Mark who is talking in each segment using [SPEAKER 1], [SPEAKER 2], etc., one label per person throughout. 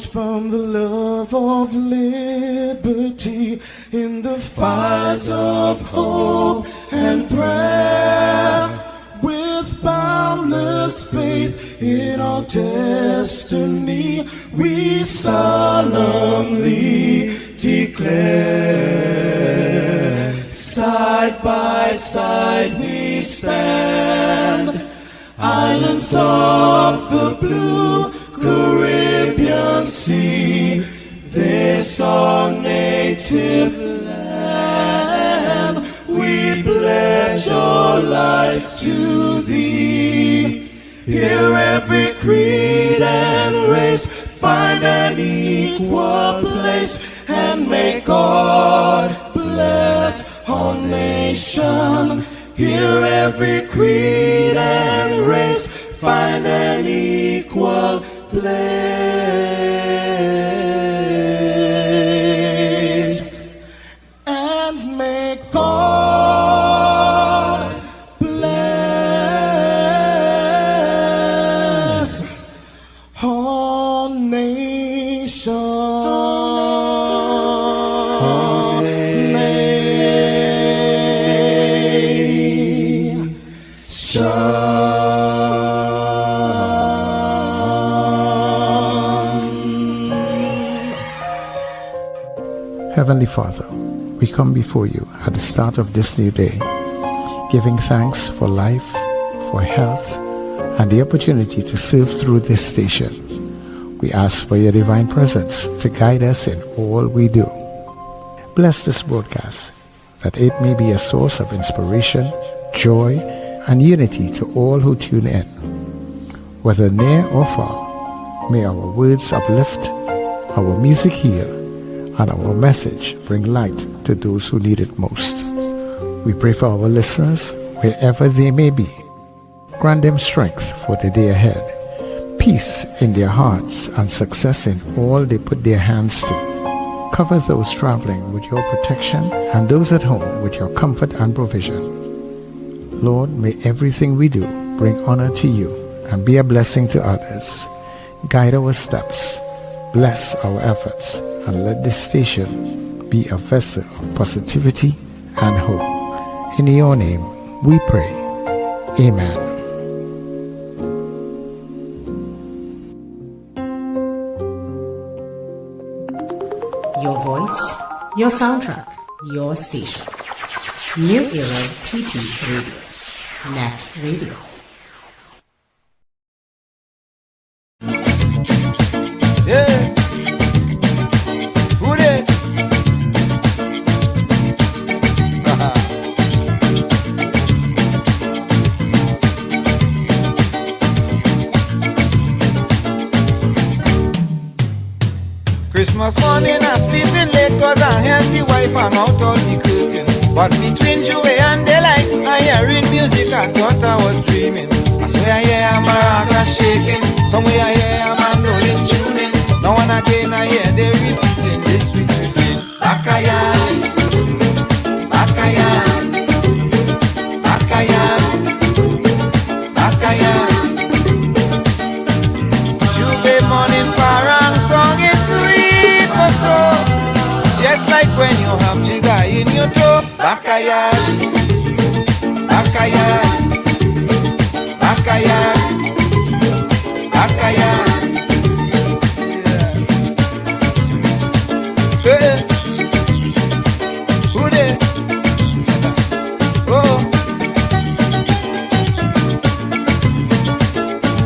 [SPEAKER 1] from the love of liberty in the fires of hope and prayer. With boundless faith in our destiny, we solemnly declare. Side by side we stand, islands of the blue Caribbean Sea, this our native land. We pledge our lives to thee. Here every creed and race find an equal place, and may God bless our nation. Here every creed and race find an equal place, and may God bless our nation.
[SPEAKER 2] Heavenly Father, we come before you at the start of this new day, giving thanks for life, for health, and the opportunity to serve through this station. We ask for your divine presence to guide us in all we do. Bless this broadcast, that it may be a source of inspiration, joy, and unity to all who tune in. Whether near or far, may our words uplift, our music heal, and our message bring light to those who need it most. We pray for our listeners, wherever they may be. Grant them strength for the day ahead, peace in their hearts, and success in all they put their hands to. Cover those traveling with your protection, and those at home with your comfort and provision. Lord, may everything we do bring honor to you and be a blessing to others. Guide our steps, bless our efforts, and let this station be a vessel of positivity and hope. In your name we pray. Amen.
[SPEAKER 3] Your voice, your soundtrack, your station. New Era TT Radio. Net Radio.
[SPEAKER 4] Yeah. Who dey? Christmas morning I sleeping late cause I help the wife hang out all the curtain. But between Joey and daylight I hearing music I thought I was dreaming. I swear I hear a maraca shaking, somewhere I hear a mandolin tuning. Now and again I hear they repeating this sweet refrain. Bacayard, Bacayard, Bacayard, Bacayard. Juve morning parang song, it's sweet for soul, just like when you have jigger in your toe. Bacayard, Bacayard, Bacayard, Bacayard. Yeah. Who dey? Oh,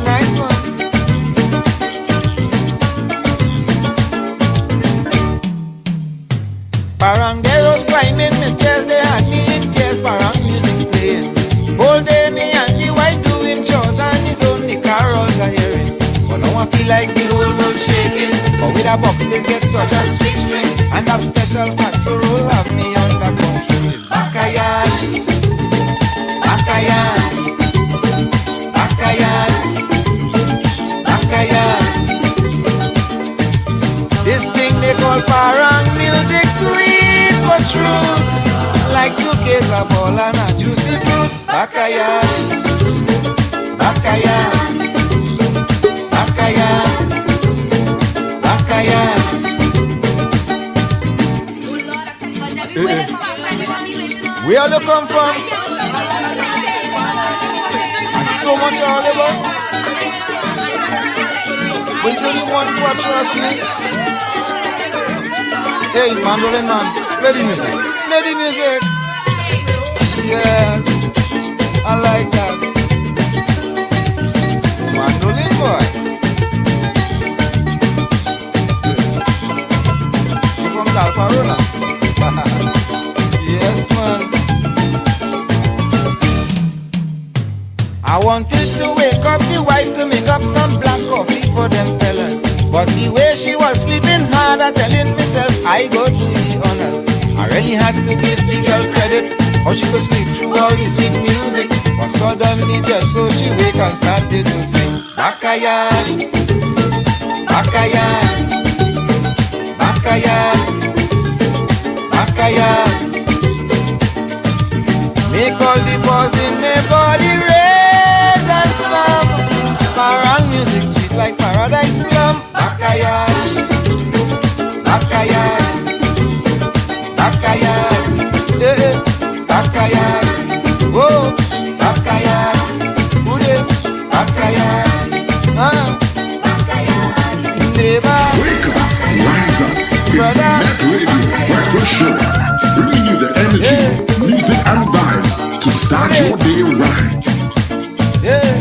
[SPEAKER 4] nice one. Parangeros climbing the stairs, they had me in tears. Parang music playing, whole day me and the wife doing chores, and it's only carols I hearing. But now I feel like the whole world shaking. But with a buck they get such a sweet string, and that special control have me under control. Bacayard, Bacayard, Bacayard, Bacayard. This thing they call parang music, sweet but true, like 2K's a ball and a juicy fruit. Bacayard, Bacayard, Bacayard, Bacayard. Where you come from? And so much all about. But it's only one watch us here. Hey, mandolin man, play the music. Play the music. Yes, I like that. Mandolin boy. You from Calparona? Yes, man. I wanted to wake up the wife to make up some black coffee for them fellas. But the way she was sleeping hard and telling myself I go do the honors. I really had to give the girl credit, how she could sleep through all the sweet music. But suddenly just so she wake and started to sing. Bacayard, Bacayard, Bacayard, Bacayard. Make all the buzz in my body raise and slum. Parang music sweet like paradise plum. Bacayard, Bacayard, Bacayard, yeah, Bacayard, whoa, Bacayard, Ude, Bacayard, Bacayard, neighbor.
[SPEAKER 5] Wake up, rise up. It's
[SPEAKER 4] Brother.
[SPEAKER 5] Net Radio Breakfast Show, bringing you the energy, music, and vibes to start your day right.
[SPEAKER 4] Yeah.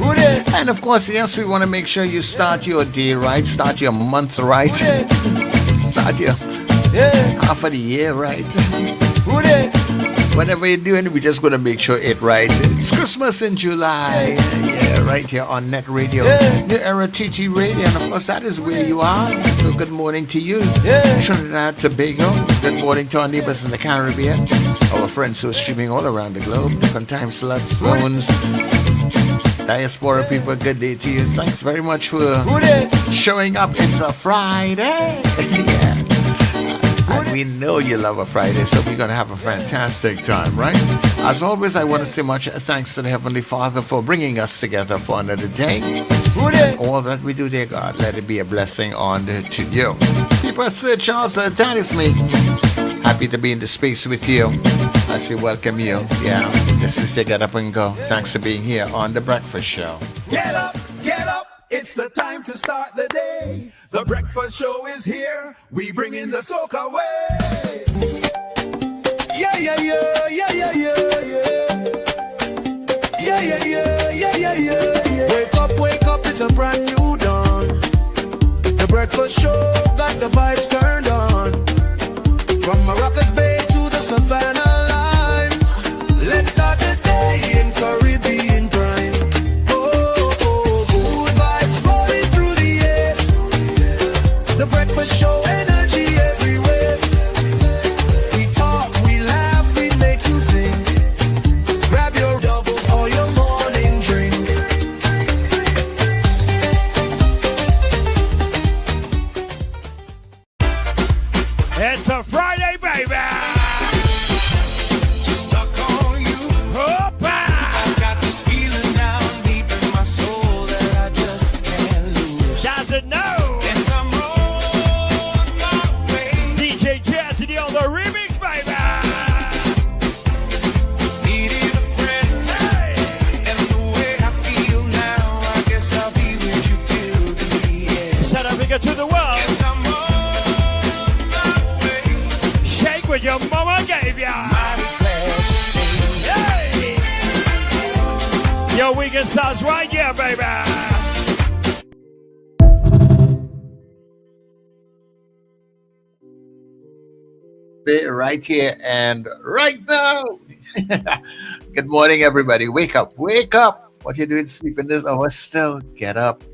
[SPEAKER 4] Ude,
[SPEAKER 2] And of course, yes, we want to make sure you start your day right, start your month right,
[SPEAKER 4] Ude,
[SPEAKER 2] start your
[SPEAKER 4] yeah,
[SPEAKER 2] half of the year right.
[SPEAKER 4] Ude.
[SPEAKER 2] Whatever you're doing, we're just going to make sure it right. It's Christmas in July. Yeah, right here on Net Radio.
[SPEAKER 4] Yeah.
[SPEAKER 2] New Era TT Radio. And of course, that is where you are. So good morning to you.
[SPEAKER 4] Yeah.
[SPEAKER 2] Trinidad and Tobago. Good morning to our neighbors in the Caribbean. Our friends who are streaming all around the globe. Different time slots, zones. Diaspora people, good day to you. Thanks very much for
[SPEAKER 4] Ude,
[SPEAKER 2] showing up. It's a Friday. Yeah. And we know you love a Friday, so we're going to have a fantastic time, right? As always, I want to say much thanks to the Heavenly Father for bringing us together for another day.
[SPEAKER 4] Ude.
[SPEAKER 2] All that we do, dear God, let it be a blessing on to you. People, Sir Charles, that is me. Happy to be in the space with you as we welcome you. Yeah, this is your Get Up and Go. Thanks for being here on The Breakfast Show.
[SPEAKER 6] Get up, get up. It's the time to start the day. The breakfast show is here. We bring in the soca way. Yeah, yeah, yeah, yeah, yeah, yeah, yeah. Yeah, yeah, yeah, yeah, yeah, yeah, yeah. Wake up, it's a brand new dawn. The breakfast show got the vibes turned on. From Maracas Bay to the Savannah line. Let's start the day in Caribbean prime. The breakfast show, energy everywhere. We talk, we laugh, we make you think. Grab your doubles or your morning drink.
[SPEAKER 7] It's a Friday, baby.
[SPEAKER 6] Stuck on you.
[SPEAKER 7] Hoppa.
[SPEAKER 6] I got this feeling down deep in my soul that I just can't lose.
[SPEAKER 7] Doesn't know.
[SPEAKER 6] Yes, I'm on my way.
[SPEAKER 7] DJ Jazzy on the remix, baby.
[SPEAKER 6] Needed a friend.
[SPEAKER 7] Hey.
[SPEAKER 6] And the way I feel now, I guess I'll be with you till the end.
[SPEAKER 7] South Africa to the world.
[SPEAKER 6] Yes, I'm on my way.
[SPEAKER 7] Shake what your mama gave ya.
[SPEAKER 6] Mighty glad to see.
[SPEAKER 7] Hey. Your weekend starts right here, baby.
[SPEAKER 2] Right here and right now. Good morning, everybody. Wake up, wake up. What you doing sleeping this hour still? Get up.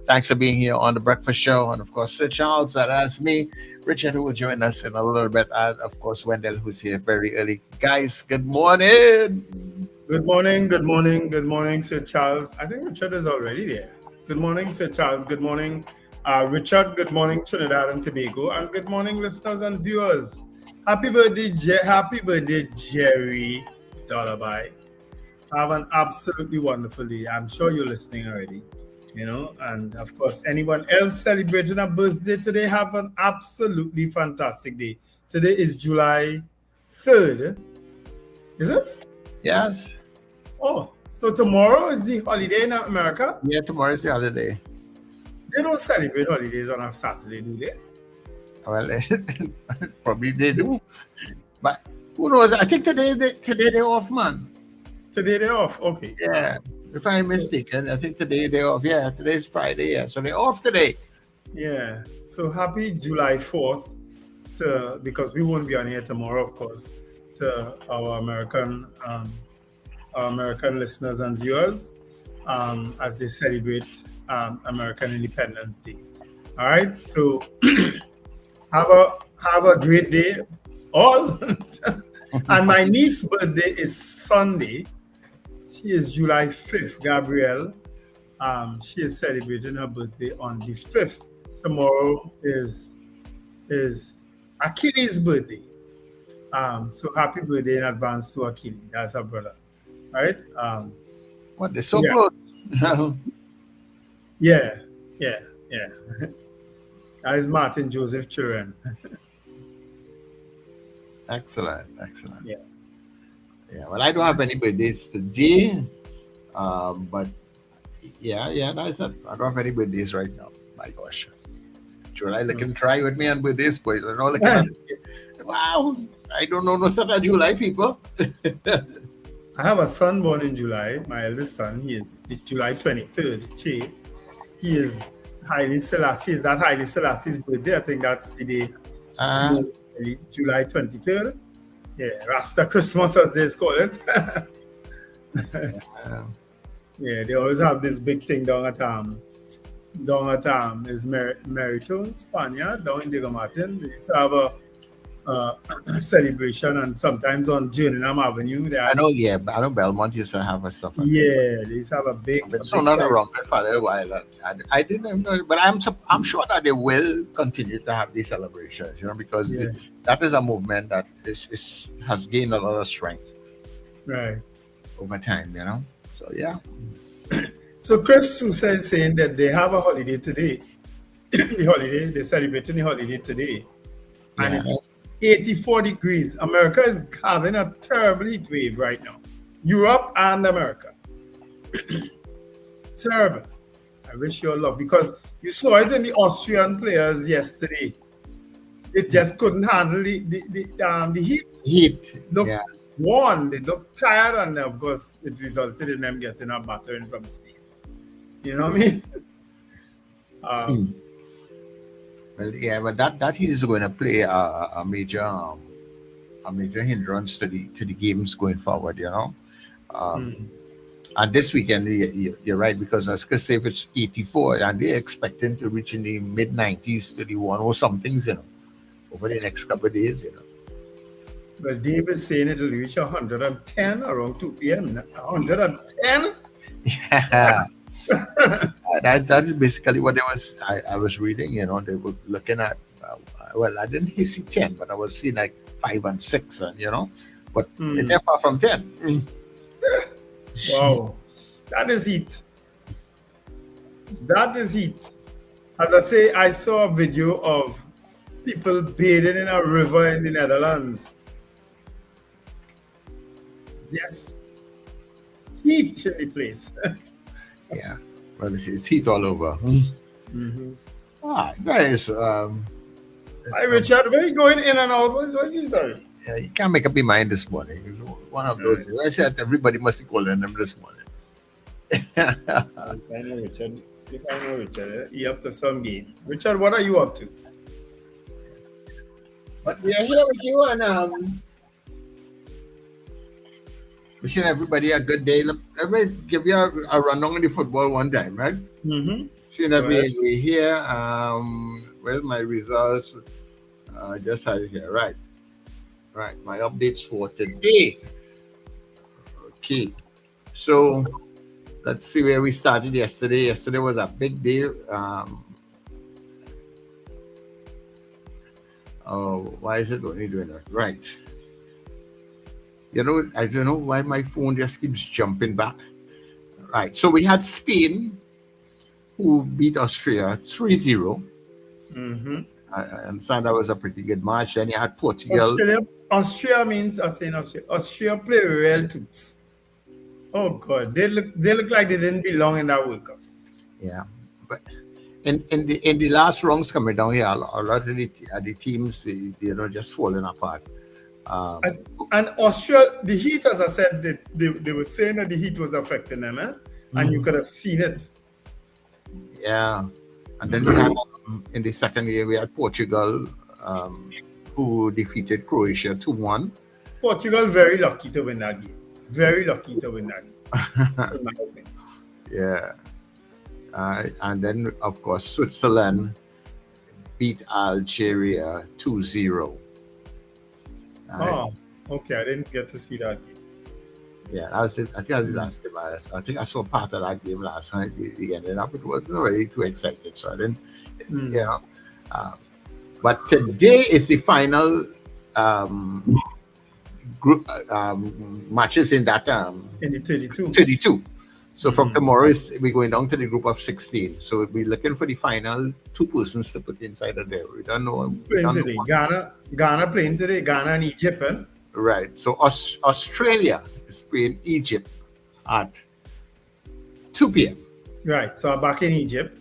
[SPEAKER 2] Thanks for being here on The Breakfast Show. And of course, Sir Charles, that's me. Richard, who will join us in a little bit. And of course, Wendell, who's here very early. Guys, good morning.
[SPEAKER 1] Good morning, Sir Charles. I think Richard is already there. Good morning, Sir Charles. Good morning, Richard. Good morning, Trinidad and Tobago. And good morning, listeners and viewers. Happy birthday, Jerry Dollaby. Have an absolutely wonderful day. I'm sure you're listening already. And of course, anyone else celebrating a birthday today, have an absolutely fantastic day. Today is July 3rd. Is it?
[SPEAKER 2] Yes.
[SPEAKER 1] Oh, so tomorrow is the holiday in America?
[SPEAKER 2] Yeah, tomorrow is the holiday.
[SPEAKER 1] They don't celebrate holidays on a Saturday, do they?
[SPEAKER 2] Well, probably they do. But who knows? I think today they're off, man.
[SPEAKER 1] Today they're off. Okay.
[SPEAKER 2] Yeah. If I'm mistaken, I think today they're off. Yeah, today's Friday. Yeah, so they're off today.
[SPEAKER 1] Yeah. So happy July 4th because we won't be on here tomorrow, of course, to our American listeners and viewers as they celebrate American Independence Day. All right. So have a great day, all. And my niece's birthday is Sunday. She is July 5th, Gabrielle. She is celebrating her birthday on the 5th. Tomorrow is Achilles' birthday. So happy birthday in advance to Achilles. That's her brother. Right?
[SPEAKER 2] What, they're so
[SPEAKER 1] Yeah.
[SPEAKER 2] close.
[SPEAKER 1] Yeah. That is Martin Joseph children.
[SPEAKER 2] Excellent.
[SPEAKER 1] Yeah.
[SPEAKER 2] Yeah, well, I don't have any birthdays today. But yeah, that's it. I don't have any birthdays right now. My gosh. July looking try with me on birthdays, but you know, wow, I don't know no such a July people.
[SPEAKER 1] I have a son born in July. My eldest son, he is the July 23rd. Che. He is Haile Selassie. Is that Haile Selassie's birthday? I think that's the day. July 23rd. Yeah, Rasta Christmas as they call it. Yeah, they always have this big thing down at is Meritone, Spania, down in Diego Martin. They used to have a celebration, and sometimes on Journeyham Avenue.
[SPEAKER 2] I know Belmont used to have a stuff.
[SPEAKER 1] Yeah, they used to have a big.
[SPEAKER 2] But so not wrong for a while. I didn't know, but I'm sure that they will continue to have these celebrations. You know, because that is a movement that has gained a lot of strength,
[SPEAKER 1] right,
[SPEAKER 2] over time. You know, so yeah.
[SPEAKER 1] So Chris Sousa is saying that they have a holiday today. They're celebrating the holiday today, and it's 84 degrees. America is having a terrible heat wave right now. Europe and America. Terrible. I wish you all luck, because you saw it in the Austrian players yesterday. They just couldn't handle the heat. Looked worn, they looked tired, and of course it resulted in them getting a battering from Spain. You know what I mean?
[SPEAKER 2] Well, yeah, but that is going to play a major hindrance to the games going forward. You know, and this weekend you're right, because as Chris said, it's 84, and they're expecting to reach in the mid 90s to the 1 somethings. You know, over the next couple of days. You know.
[SPEAKER 1] Well, Dave is saying it'll reach 110 around 2 p.m. 110.
[SPEAKER 2] Yeah. That is basically what I was reading. You know, they were looking at. Well, I didn't see 10, but I was seeing like 5 and 6, and you know, but they're far from 10.
[SPEAKER 1] Wow, that is heat. That is heat. As I say, I saw a video of people bathing in a river in the Netherlands. Yes, heat in the place.
[SPEAKER 2] Yeah, well, it's heat all over. Guys.
[SPEAKER 1] Hi, Richard. Where you going in and out? What's this story?
[SPEAKER 2] Yeah, you can't make up your mind this morning. It's one of those. I said everybody must be calling them this morning.
[SPEAKER 1] I know Richard. You're up to some game. Richard, what are you up to?
[SPEAKER 2] But we are here with you, and wishing everybody a good day. Let me give you a rundown on the football one time, right? Seeing that we're here. Where's my results? Just had it here. Right. My updates for today. Okay. So let's see where we started yesterday. Yesterday was a big day. Why is it only doing that? Right. You know, I don't know why my phone just keeps jumping back. Right. So we had Spain, who beat Austria 3-0. I understand that was a pretty good match. Then you had Portugal.
[SPEAKER 1] Austria means I say Austria. Austria play real toots. Oh God, they look like they didn't belong in that World Cup.
[SPEAKER 2] Yeah, but in the last rounds coming down here, a lot of the teams, just falling apart.
[SPEAKER 1] And Austria, the heat, as I said, they were saying that the heat was affecting them, and you could have seen it.
[SPEAKER 2] Yeah, and then we had in the second game we had Portugal, who defeated Croatia 2-1.
[SPEAKER 1] Portugal very lucky to win that game. Very lucky to win that game. In my opinion.
[SPEAKER 2] Yeah. And then, of course, Switzerland beat Algeria 2-0.
[SPEAKER 1] Oh, okay. I didn't get to see that game.
[SPEAKER 2] Yeah, I think that was the last game. I think I saw part of that game last night. We ended up, it wasn't really too excited, so I didn't, but today is the final group matches in that
[SPEAKER 1] in the 32.
[SPEAKER 2] 32. So from tomorrow we're going down to the group of 16. So we're looking for the final 2 persons to put inside of there. We don't know.
[SPEAKER 1] Playing today. Ghana playing today. Ghana and Egypt.
[SPEAKER 2] Right. So Australia is playing Egypt at 2 p.m.
[SPEAKER 1] Right. So I'm back in Egypt.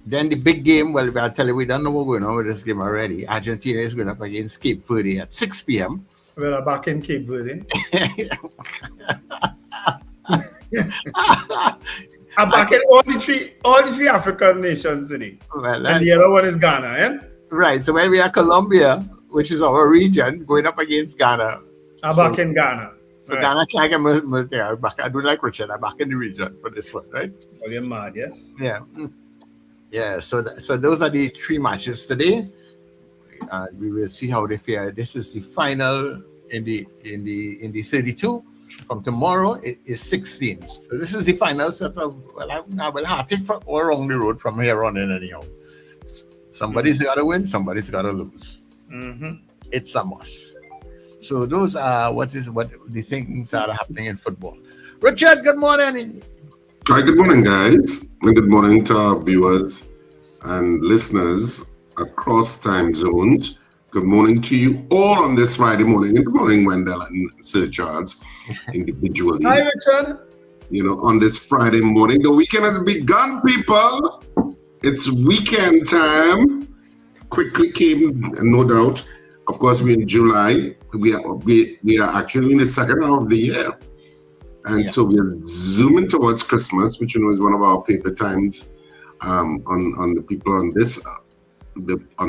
[SPEAKER 2] Then the big game, well, I'll tell you, we don't know what's going on with this game already. Argentina is going up against Cape Verde at 6 p.m.
[SPEAKER 1] Well, I'm back in Cape Verde. I'm back in all the three African nations today.
[SPEAKER 2] Well,
[SPEAKER 1] and the other one is Ghana, eh?
[SPEAKER 2] Right. So when we are Colombia, which is our region, going up against Ghana.
[SPEAKER 1] I'm back in Ghana.
[SPEAKER 2] So right. Ghana can't get me back. I do like Richard. I'm back in the region for this one, right?
[SPEAKER 1] Well, you're mad, yes?
[SPEAKER 2] Yeah. Yeah. So those are the 3 matches today. We will see how they fare. This is the final in the 32. From tomorrow it is 16. So this is the final set of, I will have it all around the road from here on in anyhow. Somebody's got to win, somebody's got to lose. It's a must. So those are what the things that are happening in football. Richard, good morning.
[SPEAKER 5] Hi, good morning, guys. And good morning to our viewers and listeners across time zones. Good morning to you all on this Friday morning. And good morning, Wendell and Sir Charles, individually.
[SPEAKER 1] Hi, Richard.
[SPEAKER 5] On this Friday morning. The weekend has begun, people. It's weekend time. Quickly came, no doubt. Of course, we're in July. We are actually in the second half of the year. And so we're zooming towards Christmas, which is one of our favorite times on the people on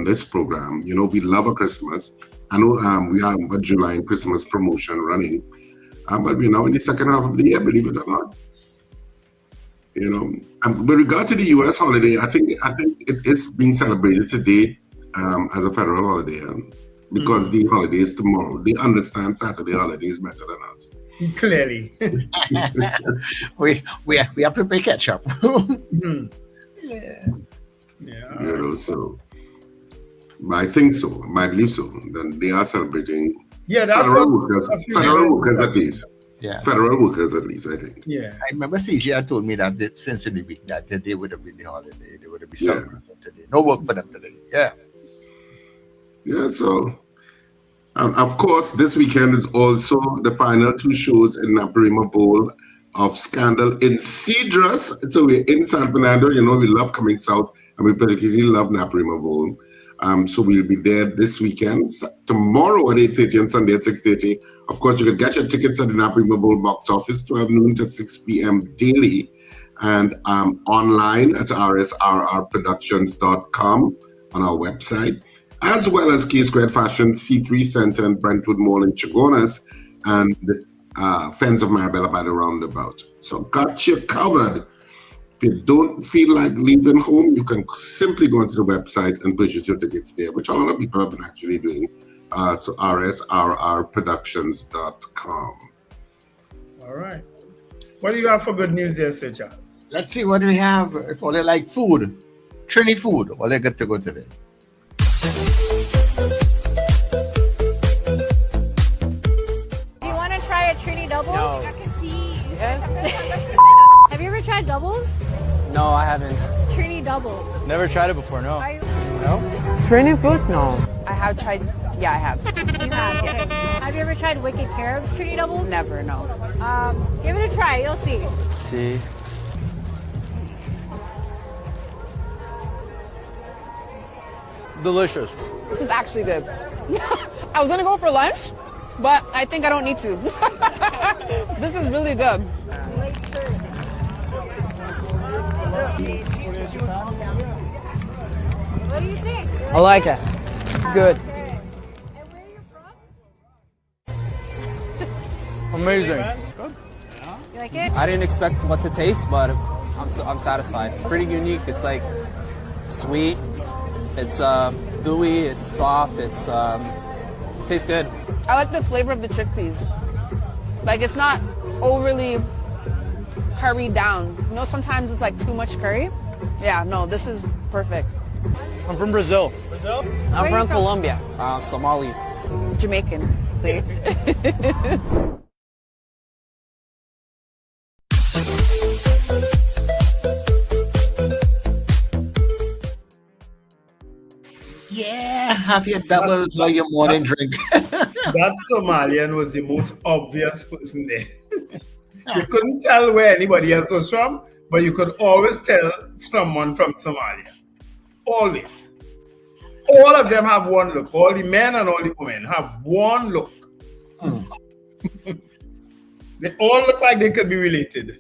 [SPEAKER 5] this program. We love a Christmas. I know we have a July and Christmas promotion running, but we're now in the second half of the year, believe it or not. With regard to the U.S. holiday, I think it is being celebrated today as a federal holiday because the holiday is tomorrow. They understand Saturday holiday is better than us.
[SPEAKER 1] Clearly,
[SPEAKER 2] we have to play catch up.
[SPEAKER 5] Yeah. So. I think so. I believe so. Then they are celebrating.
[SPEAKER 1] Yeah, that's
[SPEAKER 5] federal workers at least.
[SPEAKER 2] Yeah,
[SPEAKER 5] federal workers at least. I think.
[SPEAKER 1] Yeah,
[SPEAKER 2] I remember CJ had told me that since in the week that they would have been the holiday. They would have been celebrating today. No work for them today. Yeah.
[SPEAKER 5] Yeah. So, of course, this weekend is also the final 2 shows in Naparima Bowl of Scandal in Cedros. So we're in San Fernando. We love coming south, and we particularly love Naparima Bowl. So we'll be there this weekend, tomorrow at 8:30 and Sunday at 6:30. Of course, you can get your tickets at the Naparima Bowl box office, 12 noon to 6 p.m. daily, and online at rsrrproductions.com on our website, as well as K-Squared Fashion, C3 Center and Brentwood Mall in Chagonas, and Fens of Marabella by the roundabout. So got you covered. If you don't feel like leaving home, you can simply go onto the website and purchase your tickets there, which a lot of people have been actually doing. So rsrrproductions.com.
[SPEAKER 1] All right. What do you have for good news there, Sir Charles?
[SPEAKER 2] Let's see what we have. If all they like food, Trini food, all they get to go today.
[SPEAKER 8] Do you want to try a Trini double?
[SPEAKER 9] No.
[SPEAKER 8] Yes. Have you ever tried doubles?
[SPEAKER 9] No, I haven't.
[SPEAKER 8] Trini double.
[SPEAKER 9] Never tried it before, no.
[SPEAKER 8] Are you
[SPEAKER 9] Trini fruit? No.
[SPEAKER 10] I have tried. Yeah, I have.
[SPEAKER 8] You have, yes. Have you ever tried Wicked Carob's Trini Doubles?
[SPEAKER 10] Never, no.
[SPEAKER 8] Give it a try. You'll see.
[SPEAKER 9] See. Delicious.
[SPEAKER 10] This is actually good. I was gonna go for lunch, but I think I don't need to. This is really good.
[SPEAKER 8] What do you think?
[SPEAKER 9] I like it. It's good.
[SPEAKER 8] Okay. And where are you from?
[SPEAKER 9] Amazing.
[SPEAKER 8] You like it?
[SPEAKER 9] I didn't expect what to taste, but I'm satisfied. Pretty unique. It's like sweet. It's gooey. It's soft. It's tastes good.
[SPEAKER 10] I like the flavor of the chickpeas. Like it's not overly curried down. You know, sometimes it's like too much curry. Yeah, no, this is perfect.
[SPEAKER 9] I'm from Brazil. I'm from Colombia. Somali.
[SPEAKER 10] Jamaican. See?
[SPEAKER 2] Yeah, have your doubles or your morning drink.
[SPEAKER 1] That Somalian was the most obvious person there. You couldn't tell where anybody else was from, but you could always tell someone from Somalia. Always. All of them have one look. All the men and all the women have one look. They all look like they could be related.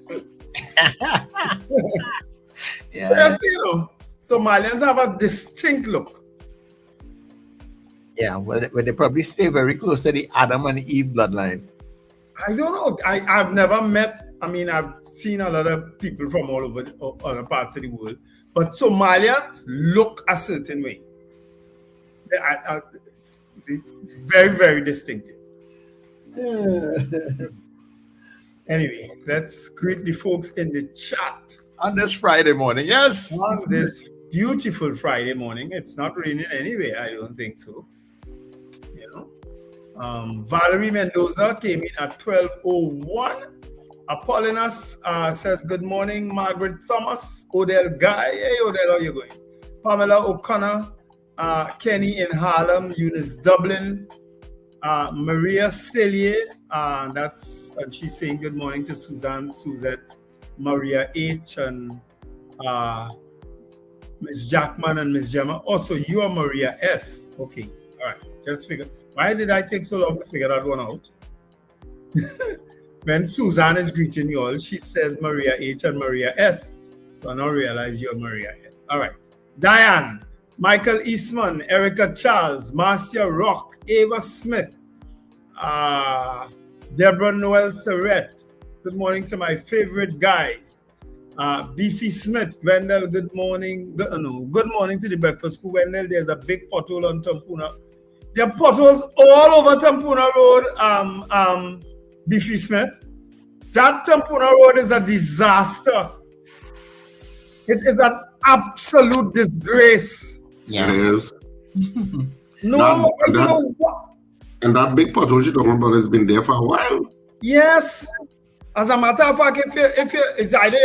[SPEAKER 1] Yes, you know, Somalians have a distinct look.
[SPEAKER 2] Yeah, well, they probably stay very close to the Adam and Eve bloodline.
[SPEAKER 1] I don't know. I've never met, I mean, I've seen a lot of people from all over other parts of the world, but Somalians look a certain way. They're very, very distinctive. Anyway, let's greet the folks in the chat.
[SPEAKER 2] On this Friday morning, yes.
[SPEAKER 1] On this beautiful Friday morning. It's not raining anyway, I don't think so. You know, Valerie Mendoza came in at 12:01. Apollina's says good morning. Margaret Thomas, Odell Guy. Hey Odell, how you going? Pamela O'Connor, Kenny in Harlem, Eunice Dublin, Maria Cellier, and she's saying good morning to Suzanne, Suzette, Maria H, and Miss Jackman and Miss Gemma. Also, you are Maria S. Okay, all right. Just figure. Why did I take so long to figure that one out? When Suzanne is greeting you all, she says Maria H and Maria S. So I now realize you're Maria S. All right. Diane, Michael Eastman, Erica Charles, Marcia Rock, Ava Smith, Deborah Noel Surrett. Good morning to my favorite guys. Beefy Smith, Wendell, good morning. Good morning to the breakfast school. Wendell, there's a big pothole on Tampuna. There are potholes all over Tampuna Road, Beefy Smith. That Tampuna Road is a disaster. It is an absolute disgrace.
[SPEAKER 2] Yeah.
[SPEAKER 5] It is.
[SPEAKER 1] No,
[SPEAKER 5] And that big pothole you're talking about has been there for a while.
[SPEAKER 1] Yes. As a matter of fact, if it's either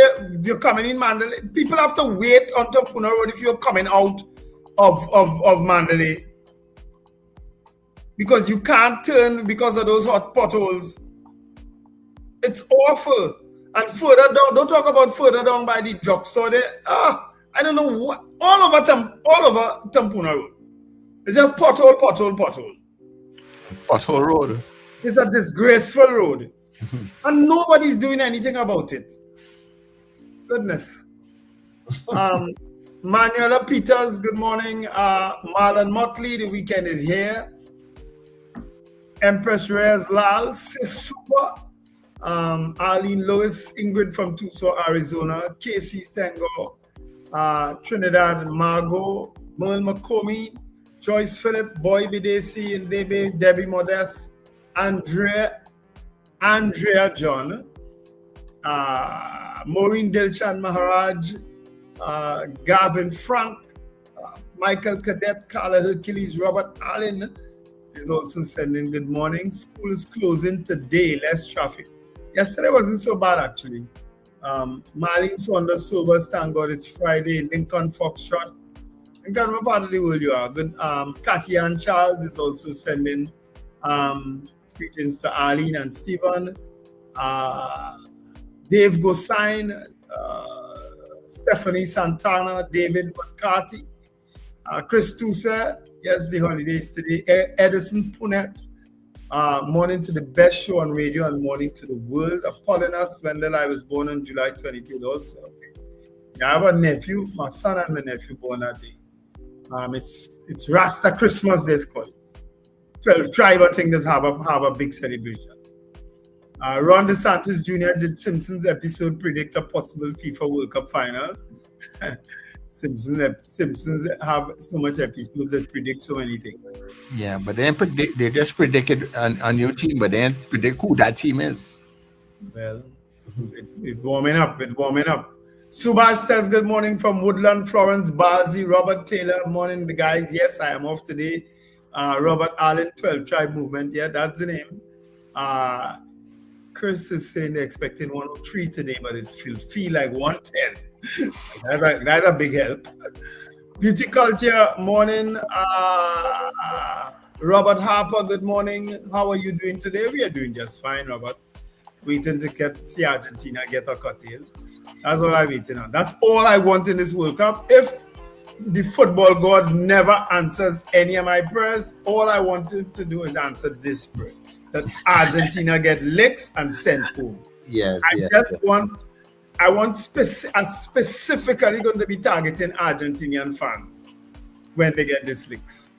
[SPEAKER 1] you're coming in Mandalay, people have to wait on Tampuna Road if you're coming out of Mandalay. Because you can't turn because of those hot potholes. It's awful. And further down, don't talk about further down by the drugstore there. I don't know what, all over Tampuna Road. It's just pothole.
[SPEAKER 2] Pothole road.
[SPEAKER 1] It's a disgraceful road. And nobody's doing anything about it. Goodness. Manuela Peters, good morning. Marlon Motley, the weekend is here. Empress Reyes Lal, Sis Super. Arlene Lois, Ingrid from Tucson, Arizona. Casey Stengo, Trinidad and Margot. Merle McComey, Joyce Phillip, Boy Bidesi, and Debbie Modest. Andrea John, Maureen Dilchan Maharaj, Gavin Frank, Michael Cadet, Carla Hercules, Robert Allen is also sending good morning. School is closing today, less traffic. Yesterday wasn't so bad actually. Marlene Saunders Sobers, thank God it's Friday. Lincoln Foxtrot In what part of the world you are. Good. Katia and Charles is also sending greetings to Arlene and Stephen. Dave Gosain, Stephanie Santana, David McCarthy, Chris Tusa. Yes, the holidays today. Edison Punet. Morning to the best show on radio and morning to the world. Apollina Swendel, I was born on July 23rd also. Okay. Yeah, I have a nephew, my son and my nephew born that day. It's Rasta Christmas, they call it. 12 tribe, I think, have a big celebration. Ron DeSantis Jr. did Simpsons episode predict a possible FIFA World Cup final. Simpsons have so much episodes that predict so many things.
[SPEAKER 2] Yeah, but they just predicted a new team, but they didn't predict who that team is.
[SPEAKER 1] Well, it's warming up. Subhash says good morning from Woodland, Florence, Bazi, Robert Taylor. Morning, the guys. Yes, I am off today. Robert Allen, 12 Tribe Movement. Yeah, that's the name. Chris is saying they're expecting 103 today, but it feel like 110. That's a big help. Beauty Culture, morning. Robert Harper, good morning. How are you doing today? We are doing just fine, Robert. Waiting to see Argentina get a curtail. That's all I'm waiting on. That's all I want in this World Cup. If the football god never answers any of my prayers, all I want him to do is answer this prayer. That Argentina get licks and sent home.
[SPEAKER 2] Yes.
[SPEAKER 1] I want specifically going to be targeting Argentinian fans when they get these licks.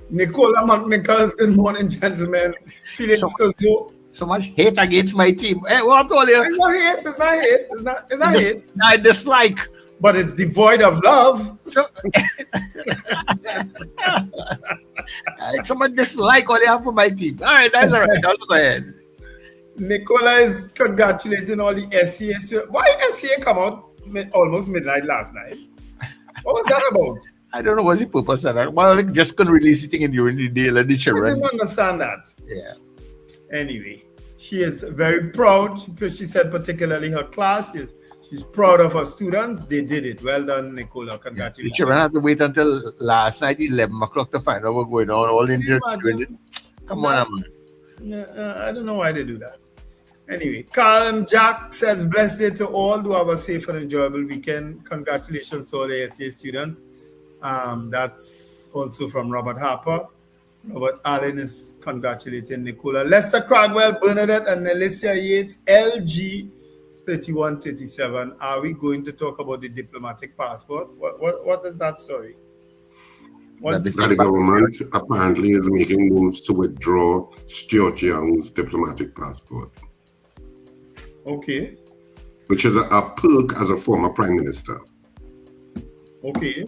[SPEAKER 1] Nicola McNichols, good morning, gentlemen. Felix Kozo.
[SPEAKER 2] So much hate against my team. Hey, what I'm telling you?
[SPEAKER 1] It's not hate. It's not hate.
[SPEAKER 2] I dislike.
[SPEAKER 1] But it's devoid of love.
[SPEAKER 2] So, someone dislike all you have for my team. All right, that's all right. I'll go ahead.
[SPEAKER 1] Nicola is congratulating all the SCA students. Why SCA come out almost midnight last night? What was that about?
[SPEAKER 2] I don't know what's the purpose of that. Well, like, just couldn't release it during the day, let the children.
[SPEAKER 1] I didn't understand that.
[SPEAKER 2] Yeah.
[SPEAKER 1] Anyway, she is very proud. She said particularly her class. She's proud of her students. They did it. Well done, Nicola. Congratulations.
[SPEAKER 2] The children had to wait until last night, 11 o'clock, to find out what's going on. All in the Come on, man.
[SPEAKER 1] I don't know why they do that. Anyway, Carl and Jack says, blessed day to all. Do have a safe and enjoyable weekend. Congratulations to all the SA students. That's also from Robert Harper. Robert Allen is congratulating Nicola. Lester Cragwell, Bernadette, and Alicia Yates, LG 3137. Are we going to talk about the diplomatic passport? What is that story?
[SPEAKER 5] The government apparently is making moves to withdraw Stuart Young's diplomatic passport.
[SPEAKER 1] Okay.
[SPEAKER 5] Which is a perk as a former prime minister.
[SPEAKER 1] Okay.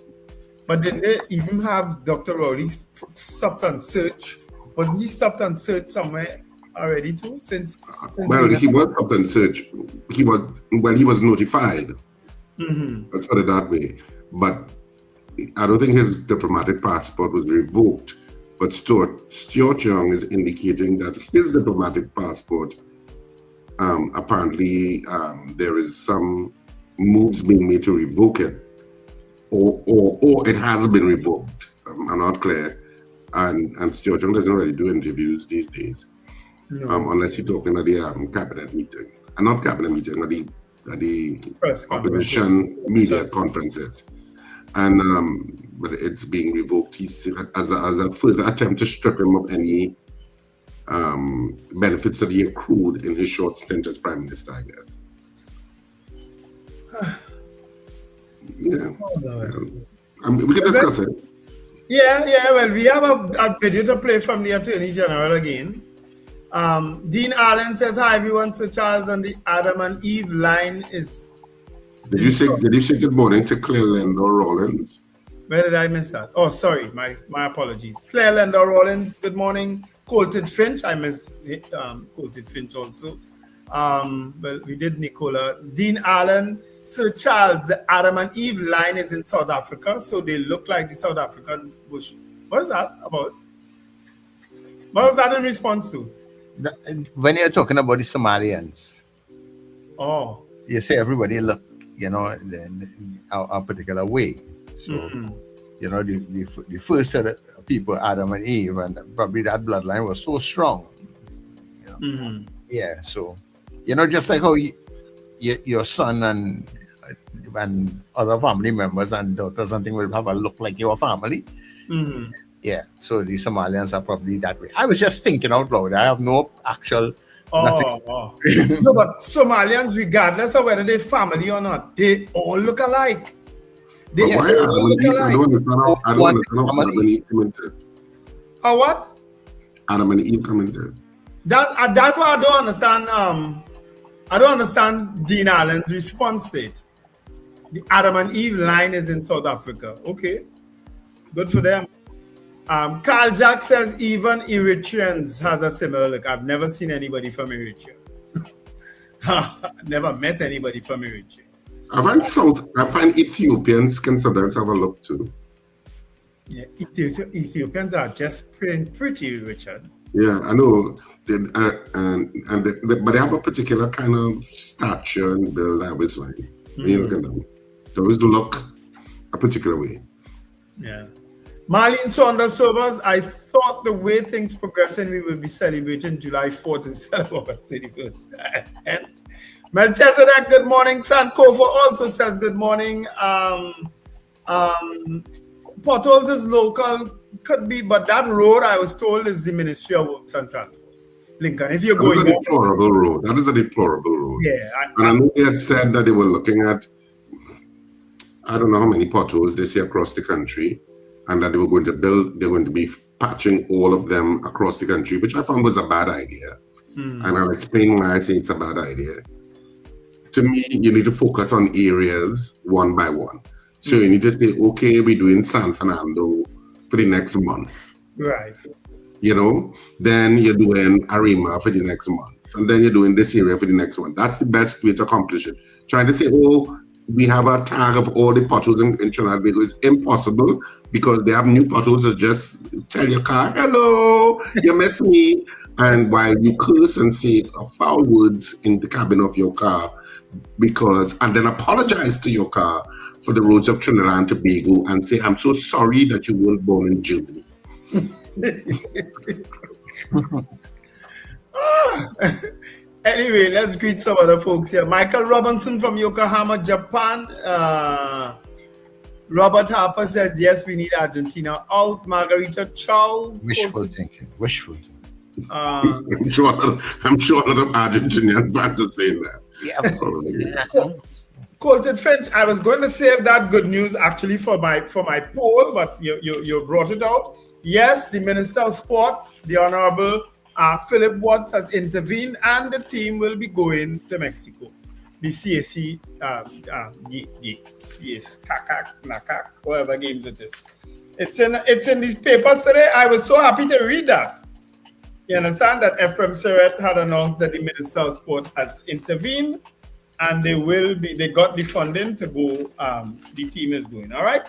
[SPEAKER 1] But then they even have Dr. Rowley's stopped and search. Wasn't he stopped and search somewhere already too? Since
[SPEAKER 5] well, he was stopped and search. He was notified.
[SPEAKER 1] Mm-hmm.
[SPEAKER 5] Let's put it that way. But I don't think his diplomatic passport was revoked. But Stuart Young is indicating that his diplomatic passport, apparently, there is some moves being made to revoke it. Or it has been revoked. I'm not clear. And Stuart Young doesn't really do interviews these days, unless he's talking at the cabinet meeting. And not cabinet meeting, at the opposition media conferences. And but it's being revoked. He's as a further attempt to strip him of any benefits that he accrued in his short stint as prime minister, I guess. Yeah. We can discuss it.
[SPEAKER 1] Yeah. Well, we have a video to play from the Attorney General again. Dean Allen says, hi everyone, Sir Charles and the Adam and Eve line is...
[SPEAKER 5] Did you say good morning to Claire Lendor Rollins?
[SPEAKER 1] Where did I miss that? Oh, sorry, my apologies. Claire Lendor Rollins, good morning. Colted Finch, I missed Colted Finch also. Well, we did Nicola. Dean Allen, Sir Charles, the Adam and Eve line is in South Africa, so they look like the South African bush. What's that about? What was that in response to?
[SPEAKER 2] When you're talking about the Somalians,
[SPEAKER 1] oh,
[SPEAKER 2] you say everybody look, in a particular way.
[SPEAKER 11] So, you know, the first set of people, Adam and Eve, and probably that bloodline was so strong. You know? Yeah, so, you know, just like how your son and other family members and daughters and things will have a look like your family. Yeah, so the Somalians are probably that way. I was just thinking out loud. I have no actual nothing.
[SPEAKER 1] No, but Somalians, regardless of whether they're family or not, they all look alike. They all look alike.
[SPEAKER 5] I don't understand how Adam and Eve commented.
[SPEAKER 1] Oh, what?
[SPEAKER 5] Adam and Eve commented.
[SPEAKER 1] That's why I don't understand. I don't understand Dean Allen's response to it. The Adam and Eve line is in South Africa. Okay, good for them. Carl Jack says even Eritreans has a similar look. I've never seen anybody from Eritrea. Never met anybody from Eritrea.
[SPEAKER 5] I find Ethiopians can sometimes have a look too.
[SPEAKER 1] Yeah, Ethiopians are just pretty, Richard.
[SPEAKER 5] Yeah, I know. But they have a particular kind of stature and build. I always find. When you look at them, they always do look a particular way.
[SPEAKER 1] Yeah. Marlene Saunders Sobers, I thought the way things progressing, we will be celebrating July 4th instead of August 31st. And Melchizedek, good morning. Sankofa also says good morning. Potholes is local, could be, but that road I was told is the Ministry of Works and Transport. Lincoln, if you're going
[SPEAKER 5] That is a deplorable road. That is a deplorable road.
[SPEAKER 1] Yeah.
[SPEAKER 5] And I know they had said that they were looking at, I don't know how many potholes they see across the country, and that they were going to be patching all of them across the country, which I found was a bad idea. And I'll explain why I say it's a bad idea. To me, you need to focus on areas one by one. So you need to say, okay, we're doing San Fernando for the next month.
[SPEAKER 1] Right.
[SPEAKER 5] You know, then you're doing Arima for the next month. And then you're doing this area for the next one. That's the best way to accomplish it. Trying to say, oh, we have a tag of all the potholes in Trinidad and Tobago is impossible because they have new potholes that just tell your car, hello, you miss me. And while you curse and say foul words in the cabin of your car, and then apologize to your car for the roads of Trinidad and Tobago and say, I'm so sorry that you weren't born in Germany.
[SPEAKER 1] Anyway, let's greet some other folks here. Michael Robinson from Yokohama, Japan. Robert Harper says, yes, we need Argentina out. Margarita Chow.
[SPEAKER 11] Wishful thinking.
[SPEAKER 5] I'm sure a lot of Argentinian fans are saying that.
[SPEAKER 11] Yeah.
[SPEAKER 1] Quoted French. I was going to save that good news actually for my poll, but you brought it out. Yes, the Minister of Sport, the Honorable Philip Watts, has intervened, and the team will be going to Mexico. The CAC, CAC, whatever games it is. It's in these papers today. I was so happy to read that. You understand that Ephraim Seret had announced that the Minister of Sport has intervened, and they got the funding to go. The team is going. All right.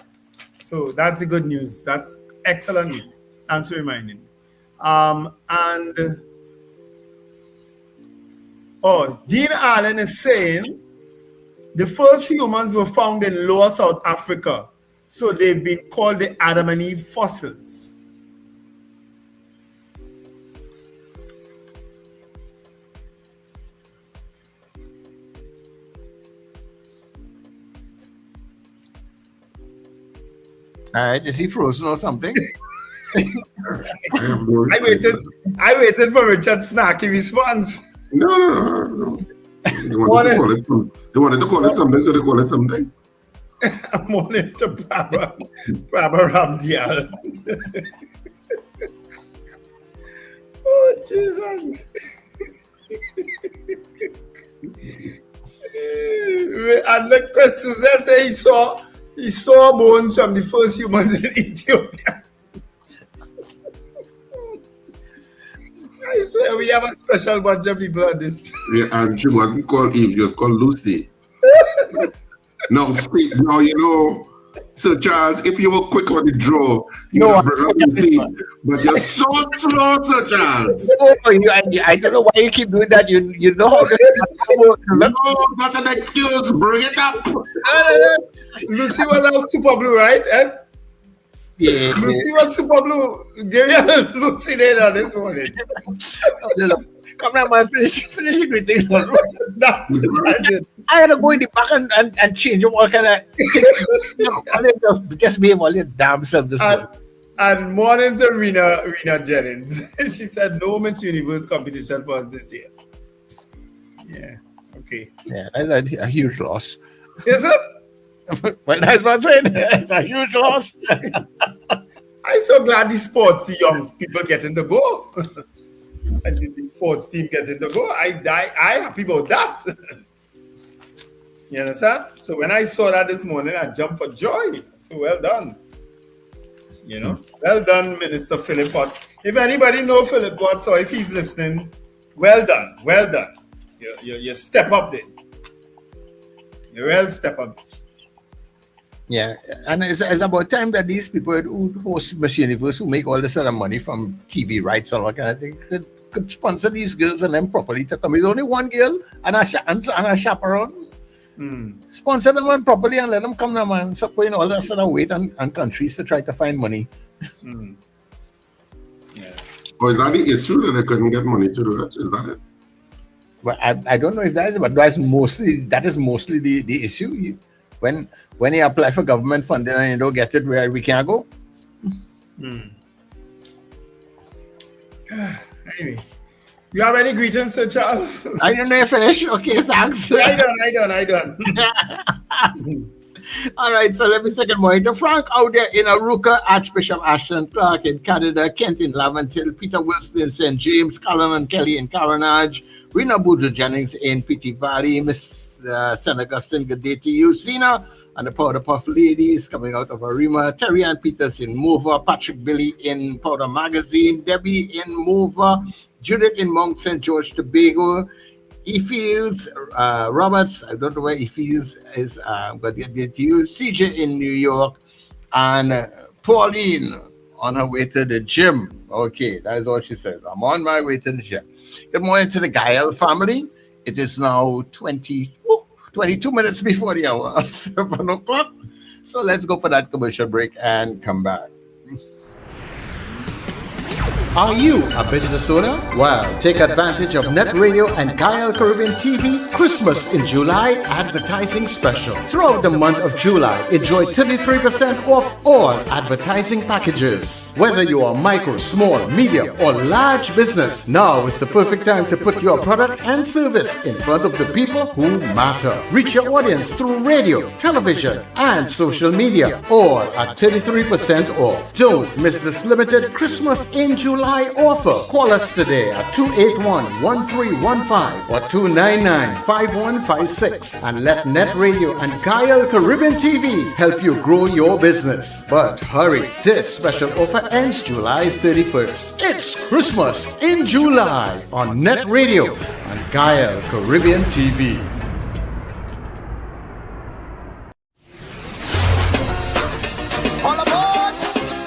[SPEAKER 1] So that's the good news. That's excellent news. Thanks for reminding me. Dean Allen is saying the first humans were found in Lower South Africa, so they've been called the Adam and Eve fossils.
[SPEAKER 11] All right, is he frozen or something?
[SPEAKER 1] I waited for Richard's snacky response.
[SPEAKER 5] No. They wanted to call it something, so they call it something.
[SPEAKER 1] I'm on it to Prabha Ramdial. Oh, Jesus. And the question says he saw bones from the first humans in Ethiopia. I swear we have a special bunch of people on this.
[SPEAKER 5] Yeah, and she wasn't called Eve, she was called Lucy. Now, you know, So, Charles, if you were quick on the draw, you would bring up the team. But you're so slow, Sir Charles.
[SPEAKER 11] I don't know why you keep doing that. You know how
[SPEAKER 5] No, not an excuse. Bring it up.
[SPEAKER 1] Lucy was on Super Blue, right, Ed?
[SPEAKER 11] Yeah.
[SPEAKER 1] Lucy was Super Blue. Give me a Lucy there this morning.
[SPEAKER 11] Come on, man. Finish everything.
[SPEAKER 1] That's it.
[SPEAKER 11] I had to go in the back and change all kind of just behave all your damn self this morning.
[SPEAKER 1] And morning to Rena Jennings. She said no Miss Universe competition for us this year. Yeah. Okay.
[SPEAKER 11] Yeah, that's a huge loss.
[SPEAKER 1] Is it?
[SPEAKER 11] Well, that's what I'm saying. It's a huge loss.
[SPEAKER 1] I'm so glad the sports, the young people getting to go. And the sports team getting to go. I happy about that. You understand? So when I saw that this morning, I jumped for joy. So well done. You know, well done, Minister Philip Potts. If anybody know Philip Potts or if he's listening, well done, well done. You step up there. You real step up.
[SPEAKER 11] Yeah, and it's about time that these people who host Miss Universe, who make all this other money from TV rights and all that kind of thing, could sponsor these girls and them properly to come. There's only one girl and a chaperone. Sponsor them properly and let them come now, man. Stop putting all that sort of weight on countries to try to find money.
[SPEAKER 1] Yeah.
[SPEAKER 5] Or is that the issue that they couldn't get money to do it? Is that it?
[SPEAKER 11] Well, I don't know if that is, but that is mostly the issue. When you apply for government funding and you don't get it, where we can't go.
[SPEAKER 1] Anyway, you have any greetings, Sir Charles?
[SPEAKER 11] I don't know if you finish. Okay, thanks.
[SPEAKER 1] I done.
[SPEAKER 11] All right, so let me say good morning to Frank out there in Aruka, Archbishop Ashton Clark in Canada, Kent in Laventille, Peter Wilson in St. James, Colin and Kelly in Caranage, Rena Boudreaux Jennings in PT Valley, Miss St. Augustine, good day to you, Sina, and the Powder Puff ladies coming out of Arima, Terry Ann Peters in Mover, Patrick Billy in Powder Magazine, Debbie in Mover, Judith in Mount St. George, Tobago, Efields, Roberts, I don't know where Efields is, but they did to you, CJ in New York, and Pauline on her way to the gym. Okay, that's all she says. I'm on my way to the gym. Good morning to the Gael family. It is now 22 minutes before the hour of 7 o'clock. So let's go for that commercial break and come back.
[SPEAKER 2] Are you a business owner? Well, take advantage of Net Radio and Gael Caribbean TV Christmas in July advertising special. Throughout the month of July, enjoy 33% off all advertising packages. Whether you are micro, small, medium, or large business, now is the perfect time to put your product and service in front of the people who matter. Reach your audience through radio, television, and social media, all at 33% off. Don't miss this limited Christmas in July offer. Call us today at 281-1315 or 299-5156 and let Net Radio and Gael Caribbean TV help you grow your business. But hurry, this special offer ends July 31st. It's Christmas in July on Net Radio and Gael Caribbean TV.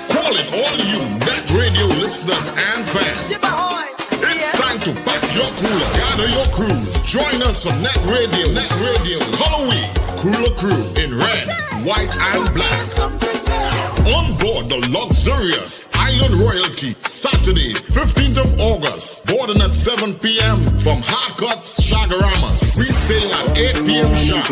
[SPEAKER 12] Calling all you Net Radio listeners and fans. It's time to pack your cooler, gather your crews. Join us on Net Radio. Halloween Cooler Crew in red, white, and black. On board the luxurious Island Royalty, Saturday, 15th of August. Boarding at 7 p.m. from Hardcuts Shagaramas. We sail at 8 p.m. sharp.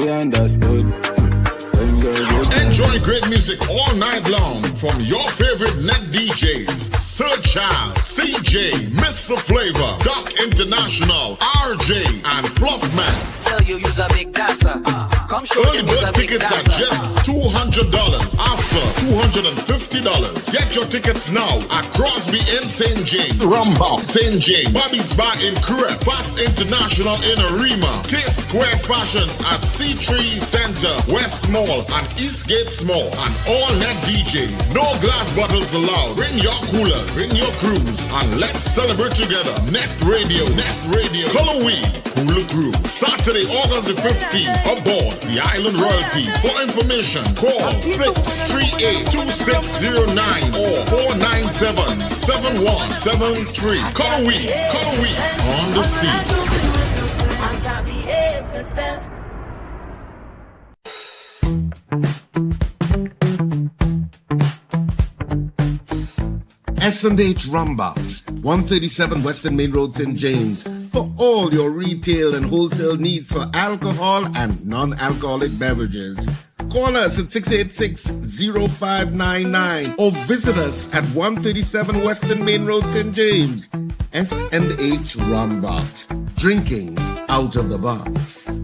[SPEAKER 12] Enjoy great music all night long from your favorite net DJs, Sir Charles, CJ, Mr. Flavor, Doc International, RJ, and Fluffman.
[SPEAKER 13] Tell you you's a big dancer. Come show
[SPEAKER 12] Early bird tickets are just $200 after $250. Get your tickets now at Crosby in St. James, Rumba, St. James, Bobby's Bar in Crep, Bats International in Arima, K Square Fashions at C3 Center, West Mall, and Eastgate Small, and all net DJs. No glass bottles allowed. Bring your coolers, bring your crews, and let's celebrate together. Net Radio, Halloween Hula Cruise. Saturday, August the 15th, aboard the Island Royalty. For information, call 638-2609 or 497-7173. Color Week on the sea.
[SPEAKER 5] S&H Rumbox, 137 Western Main Road, St. James, for all your retail and wholesale needs for alcohol and non-alcoholic beverages. Call us at 686-0599 or visit us at 137 Western Main Road, St. James. S&H Rumbox, drinking out of the box.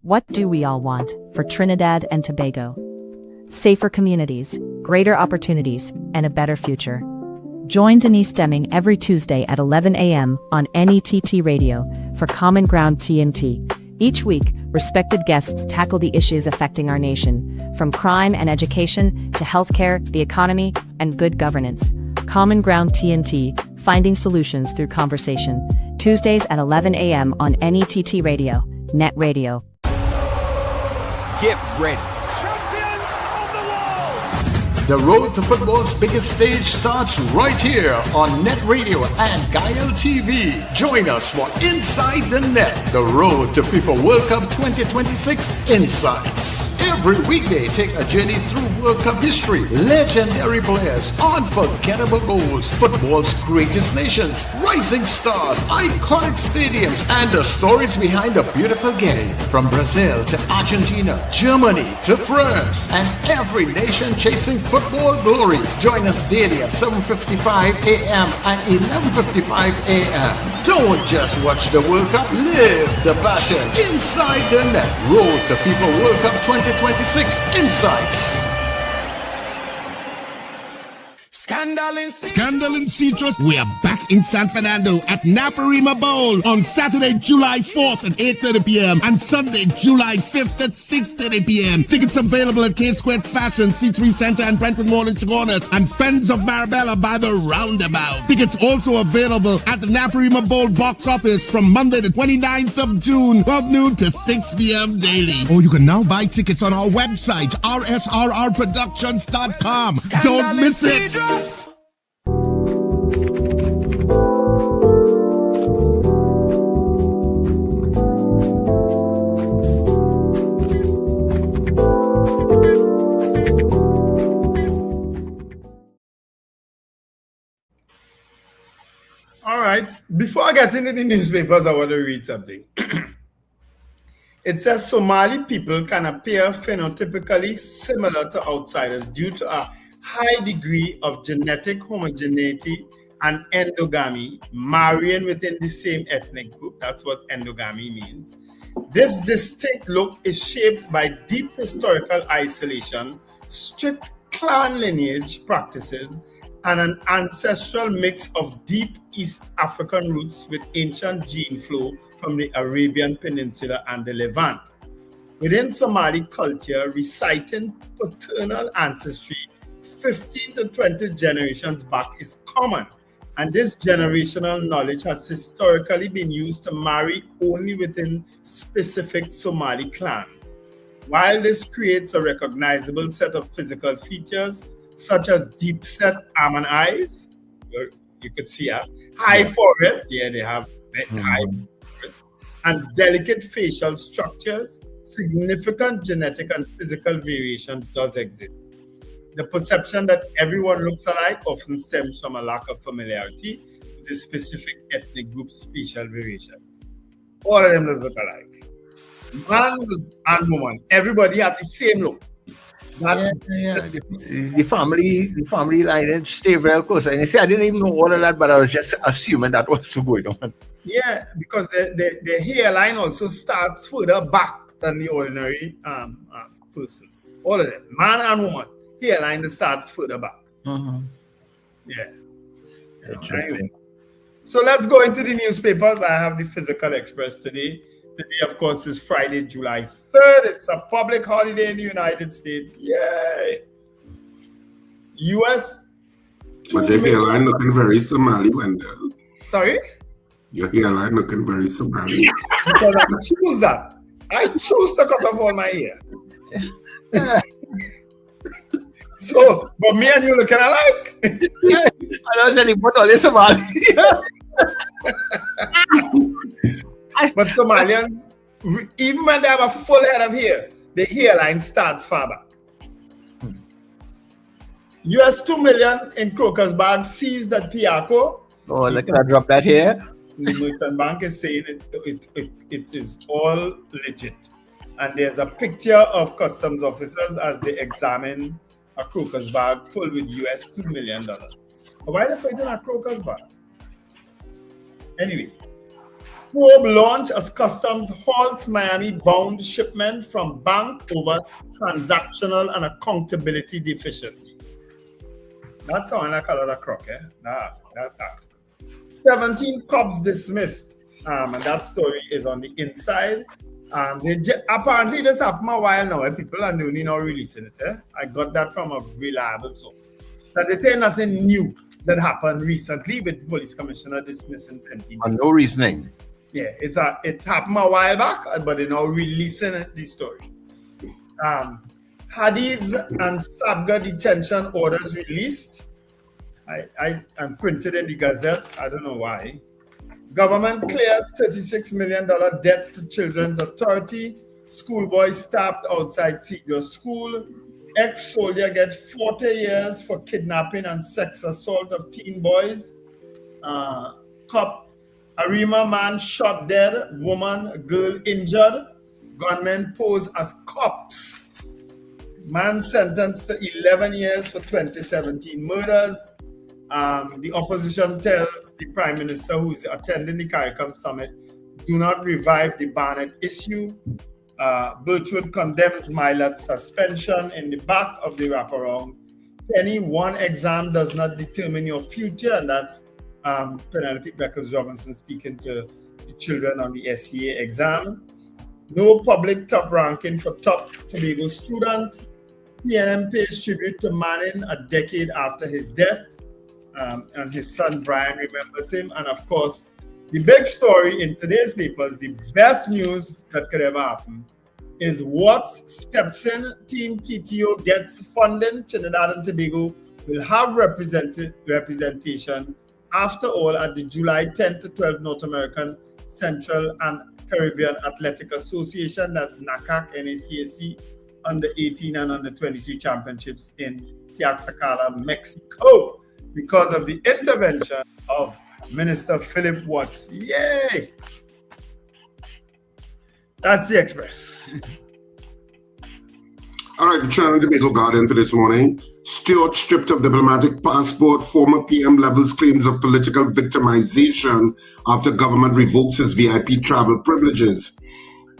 [SPEAKER 14] What do we all want for Trinidad and Tobago? Safer communities, greater opportunities, and a better future. Join Denise Deming every Tuesday at 11 a.m. on NETT Radio for Common Ground TNT. Each week, respected guests tackle the issues affecting our nation, from crime and education to healthcare, the economy, and good governance. Common Ground TNT, finding solutions through conversation. Tuesdays at 11 a.m. on NETT Radio, Net Radio.
[SPEAKER 15] Get ready.
[SPEAKER 2] The road to football's biggest stage starts right here on Net Radio and Gael TV. Join us for Inside the Net, the road to FIFA World Cup 2026 Insights. Every weekday, take a journey through World Cup history, legendary players, unforgettable goals, football's greatest nations, rising stars, iconic stadiums, and the stories behind the beautiful game. From Brazil to Argentina, Germany to France, and every nation chasing football glory. Join us daily at 7:55 a.m. and 11:55 a.m. Don't just watch the World Cup, live the passion. Inside the Net, road to FIFA World Cup 2026 Insights.
[SPEAKER 5] Scandal in Citrus. We are back in San Fernando at Naparima Bowl on Saturday, July 4th at 8:30 p.m. and Sunday, July 5th at 6:30 p.m. Tickets available at K-Square Fashion, C3 Center and Brentwood Mall in Chagonas and Friends of Marabella by the Roundabout. Tickets also available at the Naparima Bowl box office from Monday the 29th of June, 12 noon to 6 p.m. daily. Or you can now buy tickets on our website, rsrrproductions.com. Don't miss it.
[SPEAKER 1] All right. Before I get into the newspapers, I want to read something. It says Somali people can appear phenotypically similar to outsiders due to a high degree of genetic homogeneity and endogamy, marrying within the same ethnic group. That's what endogamy means. This distinct look is shaped by deep historical isolation, strict clan lineage practices, and an ancestral mix of deep East African roots with ancient gene flow from the Arabian Peninsula and the Levant. Within Somali culture, reciting paternal ancestry 15 to 20 generations back is common, and this generational knowledge has historically been used to marry only within specific Somali clans. While this creates a recognizable set of physical features, such as deep-set arm and eyes, you could see high foreheads, they have high foreheads, and delicate facial structures, significant genetic and physical variation does exist. The perception that everyone looks alike often stems from a lack of familiarity with the specific ethnic group's facial variations. All of them does look alike. Man and woman, everybody have the same look.
[SPEAKER 11] The family lineage stay very close. And you see, I didn't even know all of that, but I was just assuming that was going on.
[SPEAKER 1] Yeah, because the hairline also starts further back than the ordinary person. All of them, man and woman, hairline they start further back.
[SPEAKER 11] Mm-hmm.
[SPEAKER 1] Yeah. Anyway. So let's go into the newspapers. I have the Physical Express today. The day, of course, is Friday, July 3rd. It's a public holiday in the United States. Yay! U.S.
[SPEAKER 5] But the hairline looking very Somali, Wendell.
[SPEAKER 1] Sorry?
[SPEAKER 5] Your hairline looking very Somali.
[SPEAKER 1] Because I choose that. I choose to cut off all my hair. So, but me and you looking alike.
[SPEAKER 11] I don't say any put all this Somali.
[SPEAKER 1] But Somalians, even when they have a full head of hair, the hairline starts far back. US $2 million in crocus bags seized at Piaco.
[SPEAKER 11] Oh, look at I drop that here.
[SPEAKER 1] The merchant bank is saying it is all legit. And there's a picture of customs officers as they examine a crocus bag full with US $2 million. But why they put it in a crocus bag? Anyway, probe launch as customs halts Miami-bound shipment from bank over transactional and accountability deficiencies. That's how I call it a crook, eh? That. 17 cops dismissed, and that story is on the inside. Apparently, this happened a while now. People are newly now releasing it. I got that from a reliable source. That they tell nothing new that happened recently with the police commissioner dismissing 17.
[SPEAKER 11] And no reasoning.
[SPEAKER 1] Yeah, it happened a while back, but they're now releasing the story. Hadid's and Sabga detention orders released. I'm printed in the Gazette. I don't know why. Government clears $36 million debt to Children's Authority. Schoolboy stabbed outside Seagull School. Ex-soldier gets 40 years for kidnapping and sex assault of teen boys. Cop Arima man shot dead. Woman, girl injured. Gunmen pose as cops. Man sentenced to 11 years for 2017 murders. The opposition tells the Prime Minister, who's attending the CARICOM summit, do not revive the Barnett issue. Birchwood condemns Milat's suspension in the back of the wraparound. Penny, one exam does not determine your future, and that's Penelope Beckers-Robinson speaking to the children on the SCA exam. No public top ranking for top Tobago student. PNM pays tribute to Manning a decade after his death. And his son Brian remembers him. And of course, the big story in today's papers, the best news that could ever happen, is Watts steps in. Team TTO gets funding. Trinidad and Tobago will have representation after all at the July 10 to 12 North American Central and Caribbean Athletic Association, that's NACAC, NACAC, under 18 and under 23 championships in Tlaxcala, Mexico, because of the intervention of Minister Philip Watts. Yay! That's the Express.
[SPEAKER 5] All right, Trinidad and Tobago Guardian for this morning. Stewart stripped of diplomatic passport. Former PM levels claims of political victimization after government revokes his VIP travel privileges.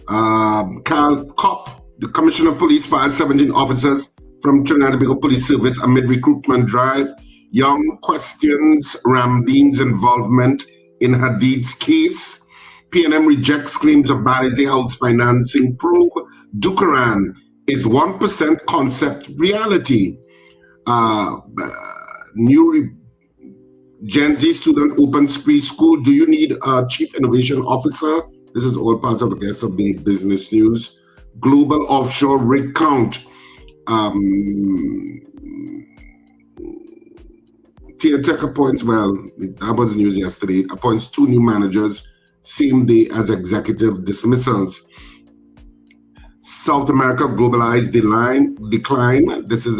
[SPEAKER 5] Carl Kopp, the Commissioner of Police, fires 17 officers from Trinidad and Tobago Police Service amid recruitment drive. Young questions Ramdeen's involvement in Hadid's case. PNM rejects claims of Balize House financing probe. Dukaran is 1% concept reality. New Gen Z student opens preschool. Do you need a chief innovation officer? This is all part of the rest of the business news. Global offshore rig count. TNTech appoints, well, that was news yesterday, appoints 2 new managers same day as executive dismissals. South America globalized decline. This is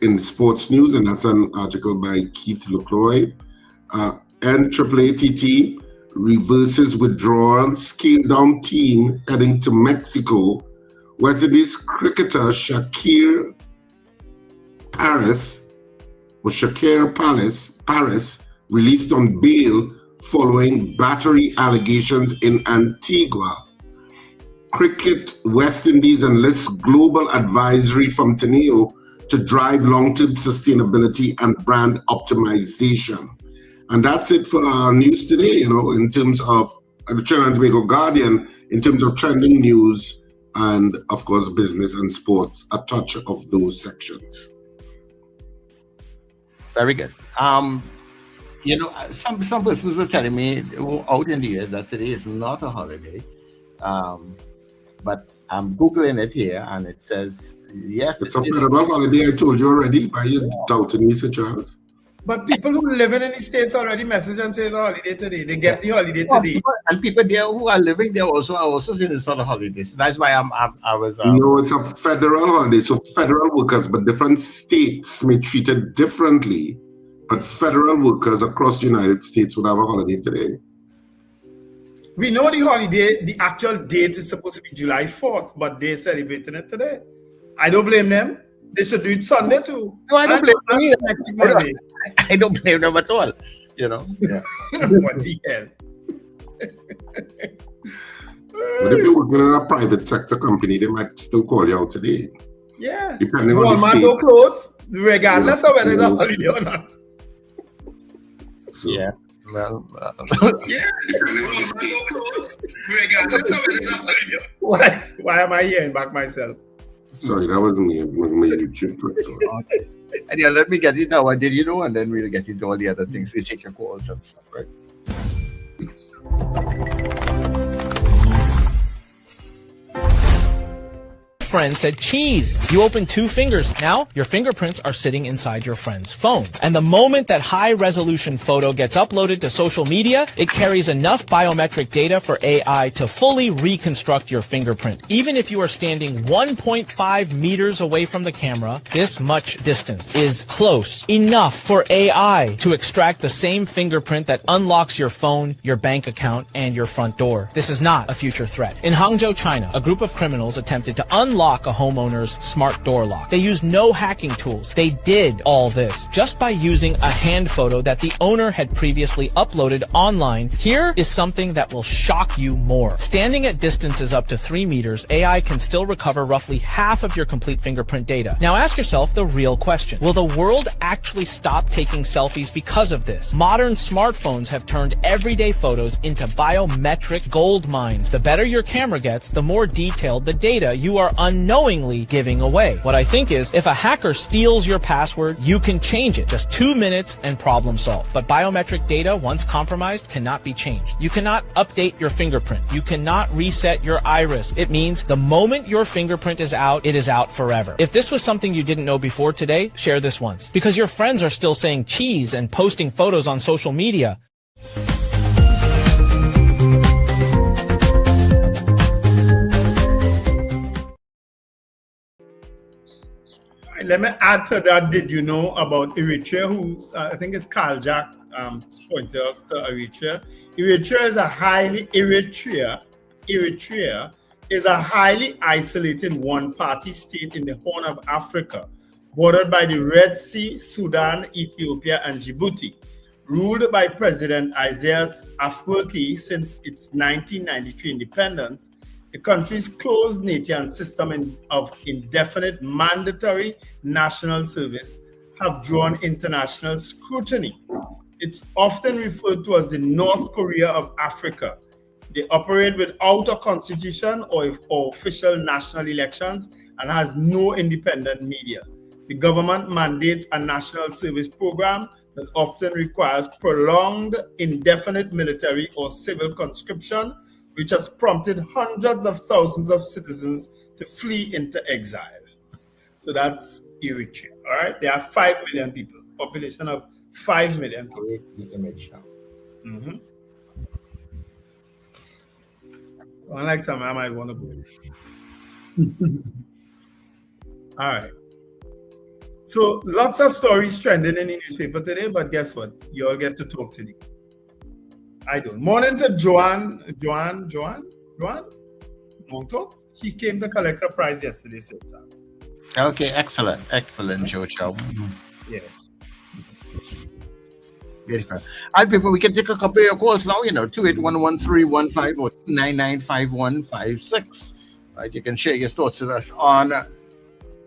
[SPEAKER 5] in sports news, and that's an article by Keith LeCroy. NAAATT reverses withdrawal, scale down team heading to Mexico. West Indies cricketer Shakir Paris released on bail following battery allegations in Antigua. Cricket West Indies enlists global advisory from Teneo to drive long-term sustainability and brand optimization. And that's it for our news today, in terms of the Trinidad and Tobago Guardian, in terms of trending news and, of course, business and sports, a touch of those sections.
[SPEAKER 11] Very good. You know, some persons were telling me who out in the US that today is not a holiday. But I'm Googling it here and it says, yes.
[SPEAKER 5] It's a federal holiday, I told you already. Why you doubting me, Sir Charles?
[SPEAKER 1] But people who live in the States already message and say it's a holiday today. They get the holiday today.
[SPEAKER 11] And people there who are living there are also saying it's not a holiday. So that's why I was...
[SPEAKER 5] No, it's a federal holiday. So federal workers, but different states may treat it differently. But federal workers across the United States would have a holiday today.
[SPEAKER 1] We know the holiday, the actual date is supposed to be July 4th, but they're celebrating it today. I don't blame them. They should do it Sunday too.
[SPEAKER 11] No, I don't blame them either. I don't blame them at all. You know? Yeah.
[SPEAKER 1] What the hell?
[SPEAKER 5] But if you're working in a private sector company, they might still call you out today.
[SPEAKER 1] Yeah.
[SPEAKER 5] Depending on the state.
[SPEAKER 1] Walmart clothes, regardless of whether it's a holiday or not.
[SPEAKER 5] So.
[SPEAKER 11] Yeah. Well,
[SPEAKER 1] yeah. Regardless of whether it's a holiday. Why am I hearing back myself?
[SPEAKER 5] Sorry, that wasn't me. It was my YouTube clip.
[SPEAKER 11] Okay. And yeah, let me get it now. Did you know? And then we'll get into all the other things. We'll take your calls and stuff, right?
[SPEAKER 16] Friend said cheese. You open 2 fingers. Now your fingerprints are sitting inside your friend's phone. And the moment that high-resolution photo gets uploaded to social media, it carries enough biometric data for AI to fully reconstruct your fingerprint. Even if you are standing 1.5 meters away from the camera, this much distance is close enough for AI to extract the same fingerprint that unlocks your phone, your bank account, and your front door. This is not a future threat. In Hangzhou, China, a group of criminals attempted to unlock a homeowner's smart door lock. They used no hacking tools. They did all this just by using a hand photo that the owner had previously uploaded online. Here is something that will shock you more. Standing at distances up to 3 meters, AI can still recover roughly half of your complete fingerprint data. Now ask yourself the real question. Will the world actually stop taking selfies because of this? Modern smartphones have turned everyday photos into biometric gold mines. The better your camera gets, the more detailed the data you are unknowingly giving away. What I think is, if a hacker steals your password, you can change it. Just 2 minutes and problem solved. But biometric data, once compromised, cannot be changed. You cannot update your fingerprint. You cannot reset your iris. It means the moment your fingerprint is out, it is out forever. If this was something you didn't know before today, share this once. Because your friends are still saying cheese and posting photos on social media.
[SPEAKER 1] Let me add to that. Did you know about Eritrea? Who's I think it's Carl Jack pointed us to Eritrea. Eritrea is a highly isolated one-party state in the Horn of Africa, bordered by the Red Sea, Sudan, Ethiopia, and Djibouti. Ruled by President Isaias Afwerki since its 1993 independence, the country's closed-nation system of indefinite mandatory national service have drawn international scrutiny. It's often referred to as the North Korea of Africa. They operate without a constitution or official national elections and has no independent media. The government mandates a national service program that often requires prolonged, indefinite military or civil conscription, which has prompted hundreds of thousands of citizens to flee into exile. So that's Eritrea, all right? There are 5 million people, population of 5 million people. Mm-hmm. So unlike some, I might want to go. All right. So lots of stories trending in the newspaper today, but guess what? You all get to talk today. I don't. Morning to Joan Monto. He came to collect a prize yesterday, Sir Charles.
[SPEAKER 11] Okay, excellent, Joe.
[SPEAKER 1] Yeah.
[SPEAKER 11] Beautiful. All right, people, we can take a couple of your calls now, 2811-315 or 299-5156. Right, you can share your thoughts with us on the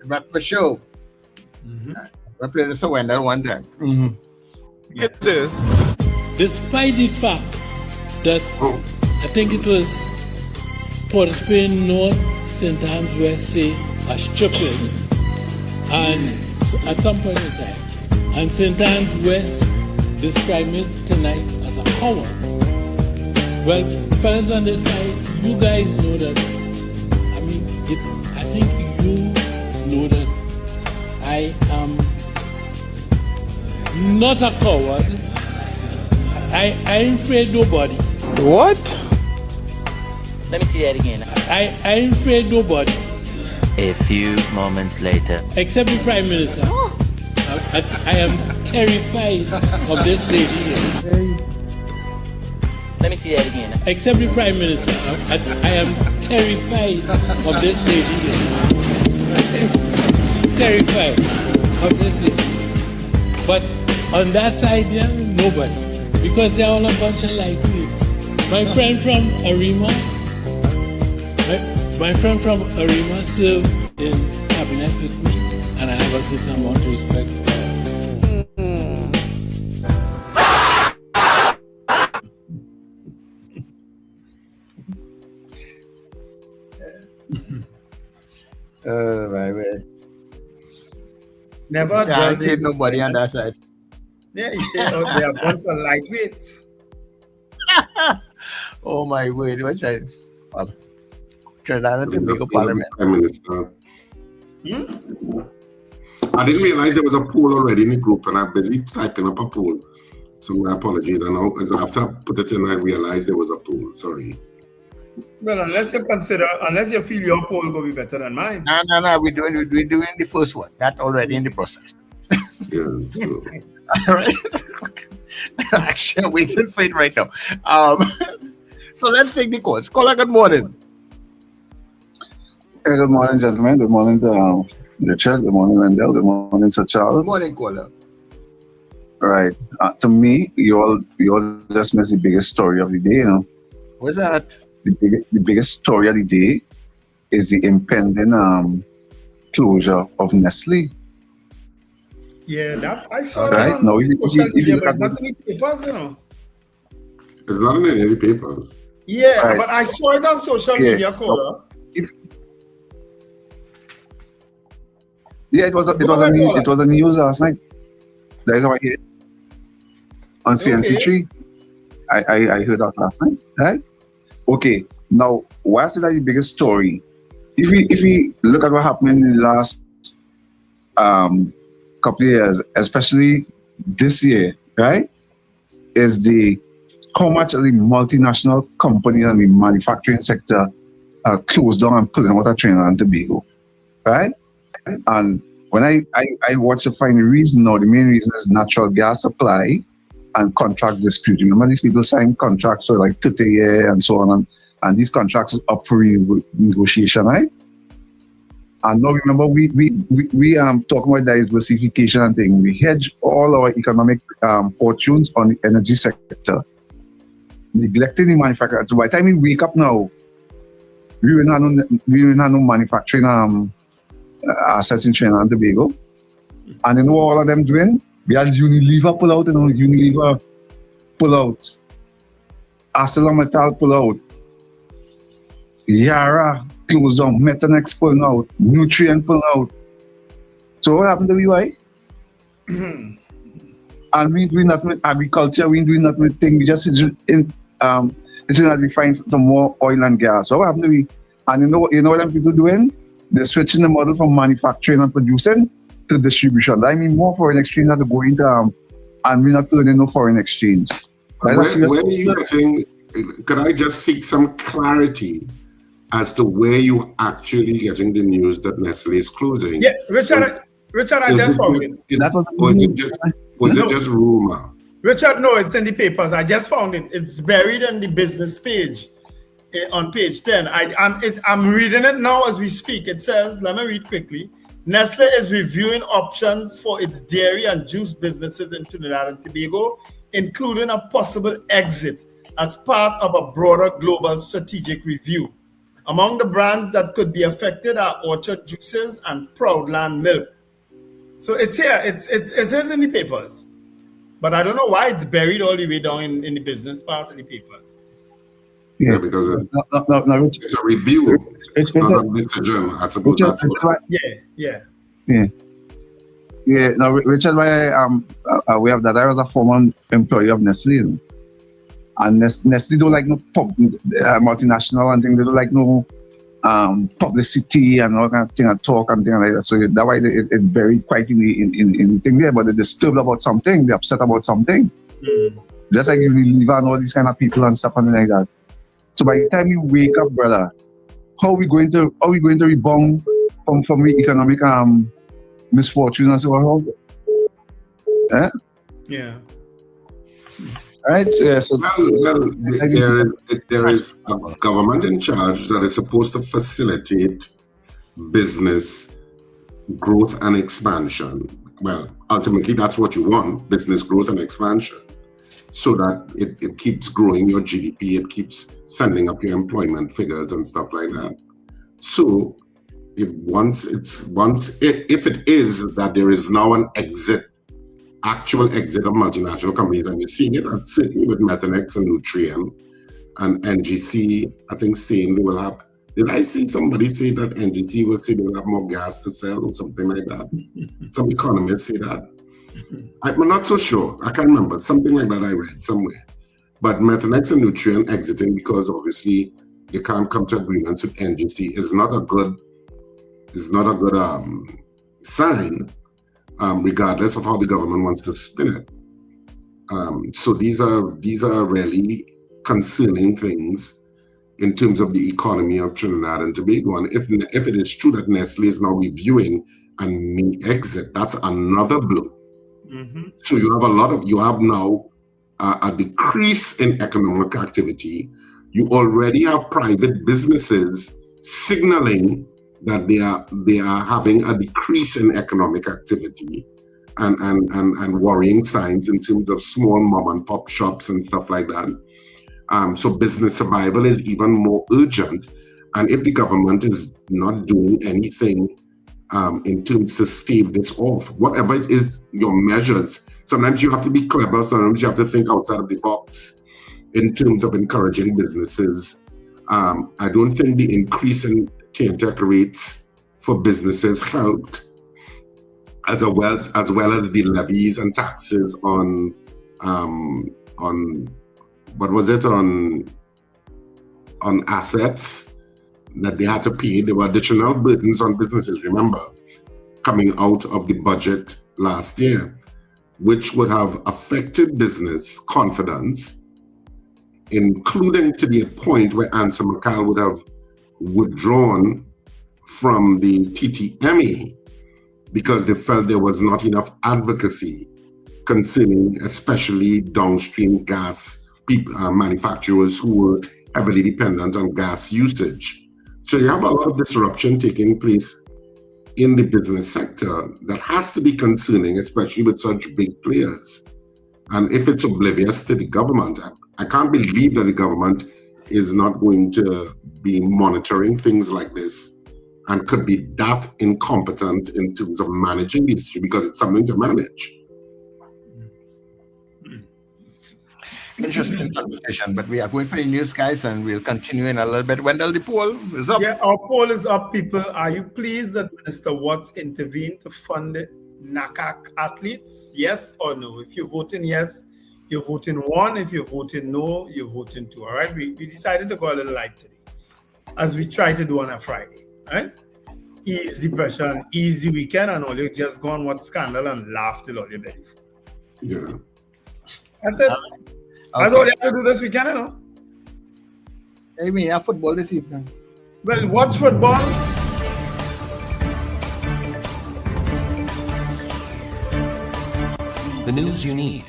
[SPEAKER 11] Breakfast Show. Mm-hmm. We'll play this one time. Mm-hmm.
[SPEAKER 17] Get this. Despite the fact that I think it was Port of Spain North, St. Anne's West say a stripping, and at some point in time, and St. Anne's West describe me tonight as a coward. Well, fellas on this side, you guys know that. I mean, I think you know that I am not a coward. I ain't afraid nobody.
[SPEAKER 15] What?
[SPEAKER 13] Let me see that again.
[SPEAKER 17] I ain't afraid nobody.
[SPEAKER 13] A few moments later.
[SPEAKER 17] Except the Prime Minister. I am terrified of this lady here.
[SPEAKER 13] Let me see that again.
[SPEAKER 17] Except the Prime Minister. I am terrified of this lady here. Terrified of this lady. But on that side there, nobody. Because they're all a bunch of lightweights. My friend from Arima, my friend from Arima served in cabinet with me, and I have a certain amount of respect for her.
[SPEAKER 11] My way.
[SPEAKER 1] Never
[SPEAKER 11] I ain't nobody on that side.
[SPEAKER 1] Yeah, he said they're a bunch of lightweights.
[SPEAKER 11] Oh my word, what's that? Trinidad and Tobago Parliament.
[SPEAKER 5] Prime Minister. I didn't realize there was a poll already in the group, and I'm busy typing up a poll. So my apologies. And now, after I put it in, I realized there was a poll. Sorry.
[SPEAKER 1] Well, unless you feel your poll will be better than mine.
[SPEAKER 11] No. We're doing the first one. That's already in the process.
[SPEAKER 5] Yeah. So.
[SPEAKER 11] All right. Actually, I'm waiting for it right now. So let's take the calls. Caller, good morning.
[SPEAKER 18] Hey, good morning, gentlemen. Good morning to Richard. Good morning, Wendell. Good morning, Sir Charles.
[SPEAKER 11] Good morning, caller.
[SPEAKER 18] Right. To me, you all just missed the biggest story of the day. You know,
[SPEAKER 11] what's that?
[SPEAKER 18] The biggest story of the day is the impending closure of Nestle.
[SPEAKER 1] Yeah, that I saw
[SPEAKER 18] right.
[SPEAKER 1] that on social media, but it's not in the papers, you know.
[SPEAKER 5] It's not in any papers.
[SPEAKER 1] Yeah,
[SPEAKER 18] right.
[SPEAKER 1] but I saw it on social media, caller.
[SPEAKER 18] Yeah, it was a news last night. That is how I hear it. On CNC3. I heard that last night, right? Okay, now why is that the biggest story? If we look at what happened in the last couple of years, especially this year, right? Is how much of the multinational companies and the manufacturing sector closed down and pulling out of Trinidad and Tobago, right? And when I watch to find the reason, now the main reason is natural gas supply and contract dispute. Remember, these people sign contracts for like 30 years and so on, and these contracts are up for negotiation, right? And now remember, we talking about diversification and thing. We hedge all our economic fortunes on the energy sector, neglecting the manufacturing. So by the time we wake up now, we will not know manufacturing assets in Trinidad and Tobago. And you know what all of them doing? We had Unilever pull out, Unilever pull out, ArcelorMittal pull out, Yara closed down, Metanex pulling out, Nutrient pulling out. So what happened to UI? And we doing nothing with agriculture, we doing nothing with things, we just it's that we find some more oil and gas. So what happened to we? And you know what them people doing? They're switching the model from manufacturing and producing to distribution. I mean, more foreign exchange had to go into and we're not earning no foreign exchange.
[SPEAKER 5] Where are you getting? Could I just seek some clarity as to where you actually getting the news that Nestle is closing?
[SPEAKER 1] Yeah, Richard, I just found it.
[SPEAKER 5] Was it just rumor?
[SPEAKER 1] Richard, no, it's in the papers. I just found it. It's buried in the business page on page 10. I'm reading it now as we speak. It says, let me read quickly. Nestle is reviewing options for its dairy and juice businesses in Trinidad and Tobago, including a possible exit as part of a broader global strategic review. Among the brands that could be affected are Orchard Juices and Proudland Milk. So it's here. It is in the papers. But I don't know why it's buried all the way down in the business part of the papers.
[SPEAKER 5] Yeah, because it's a review. It's not a decision. I suppose that's what.
[SPEAKER 1] Yeah.
[SPEAKER 18] Yeah, no, Richard, why we have that. I was a former employee of Nestle, and Nestle don't like no multinational and things. They don't like no publicity and all kind of thing and talk and things like that. So that's why it's very quiet in thing there. But they're disturbed about something. They're upset about something. Just like you leave and all these kind of people and stuff and like that. So by the time you wake up, brother, how are we going to rebound from the economic misfortune and so on?
[SPEAKER 1] Yeah.
[SPEAKER 18] Right. So
[SPEAKER 5] there is a government in charge that is supposed to facilitate business growth and expansion. Well, ultimately, that's what you want: business growth and expansion, so that it keeps growing your GDP, it keeps sending up your employment figures and stuff like that. So, if it is that there is now an actual exit of multinational companies, and we're seeing it, certainly with Methanex and Nutrien and NGC, I think saying they will have. Did I see somebody say that NGC will say they will have more gas to sell or something like that? Some economists say that. I'm not so sure. I can't remember. Something like that I read somewhere. But Methanex and Nutrien exiting because obviously they can't come to agreements with NGC is not a good sign, regardless of how the government wants to spin it. So these are really concerning things in terms of the economy of Trinidad and Tobago. And if it is true that Nestle is now reviewing and may exit, that's another blow. So you have now a decrease in economic activity. You already have private businesses signaling that they are having a decrease in economic activity and worrying signs in terms of small mom and pop shops and stuff like that. So business survival is even more urgent. And if the government is not doing anything in terms to stave this off, whatever it is, your measures, sometimes you have to be clever, sometimes you have to think outside of the box in terms of encouraging businesses. I don't think the increase in take rates for businesses helped, as well as the levies and taxes on what was it, on assets that they had to pay. There were additional burdens on businesses, remember, coming out of the budget last year, which would have affected business confidence, including to the point where Answer McCall would have withdrawn from the TTME because they felt there was not enough advocacy concerning especially downstream gas manufacturers who were heavily dependent on gas usage. So you have a lot of disruption taking place in the business sector that has to be concerning, especially with such big players. And if it's oblivious to the government, I can't believe that the government is not going to be monitoring things like this and could be that incompetent in terms of managing the issue, because it's something to manage.
[SPEAKER 11] Interesting conversation, but we are going for the news, guys, and we'll continue in a little bit. Wendell, the poll is up.
[SPEAKER 1] Yeah, our poll is up, people. Are you pleased that Minister Watts intervened to fund NACAC athletes? Yes or no? If you're voting yes, you're voting 1. If you're voting no, you're voting 2. All right, we decided to go a little light today, as we try to do on a Friday. All right, easy pressure and easy weekend, and all you just go on what scandal and laugh till all your belly full.
[SPEAKER 5] Yeah,
[SPEAKER 1] that's it. That's all you have to do this weekend, you know.
[SPEAKER 11] Hey, we have football this evening.
[SPEAKER 1] Well, watch football.
[SPEAKER 19] The news you need,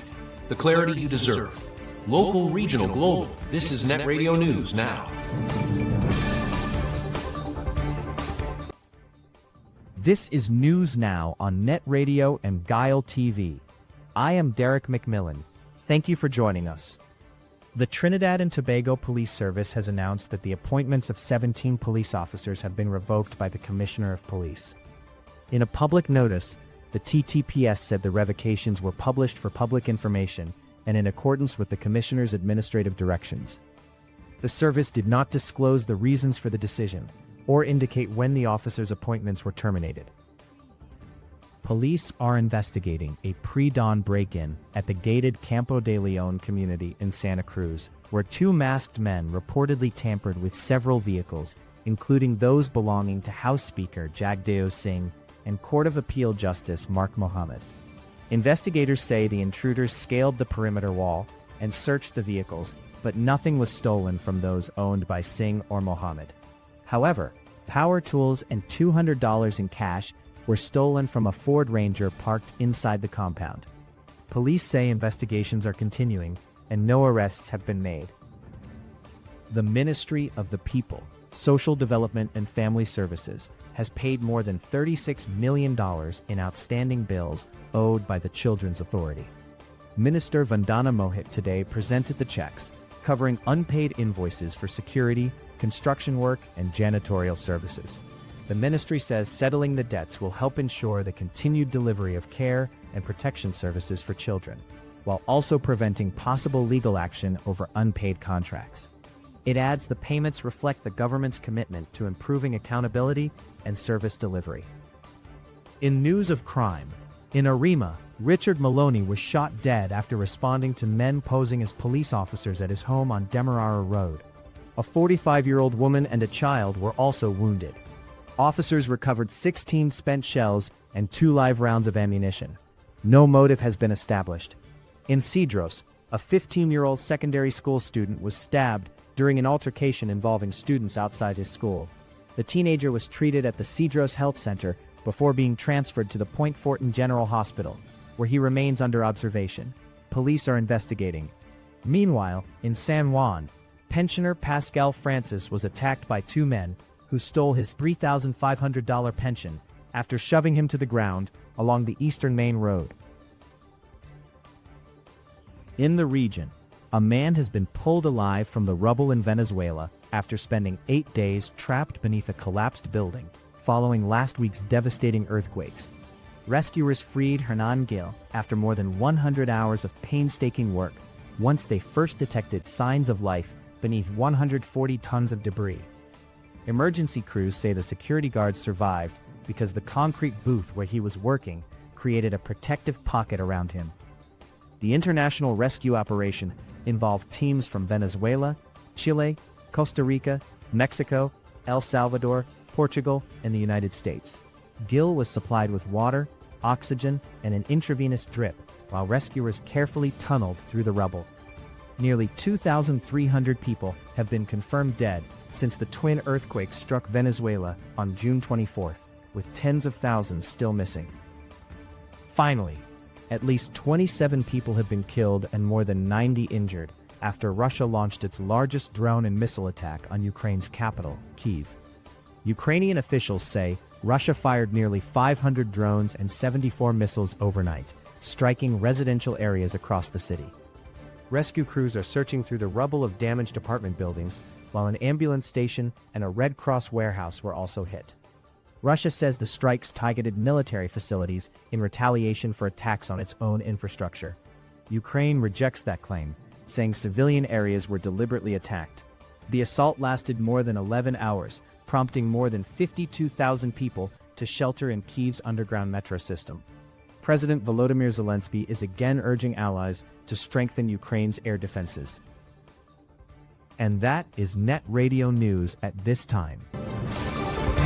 [SPEAKER 19] the clarity you deserve. Local, regional, global. This is Net Radio News Now.
[SPEAKER 20] This is News Now on Net Radio and Guile TV. I am Derek McMillan. Thank you for joining us. The Trinidad and Tobago Police Service has announced that the appointments of 17 police officers have been revoked by the Commissioner of Police. In a public notice, the TTPS said the revocations were published for public information and in accordance with the Commissioner's administrative directions. The service did not disclose the reasons for the decision or indicate when the officers' appointments were terminated. Police are investigating a pre-dawn break-in at the gated Campo de Leon community in Santa Cruz, where two masked men reportedly tampered with several vehicles, including those belonging to House Speaker Jagdeo Singh and Court of Appeal Justice Mark Mohammed. Investigators say the intruders scaled the perimeter wall and searched the vehicles, but nothing was stolen from those owned by Singh or Mohammed. However, power tools and $200 in cash were stolen from a Ford Ranger parked inside the compound. Police say investigations are continuing and no arrests have been made. The Ministry of the People, Social Development and Family Services has paid more than $36 million in outstanding bills owed by the Children's Authority. Minister Vandana Mohit today presented the checks, covering unpaid invoices for security, construction work, and janitorial services. The ministry says settling the debts will help ensure the continued delivery of care and protection services for children, while also preventing possible legal action over unpaid contracts. It adds the payments reflect the government's commitment to improving accountability and service delivery. In news of crime, in Arima, Richard Maloney was shot dead after responding to men posing as police officers at his home on Demerara Road. A 45-year-old woman and a child were also wounded. Officers recovered 16 spent shells and 2 live rounds of ammunition. No motive has been established. In Cedros, a 15-year-old secondary school student was stabbed during an altercation involving students outside his school. The teenager was treated at the Cedros Health Center before being transferred to the Point Fortin General Hospital, where he remains under observation. Police are investigating. Meanwhile, in San Juan, pensioner Pascal Francis was attacked by 2 men who stole his $3,500 pension after shoving him to the ground along the Eastern Main Road. In the region, a man has been pulled alive from the rubble in Venezuela after spending 8 days trapped beneath a collapsed building following last week's devastating earthquakes. Rescuers freed Hernan Gil after more than 100 hours of painstaking work once they first detected signs of life beneath 140 tons of debris. Emergency crews say the security guard survived because the concrete booth where he was working created a protective pocket around him. The international rescue operation involved teams from Venezuela, Chile, Costa Rica, Mexico, El Salvador, Portugal, and the United States. Gil was supplied with water, oxygen, and an intravenous drip while rescuers carefully tunneled through the rubble. Nearly 2,300 people have been confirmed dead since the twin earthquakes struck Venezuela on June 24th, with tens of thousands still missing. Finally, at least 27 people have been killed and more than 90 injured after Russia launched its largest drone and missile attack on Ukraine's capital, Kyiv. Ukrainian officials say Russia fired nearly 500 drones and 74 missiles overnight, striking residential areas across the city. Rescue crews are searching through the rubble of damaged apartment buildings, while an ambulance station and a Red Cross warehouse were also hit. Russia says the strikes targeted military facilities in retaliation for attacks on its own infrastructure. Ukraine rejects that claim, saying civilian areas were deliberately attacked. The assault lasted more than 11 hours, prompting more than 52,000 people to shelter in Kyiv's underground metro system. President Volodymyr Zelensky is again urging allies to strengthen Ukraine's air defenses. And that is Net Radio News at this time.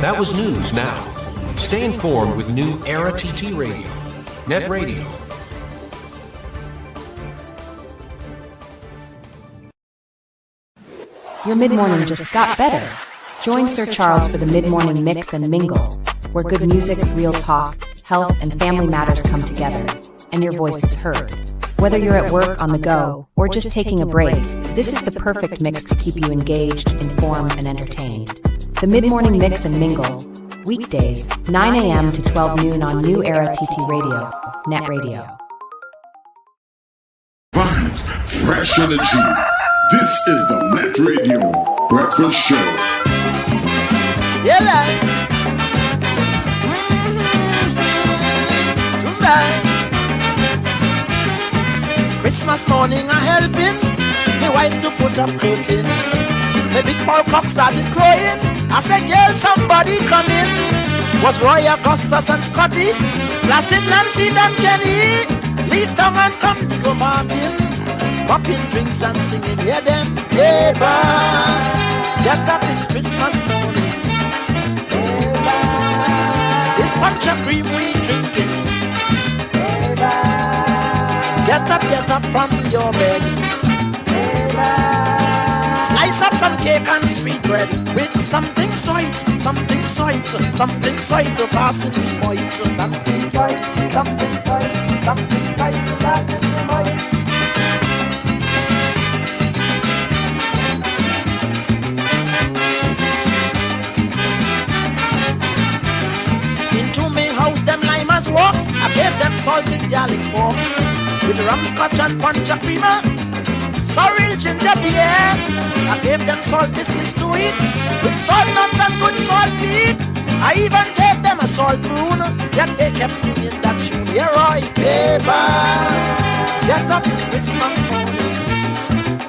[SPEAKER 19] That was News Now. Stay informed with new Era TT Radio. Net Radio.
[SPEAKER 3] Your mid-morning just got better. Join Sir Charles for the mid-morning mix and mingle, where good music, real talk, health, and family matters come together, and your voice is heard. Whether you're at work, on the go, or just taking a break, this is the perfect mix to keep you engaged, informed, and entertained. The mid-morning mix and mingle, weekdays, 9 a.m. to 12 noon on New Era TT Radio, Net Radio.
[SPEAKER 12] Vibes, fresh energy. This is the Net Radio Breakfast Show.
[SPEAKER 4] Yeah, Christmas morning I helping my wife to put up curtain. The big 4 o'clock started crowing. I said, girl, somebody come in.
[SPEAKER 6] Was Roy Augustus and Scotty, Placid Nancy and Kenny, leave town and come Diego Martin, popping drinks and singing, hear them, neighbor, get up, it's Christmas morning, neighbor, this punch of cream we drinking, neighbor, get up from your bed, neighbor, slice up some cake and sweet bread with something sweet to pass in the white. Something sweet to pass in the white. Into me house them limers walked. I gave them salted garlic pork with rum, scotch and punch of creamer. Sorrel ginger beer, I gave them salt biscuits to eat with salt nuts and good salt meat. I even gave them a salt prune, yet they kept singing that tune. Here I, neighbor, get up, it's Christmas morning,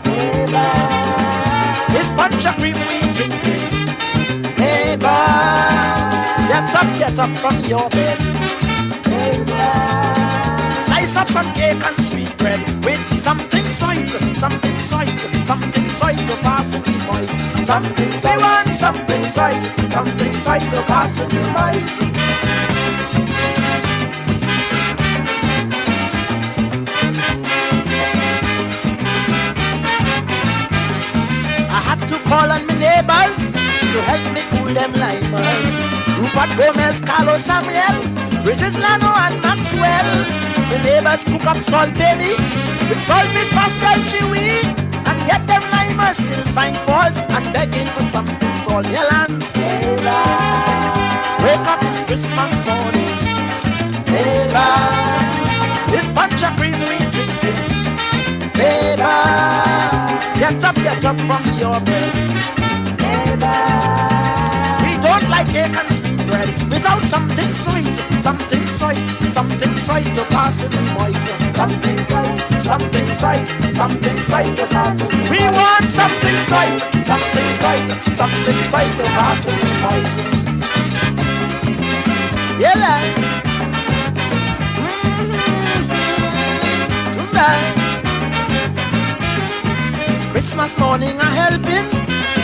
[SPEAKER 6] neighbor, this punch of cream we drinking, neighbor, get up from your bed, neighbor, slice up some cake and sweet bread with something sweet to pass in the white. Something sweet to pass in the white. I had to call on my neighbors to help me cool them limers. Rupert Gomez, Carlos Samuel, Bridges Lano and Maxwell. The neighbors cook up salt baby with saltfish pastel chewy, and yet them limers still find fault and begging for something salt. Yelans, wake up, it's Christmas morning, neighbor, this punch of cream we drinking, neighbor, get up from your bed, neighbor, we don't like cake and sweet bread without something sweet to pass in the white. Something sweet to pass in the white. We want something sweet to pass in the white. Yeah, tonight. Christmas morning I helping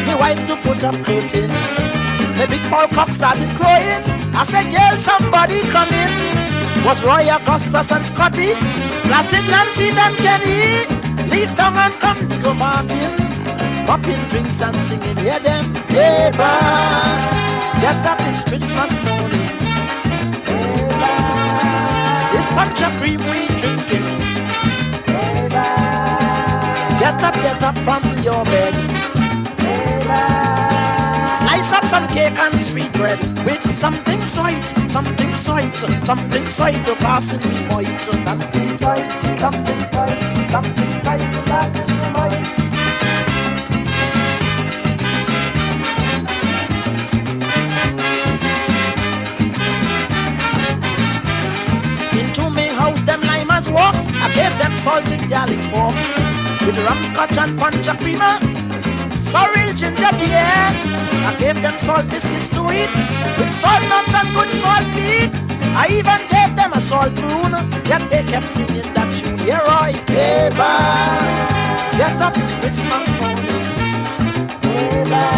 [SPEAKER 6] my wife to put up curtain. The big foul cock started crowing. I said, girl, somebody come in. Was Roy Augustus and Scotty, Placid Nancy and Kenny, leave town and come Diego Martin, popping drinks and singing, hear them, neighbor, get up, it's Christmas morning, neighbor, this punch of cream we drinking, neighbor, get up from your bed, neighbor, slice up some cake and sweet bread with something sweet to pass in the white. Something sweet to pass in the white. Into me house them limers walked. I gave them salted garlic pork with rum, scotch and punch of creamer. Sorrel ginger beer, I gave them salt biscuits to eat with salt nuts and good salt meat. I even gave them a salt prune, yet they kept singing that tune. Here I, neighbor, get up, it's Christmas morning, neighbor,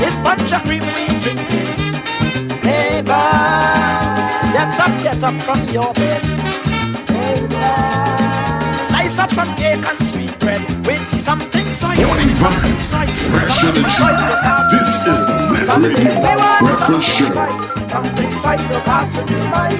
[SPEAKER 6] this punch of cream we drinking, neighbor, get up from your bed, neighbor, slice up some cake and sweet bread with something sweet.
[SPEAKER 12] Morning vibes, fresh energy. This is the Net Radio Breakfast Show.
[SPEAKER 6] Something sweet to pass in the night.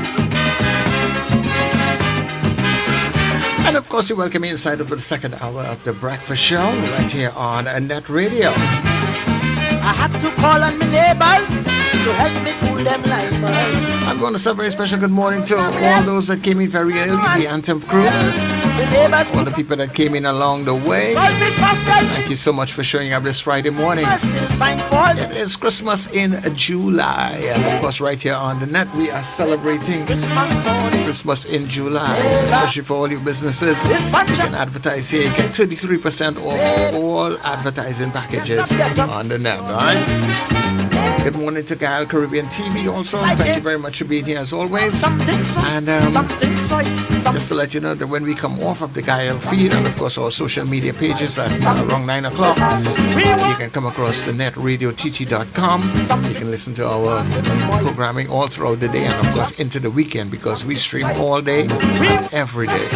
[SPEAKER 2] And of course, you welcome me inside of the second hour of the breakfast show right here on Net Radio.
[SPEAKER 6] I had to call on my neighbors to help me cool them limers.
[SPEAKER 2] I'm going to say a very special good morning to all those that came in very early, the Anthem crew, all the people that came in along the way. Thank you so much for showing up this Friday morning. It is Christmas in July. And of course, right here on the Net, we are celebrating Christmas in July, especially for all your businesses. You can advertise here. You get 33% off all advertising packages on the Net, right?
[SPEAKER 11] Good morning to Gael Caribbean TV also. Thank you very much for being here as always. And just to let you know that when we come off of the Gael feed and of course our social media pages at around 9 o'clock, you can come across the netradiott.com. You can listen to our programming all throughout the day and of course into the weekend because we stream all day and every day.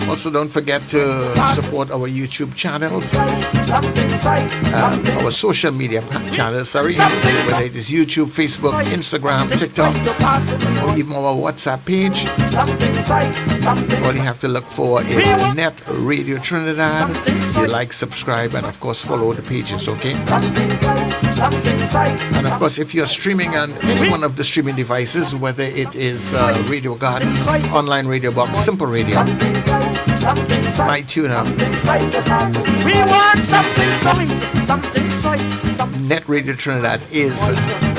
[SPEAKER 11] Also don't forget to support our YouTube channels, our social media channels, whether it is YouTube, Facebook, Instagram, TikTok, or even our WhatsApp page. All you have to look for is Net Radio Trinidad. You like, subscribe, and of course follow the pages, okay? And of course, if you're streaming on any one of the streaming devices, whether it is Radio Garden, Online Radio Box, Simple Radio, MyTuner, Net Radio Trinidad is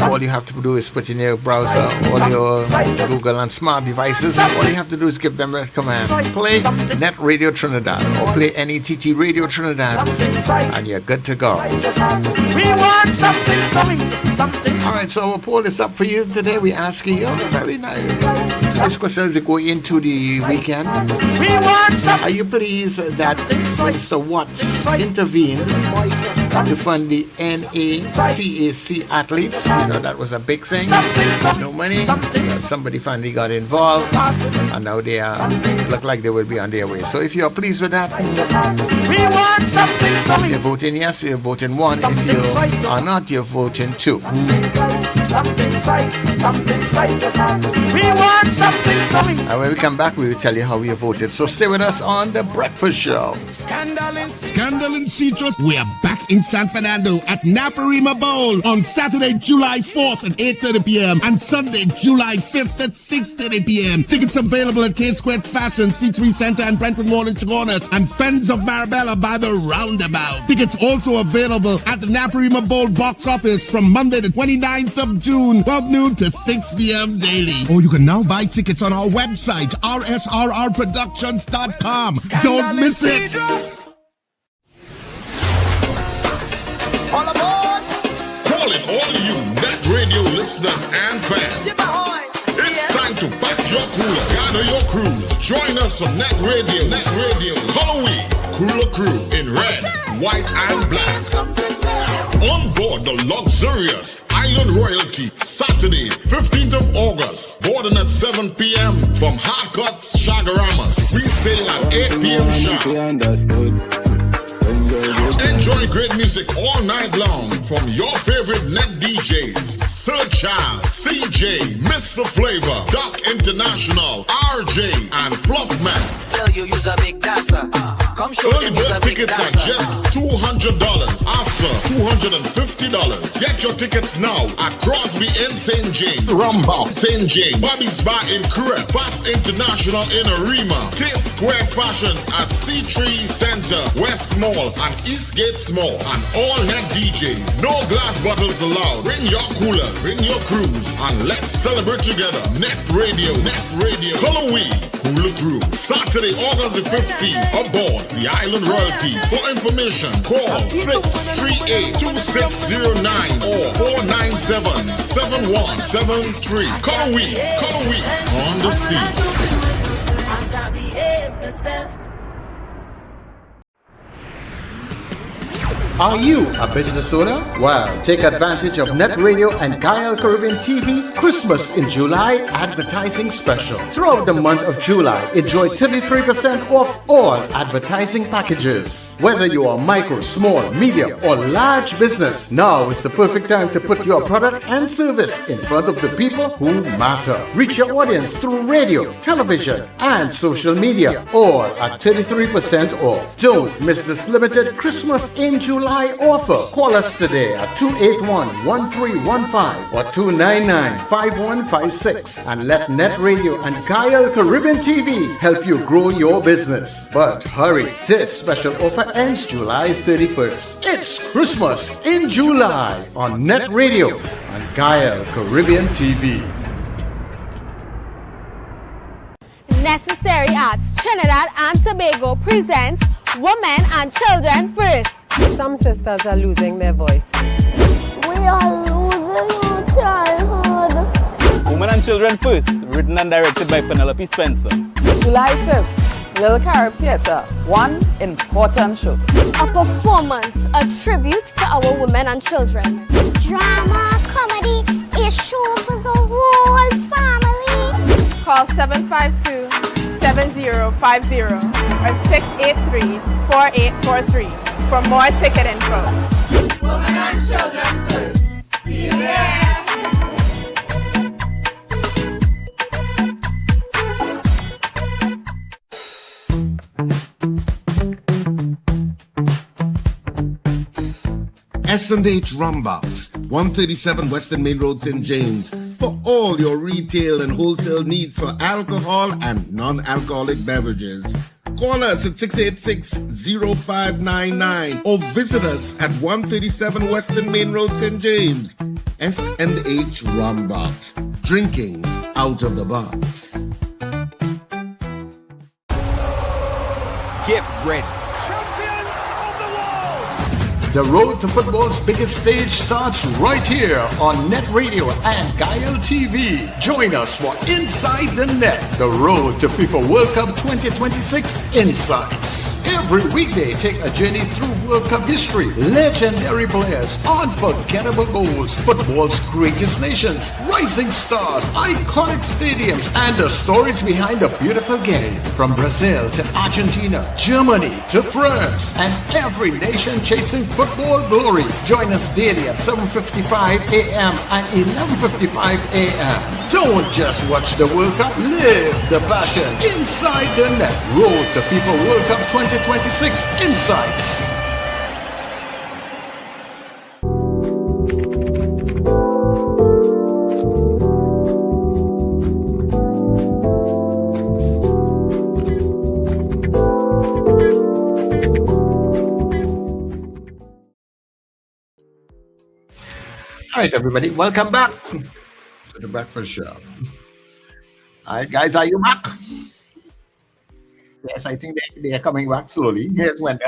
[SPEAKER 11] all you have to do is put in your browser, all your Google and smart devices. All you have to do is give them a command: play Net Radio Trinidad or play NETT Radio Trinidad, and you're good to go. Alright, so we'll pull this up for you today. We're asking you very nice question as we go into the weekend. Are you pleased that Mr. Watts intervened to fund the NACAC athletes? You know, that was a big thing. No money. Somebody finally got involved, and now they look like they will be on their way. So if you're pleased with that, if you're voting yes, you're voting 1. If you are not, you're voting 2. And when we come back, we will tell you how we voted. So stay with us on The Breakfast Show.
[SPEAKER 12] Scandal and Citrus, we are back in San Fernando at Naparima Bowl on Saturday, July 4th at 8:30 p.m. and Sunday, July 5th at 6:30 p.m. Tickets available at K-Square Fashion, C3 Center and Brentwood Mall in Chagonas and Friends of Marabella by the Roundabout. Tickets also available at the Naparima Bowl box office from Monday the 29th of June, 12 noon to 6 p.m. daily. Or you can now buy tickets on our website, rsrrproductions.com. Don't miss it. Calling all you Net Radio listeners and fans. It's time to pack your cooler, gather your crews. Join us on Net Radio. Halloween Cooler Crew in red, white, and black. On board the luxurious Island Royalty, Saturday, 15th of August. Boarding at 7 p.m. from Hardcuts, Shagaramas. We sail at 8 p.m. sharp. Enjoy great music all night long from your favorite net DJs: Sir Charles, CJ, Mr. Flavor, Doc International, RJ, and Fluffman.
[SPEAKER 21] Tell you you's a big dancer. Come show
[SPEAKER 12] Early bird tickets are just $200 after $250. Get your tickets now at Crosby in St. James, Rumba, St. James, Bobby's Bar in Kure, Bats International in Arima, K-Square Fashions at C3 Center, West Mall and Eastgate Small, and all net DJs. No glass bottles allowed. Bring your coolers, bring your crews, and let's celebrate together. Net Radio, Halloween Cooler Crew, Saturday, August the 15th, aboard the Island Royalty. For information, call 638-2609 or 497-7173. Halloween on the scene.
[SPEAKER 11] Are you a business owner? Well, take advantage of Net Radio and Gael Caribbean TV Christmas in July advertising special. Throughout the month of July, enjoy 33% off all advertising packages. Whether you are micro, small, medium, or large business, now is the perfect time to put your product and service in front of the people who matter. Reach your audience through radio, television, and social media, all at 33% off. Don't miss this limited Christmas in July offer. Call us today at 281-1315 or 299-5156 and let Net Radio and Gael Caribbean TV help you grow your business. But hurry, this special offer ends July 31st. It's Christmas in July on Net Radio and Gael Caribbean TV.
[SPEAKER 22] Necessary Arts Trinidad and Tobago presents Women and Children First.
[SPEAKER 23] Some sisters are losing their voices.
[SPEAKER 22] We you're losing your childhood.
[SPEAKER 7] Women and Children First, written and directed by Penelope Spencer.
[SPEAKER 10] July 5th, Little Carib Theatre, one important show.
[SPEAKER 22] A performance, a tribute to our women and children. Drama, comedy, issues for the whole family.
[SPEAKER 10] Call 752-7050 or 683-4843 for more ticket info.
[SPEAKER 6] Women and Children First. See you there.
[SPEAKER 12] S&H Rumbox, 137 Western Main Road, St. James, for all your retail and wholesale needs for alcohol and non-alcoholic beverages. Call us at 686-0599 or visit us at 137 Western Main Road, St. James. S&H Rumbox, drinking out of the box.
[SPEAKER 15] Get ready.
[SPEAKER 8] The road to football's biggest stage starts right here on Net Radio and Guile TV. Join us for Inside the Net, the road to FIFA World Cup 2026 Insights. Every weekday, take a journey through World Cup history, legendary players, unforgettable goals, football's greatest nations, rising stars, iconic stadiums, and the stories behind the beautiful game. From Brazil to Argentina, Germany to France, and every nation chasing football glory. Join us daily at 7:55 a.m. and 11:55 a.m. Don't just watch the World Cup, live the passion. Inside the Net, road to FIFA World Cup 2026 Insights.
[SPEAKER 11] All right, everybody, welcome back to the Breakfast Show. All right, guys, are you back? Yes, I think they are coming back slowly. Here's when.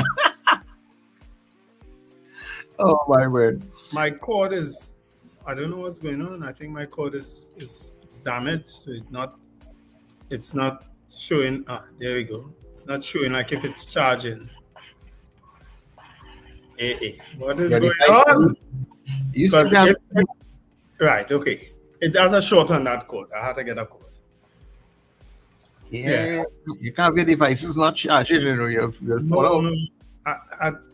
[SPEAKER 11] Oh, my word.
[SPEAKER 1] My cord is, I don't know what's going on. I think my cord is damaged. So it's not showing. There we go. It's not showing like if it's charging. Hey, what is going on? Right, okay. It has a short on that cord. I had to get a cord.
[SPEAKER 11] Yeah. You can't be device is not charging, you know.
[SPEAKER 1] No.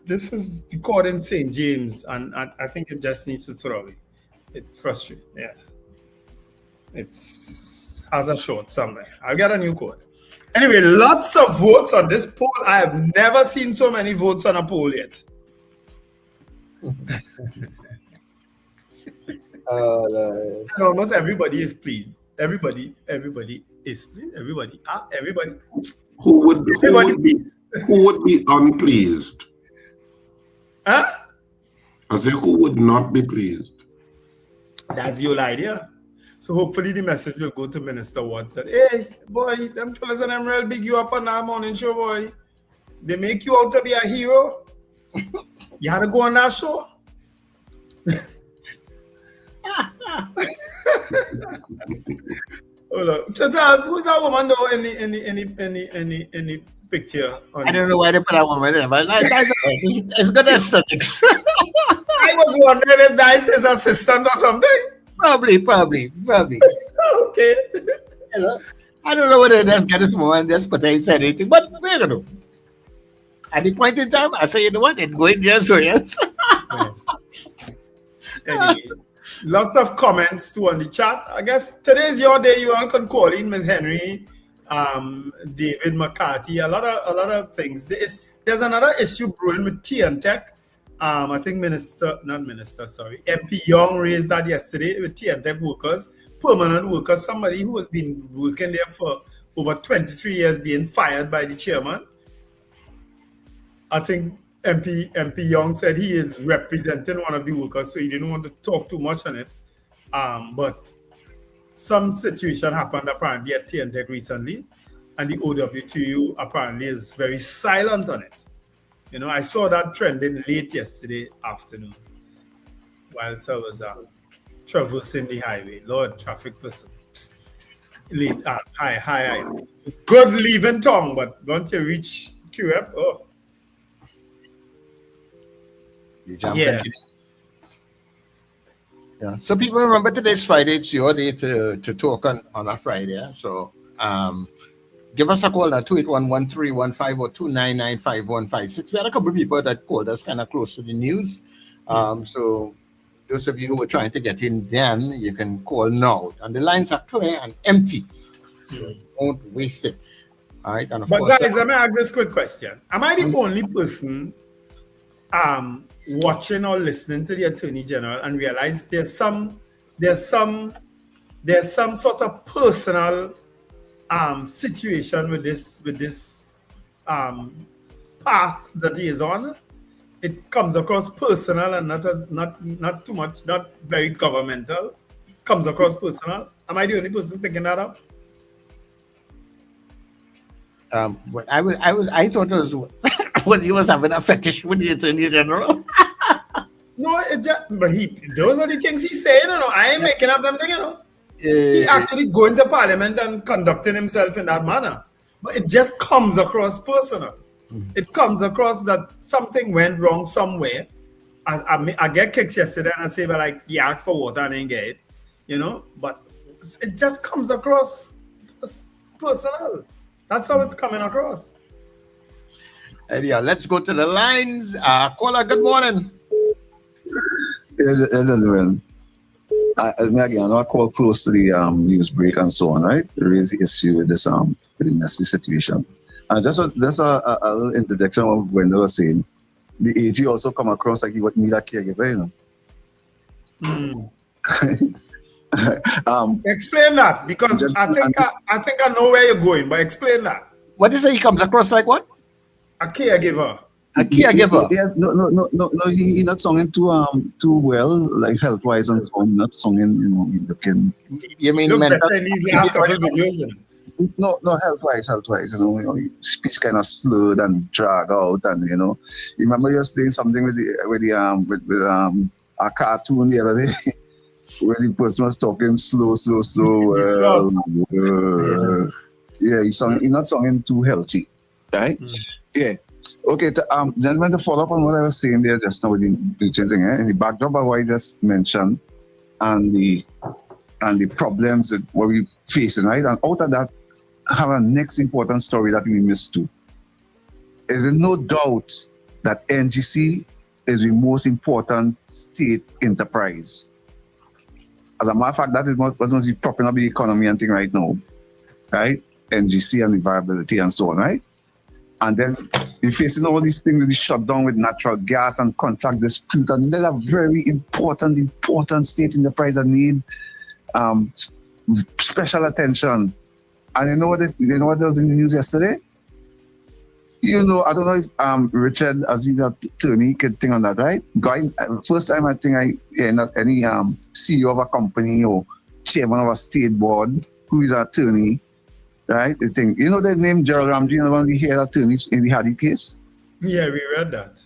[SPEAKER 1] This is the cord in St. James, and I think it just needs to throw away. It frustrates. Yeah. It has a short somewhere. I'll get a new cord. Anyway, lots of votes on this poll. I have never seen so many votes on a poll yet. And almost everybody is pleased. Everybody is pleased. Everybody.
[SPEAKER 5] Who would be unpleased?
[SPEAKER 1] Huh?
[SPEAKER 5] I say, who would not be pleased?
[SPEAKER 1] That's the whole idea. So hopefully the message will go to Minister Watts that, hey, boy, them fellas and them real big you up on that morning show, boy. They make you out to be a hero. You had to go on that show. Hold on. Charles, who's that woman though in the picture?
[SPEAKER 11] I don't know why they put that woman there, but it's good aesthetics.
[SPEAKER 1] I was wondering if that is his assistant or something.
[SPEAKER 11] Probably.
[SPEAKER 1] Okay.
[SPEAKER 11] I don't know whether that's get this woman just put her inside anything, but we're gonna do. At the point in time, I say, you know what, it's going there, so yes.
[SPEAKER 1] Anyway, lots of comments too on the chat. I guess today's your day. You all can call in Ms. Henry, David McCarthy, a lot of things. There's another issue brewing with Tea and Tech. I think MP Young raised that yesterday with Tea and Tech workers, permanent workers, somebody who has been working there for over 23 years being fired by the chairman. I think MP Young said he is representing one of the workers, so he didn't want to talk too much on it. But some situation happened apparently at Tea and Tech recently, and the OWTU apparently is very silent on it. You know, I saw that trending late yesterday afternoon. whilst I was traversing the highway. Lord, traffic was high. It's good leaving town, but once you reach QF, oh.
[SPEAKER 11] You jump
[SPEAKER 1] Yeah.
[SPEAKER 11] into. Yeah. So people remember today's Friday. It's your day to talk on a Friday. Yeah? So give us a call at 281-1315 or 299-5156. We had a couple of people that called us kind of close to the news. So those of you who were trying to get in then, you can call now. And the lines are clear and empty. So don't waste it. All right. And of
[SPEAKER 1] But
[SPEAKER 11] course,
[SPEAKER 1] guys, let me ask this quick question. Am I the only person watching or listening to the Attorney General and realize there's some sort of personal situation with this path that he is on? It comes across personal and not too much, not very governmental. It comes across personal. Am I the only person picking that up?
[SPEAKER 11] But I thought it was when he was having a fetish with the Attorney General.
[SPEAKER 1] No, but those are the things he's saying, I ain't making up them things, He actually going to Parliament and conducting himself in that manner. But it just comes across personal. It comes across that something went wrong somewhere. I get kicks yesterday and I say, well, he asked for water and I didn't get it, but it just comes across personal. That's how it's coming across.
[SPEAKER 11] Yeah, let's go to the lines. Caller, good morning.
[SPEAKER 18] Again, I call close to the news break and so on, right? To raise the issue with this with the messy situation. And just a little introduction of when they were saying the AG also come across like he would need a caregiver,
[SPEAKER 1] Explain that, because I think I know where you're going, but explain that.
[SPEAKER 11] What is it? He comes across like what?
[SPEAKER 1] A caregiver.
[SPEAKER 11] A caregiver.
[SPEAKER 18] Yes, no. He not singing too well, like health wise and so on. Not singing, looking.
[SPEAKER 11] You mean
[SPEAKER 1] look
[SPEAKER 11] mental?
[SPEAKER 1] better in these last couple of videos.
[SPEAKER 18] No, health wise, speech kind of slurred and drag out, and you remember you was playing something with a cartoon the other day. Where the person was talking slow. Yeah, he's not sounding too healthy, right? Yeah. Okay, gentlemen, to follow up on what I was saying there just now with the thing, in the backdrop of what I just mentioned, and the problems that what we're facing, right? And out of that, have a next important story that we missed too. Is there no doubt that NGC is the most important state enterprise? As a matter of fact, that is what must be propping up the economy and thing right now, right? NGC and the viability and so on, right? And then you're facing all these things with the shutdown with natural gas and contract dispute, and there's a very important state enterprise that need special attention. And you know what was in the news yesterday? I don't know if Richard, as he's an attorney, could think on that, right? First time I think not any CEO of a company or chairman of a state board who is an attorney, right? They think, the name Gerald Ramji, one of the head attorneys in the Hadi case?
[SPEAKER 1] Yeah, we read that.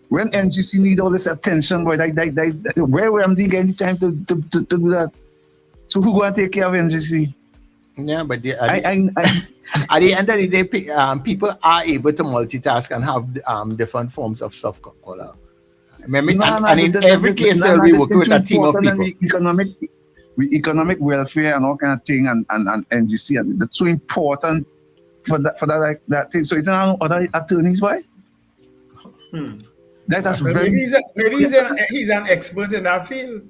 [SPEAKER 18] When NGC need all this attention, boy, where Ramji get any time to do that? So who going to take care of NGC?
[SPEAKER 11] Yeah, but at the end of the day, people are able to multitask and have different forms of self-control. In every case, they'll be working with a team of people.
[SPEAKER 18] Economic welfare and all kind of thing, and NGC, and that's so important for that thing. So you don't know other attorneys, why? That's very.
[SPEAKER 1] Maybe he's an expert in that field.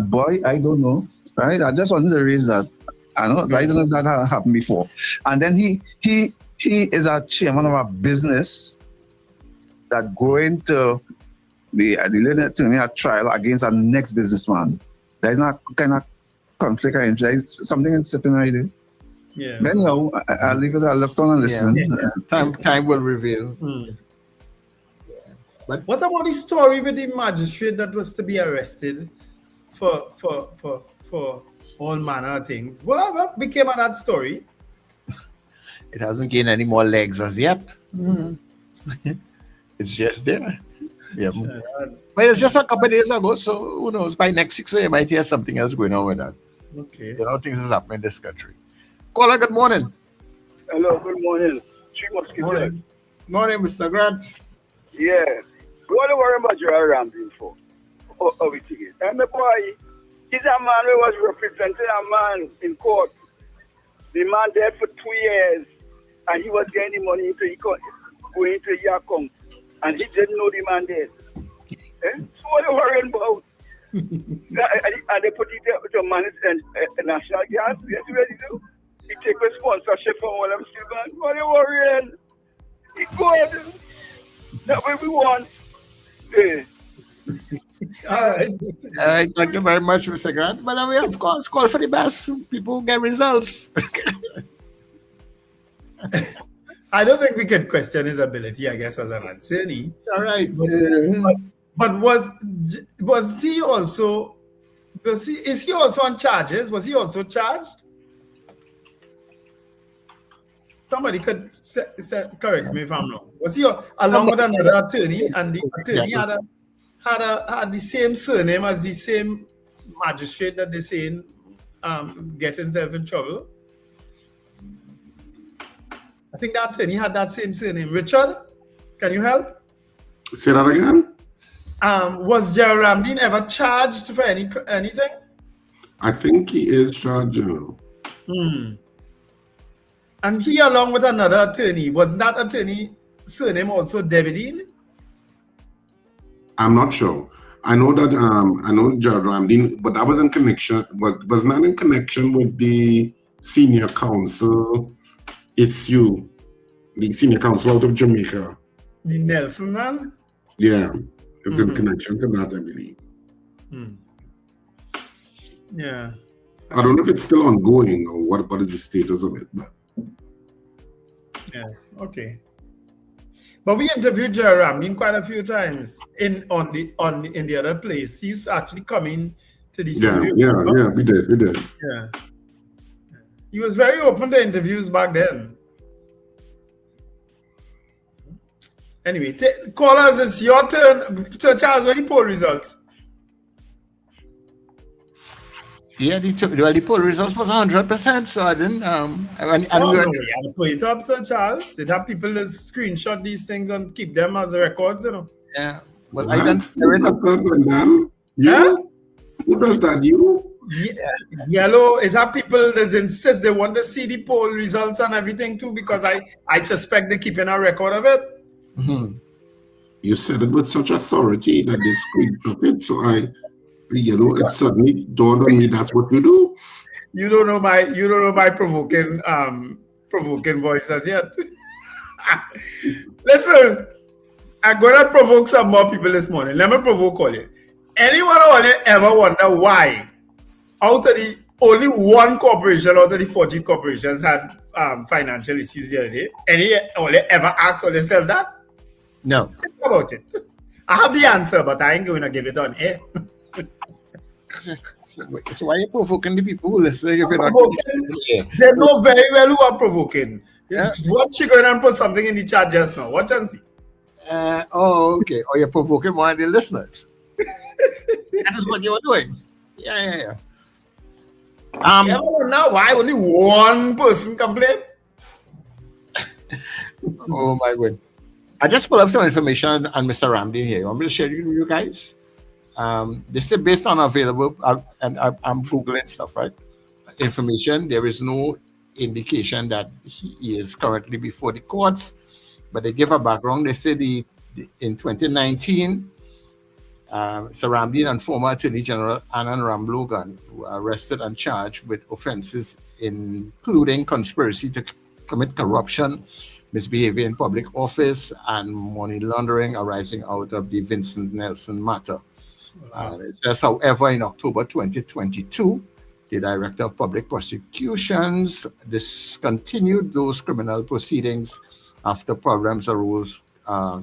[SPEAKER 18] Boy, I don't know. Right, I just wanted to raise that. I don't know if that happened before. And then he is a chairman of a business that going to the leading attorney at trial against a next businessman. There is not kind of conflict of interest. Something is sitting right there.
[SPEAKER 1] Yeah.
[SPEAKER 18] But anyhow, I'll leave it. I'll left on and listen.
[SPEAKER 11] Yeah. Time will reveal.
[SPEAKER 1] But what about the story with the magistrate that was to be arrested for all manner of things? What became of that story?
[SPEAKER 11] It hasn't gained any more legs as yet. It's just there. Yeah. But it's just a couple of days ago, so who knows? By next week, so you might hear something else going on with that.
[SPEAKER 1] Okay.
[SPEAKER 11] You know, things is happening in this country. Caller, good morning.
[SPEAKER 9] Hello, good morning. Three Musketeers.
[SPEAKER 11] Morning, Mr. Grant.
[SPEAKER 9] Yeah. What are you worrying about your Ramsey for? Everything is. And the boy, he's a man who was representing a man in court. The man dead for 2 years, and he was getting money into going into your account, and he didn't know the man dead. So what are you worrying about? And they put it to manage national gas. Yes, you ready to? He take a sponsorship from one of them still, man. What are you worrying? He good. That's what we want. Yeah.
[SPEAKER 1] All right.
[SPEAKER 11] Thank you very much, Mr. Grant. But we of course call for the best. People get results.
[SPEAKER 1] I don't think we can question his ability, I guess, as an attorney.
[SPEAKER 11] All right.
[SPEAKER 1] But was he also? Is he also on charges? Was he also charged? Somebody could correct me if I'm wrong. Was he along with another attorney, and the attorney had the same surname as the same magistrate that they're saying get himself in trouble? I think that attorney had that same surname. Richard, can you help?
[SPEAKER 5] Say that again?
[SPEAKER 1] Was Gerald Ramdin ever charged for anything?
[SPEAKER 5] I think he is charged.
[SPEAKER 1] And he, along with another attorney, was that attorney surname also Debidine?
[SPEAKER 5] I'm not sure. I know that I know Gerald Ramdin, but that was in connection. Was not in connection with the senior counsel issue. The senior counsel out of Jamaica.
[SPEAKER 1] The Nelson man?
[SPEAKER 5] Yeah, it's in connection to that, I believe.
[SPEAKER 1] Yeah.
[SPEAKER 5] I don't know if it's still ongoing or what is the status of it, but
[SPEAKER 1] yeah, okay. But we interviewed Gerald Ramdin quite a few times in the other place. He used to actually come in to the studio.
[SPEAKER 5] Yeah, we did.
[SPEAKER 1] Yeah. He was very open to interviews back then. Anyway, callers, it's your turn. Sir Charles, what are the poll results?
[SPEAKER 11] Yeah, the poll results was 100%, so I didn't.
[SPEAKER 1] You had to put it up, Sir Charles. You'd have people just screenshot these things and keep them as records, you know.
[SPEAKER 11] Yeah. Well,
[SPEAKER 5] what? You? Who does that? You?
[SPEAKER 1] Yellow. It have people that insist they want to see the poll results and everything too, because I suspect they're keeping a record of it.
[SPEAKER 5] You said it with such authority that they screenshot it, so it suddenly dawned on me that's what you do.
[SPEAKER 1] You don't know my provoking voice as yet. Listen, I'm gonna provoke some more people this morning. Let me provoke all you. Anyone on it ever wonder why out of the only one corporation out of the 40 corporations had financial issues the other day? Any only ever asked or themselves that?
[SPEAKER 11] No.
[SPEAKER 1] Think about it. I have the answer, but I ain't going to give it on air.
[SPEAKER 11] So why are you provoking the people who listen?
[SPEAKER 1] They know very well who are provoking. Yeah. What she going and put something in the chat just now? Watch and see.
[SPEAKER 11] Okay. Or you're provoking one of the listeners. That is what you're doing. Yeah.
[SPEAKER 1] Now why only one person complained?
[SPEAKER 11] Oh my God. I just pulled up some information on Mr. Ramdin here. I'm going to share it with you guys. This is based on available, and I'm Googling stuff, right? Information. There is no indication that he is currently before the courts, but they give a background. They say in 2019, Sir Ramdin and former Attorney General Anand Ramlogan were arrested and charged with offenses including conspiracy to commit corruption, misbehavior in public office, and money laundering arising out of the Vincent Nelson matter. It says, however, in October 2022, the Director of Public Prosecutions discontinued those criminal proceedings after problems arose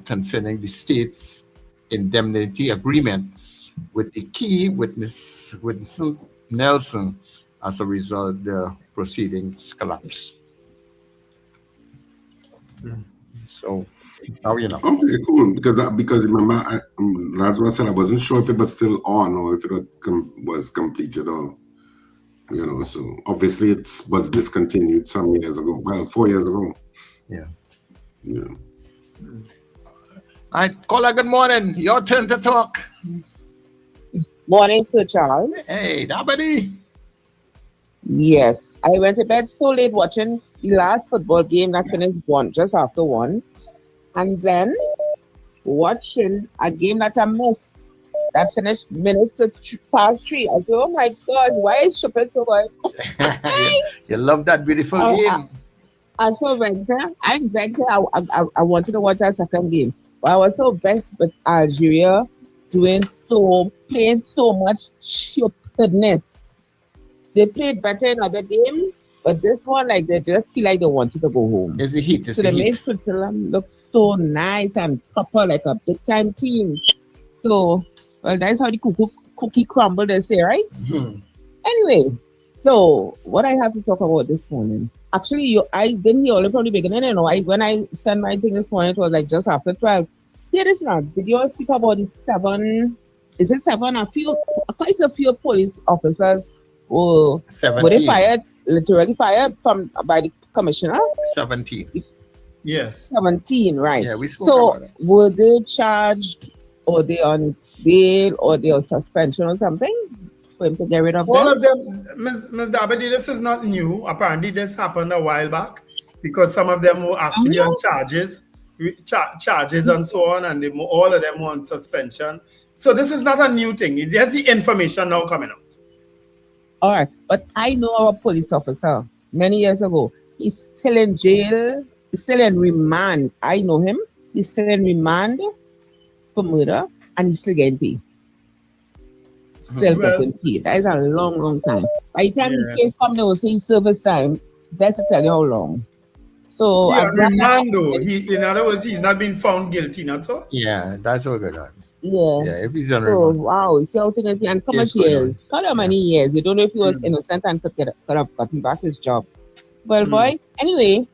[SPEAKER 11] concerning the state's indemnity agreement with the key witness, Vincent Nelson. As a result, the proceedings collapsed. So How you know?
[SPEAKER 5] Okay, cool. Because remember, last one I said I wasn't sure if it was still on or if it was completed or So obviously it was discontinued some years ago. Well, 4 years ago.
[SPEAKER 11] Yeah.
[SPEAKER 5] Yeah.
[SPEAKER 11] All right, caller, good morning. Your turn to talk.
[SPEAKER 14] Morning, Sir Charles.
[SPEAKER 11] Hey, Dabadi.
[SPEAKER 14] Yes, I went to bed so late watching the last football game that finished just after 1. And then watching a game that I missed that finished minutes past 3. I said, oh my God, why is Shepard so good?
[SPEAKER 11] You love that beautiful game.
[SPEAKER 14] I was so vexed. I'm vexed. I wanted to watch that second game. But I was so vexed with Algeria playing so much stupidness. They played better in other games, but this one, like, they just feel like they wanted to go home.
[SPEAKER 11] It's the heat.
[SPEAKER 14] So they made Switzerland look so nice and proper, like a big time team. So, well, that's how the cookie crumble, they say, right?
[SPEAKER 11] Mm-hmm.
[SPEAKER 14] Anyway, so what I have to talk about this morning. Actually, I didn't hear all it from the beginning. When I sent my thing this morning, it was like just after 12. Hear this now. Did you all speak about the 7? Is it 7? Quite a few police officers were they literally fired by the commissioner?
[SPEAKER 11] 17.
[SPEAKER 1] Yes.
[SPEAKER 14] 17, right.
[SPEAKER 11] Yeah, we spoke about it.
[SPEAKER 14] Were they charged, or they on bail, or they on suspension or something for him to get rid of them?
[SPEAKER 1] All of them, Ms. Dabadi, this is not new. Apparently, this happened a while back because some of them were actually on charges and so on, and all of them were on suspension. So this is not a new thing. It's just the information now coming out.
[SPEAKER 14] All right, but I know our police officer many years ago. He's still in jail. He's still in remand. I know him. He's still in remand for murder, and he's still getting paid. Getting paid. That is a long, long time. By the time the case comes, they will say service time. That's to tell you how long. So
[SPEAKER 1] remand, though. In other words, he's not been found guilty, not so.
[SPEAKER 11] Yeah, that's what good on.
[SPEAKER 14] Yeah.
[SPEAKER 11] Yeah, if he's on
[SPEAKER 14] so wow, see how things and how much years? How many years? We don't know if he was innocent and could have gotten back his job. Well, boy. Anyway,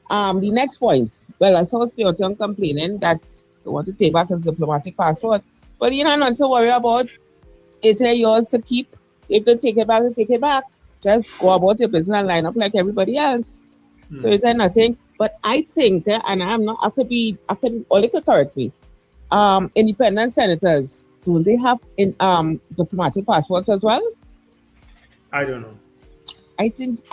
[SPEAKER 14] the next point. Well, I saw Steoton complaining that they want to take back his diplomatic passport. But you know, not to worry about. It's yours to keep. If they take it back, they take it back. Just go about your business and line up like everybody else. So it's nothing. But I think, and I'm not. I could only could correct me. Independent senators, do they have diplomatic passports as well?
[SPEAKER 1] I don't know.
[SPEAKER 14] I think so.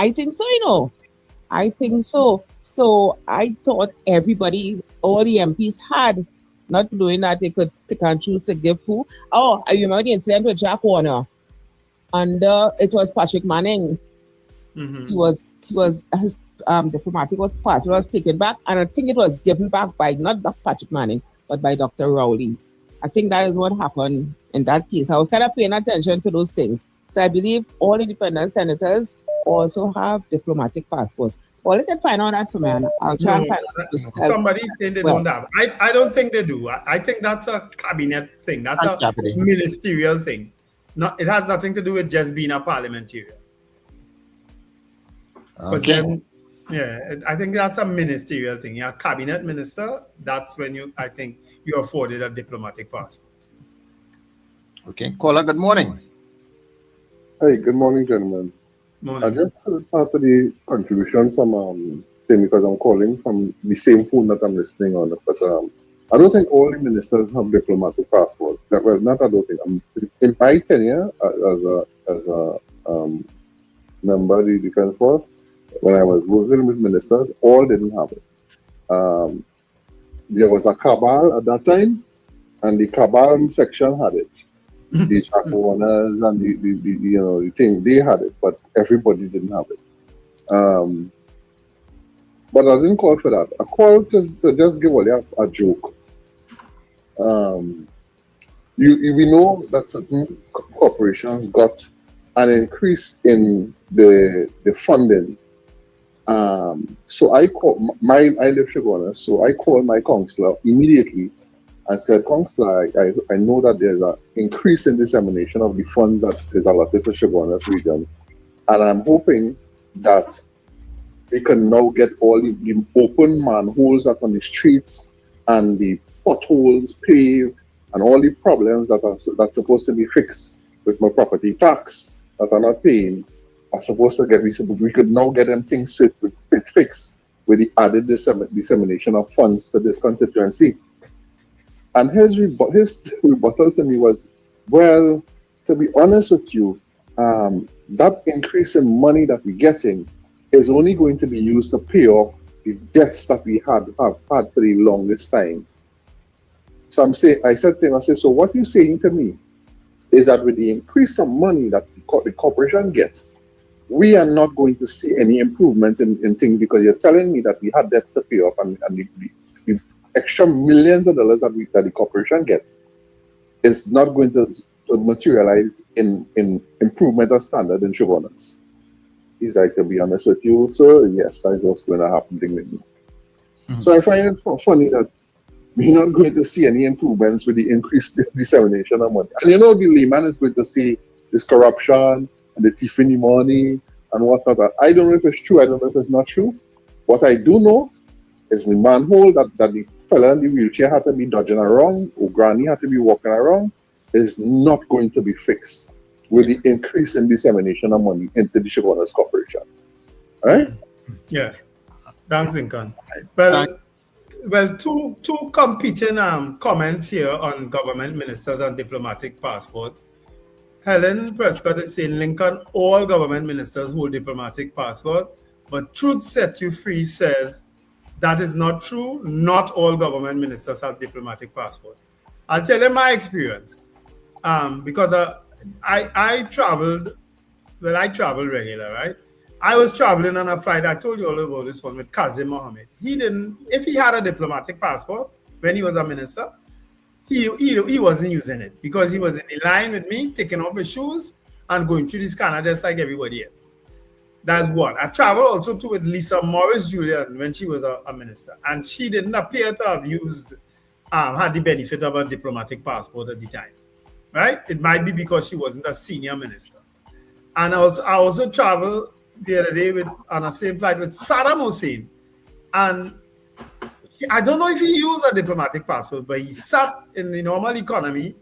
[SPEAKER 14] I think so. So I thought everybody, all the MPs had, not knowing that they could pick and choose to give who. Oh, I remember the incident with Jack Warner. And it was Patrick Manning. Mm-hmm. His diplomatic passport was taken back, and I think it was given back by not Patrick Manning, but by Dr. Rowley. I think that is what happened in that case. I was kind of paying attention to those things. So I believe all independent senators also have diplomatic passports. Well, let them find out that for me. I'll try and find out myself.
[SPEAKER 1] Somebody's saying they don't have. I don't think they do. I think that's a cabinet thing. That's a ministerial thing. It has nothing to do with just being a parliamentarian.
[SPEAKER 11] Okay.
[SPEAKER 1] I think that's a ministerial thing. You're a cabinet minister. That's when I think you're afforded a diplomatic passport.
[SPEAKER 11] Okay. Caller, good morning.
[SPEAKER 16] Hey, good morning, gentlemen.
[SPEAKER 1] Morning.
[SPEAKER 16] I just heard part of the contribution from Tim because I'm calling from the same phone that I'm listening on. But I don't think all the ministers have diplomatic passports. Well, not I don't think. In my tenure as a member of the Defense Force, when I was working with ministers, all didn't have it. There was a cabal at that time, and the cabal section had it. The Jack Warners and the thing, they had it, but everybody didn't have it. But I didn't call for that. I called to just give away a joke. We know that certain corporations got an increase in the funding. So I called I live Shagona, so I called my counselor immediately and said, Counselor, I know that there's an increase in dissemination of the fund that is allotted to Shagona region, and I'm hoping that we can now get all the open manholes that on the streets and the potholes paved and all the problems that's supposed to be fixed with my property tax that are not paying are supposed to get, we could now get them things fixed with the added dissemination of funds to this constituency. And his rebuttal to me was, well, to be honest with you, that increase in money that we're getting is only going to be used to pay off the debts that we have had for the longest time. So I said to him, so what you're saying to me is that with the increase of money that the corporation gets, we are not going to see any improvements in things, because you're telling me that we had debts to pay off, and the extra millions of dollars that the corporation gets is not going to materialize in improvement of standard in sugar nuts. He's like, to be honest with you, sir, yes, that's what's going to happen. So I find it funny that we're not going to see any improvements with the increased dissemination of money. And the layman is going to say this corruption and the thief in the money and whatnot. I don't know if it's true, I don't know if it's not true. What I do know is the manhole that the fella in the wheelchair had to be dodging around, or granny had to be walking around, is not going to be fixed with the increase in dissemination of money into the Sugar Owners Corporation. All right?
[SPEAKER 1] Yeah. Thanks, Incan. Well, two competing comments here on government ministers and diplomatic passport. Helen Prescott is saying, Lincoln, all government ministers hold diplomatic passport, but Truth Set You Free says that is not true. Not all government ministers have diplomatic passport. I'll tell you my experience, because I traveled regular, right? I was traveling on a flight. I told you all about this one with Kazim Mohammed. If he had a diplomatic passport when he was a minister, he wasn't using it, because he was in the line with me, taking off his shoes and going through the scanner just like everybody else. That's one. I traveled also too with Lisa Morris Julian when she was a minister, and she didn't appear to have had the benefit of a diplomatic passport at the time, right? It might be because she wasn't a senior minister. And I also traveled the other day on the same flight with Saddam Hussein, and I don't know if he used a diplomatic passport, but he sat in the normal economy.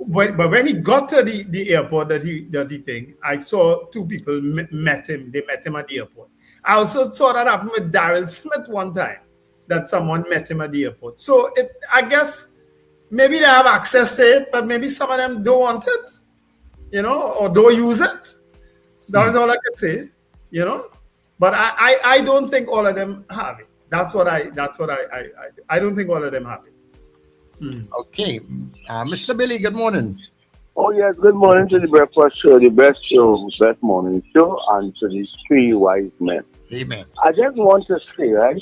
[SPEAKER 1] But when he got to the airport that he thing, I saw two people met him. They met him at the airport. I also saw that happen with Daryl Smith one time, that someone met him at the airport. So I guess maybe they have access to it, but maybe some of them don't want it, or don't use it. That's all I could say, But I don't think all of them have it. That's what I don't think all of them have it.
[SPEAKER 11] Okay. Mr. Billy, good morning.
[SPEAKER 13] Oh, yes, good morning to the breakfast show, the best morning show, and to the three wise men.
[SPEAKER 11] Amen.
[SPEAKER 13] I just want to say, right,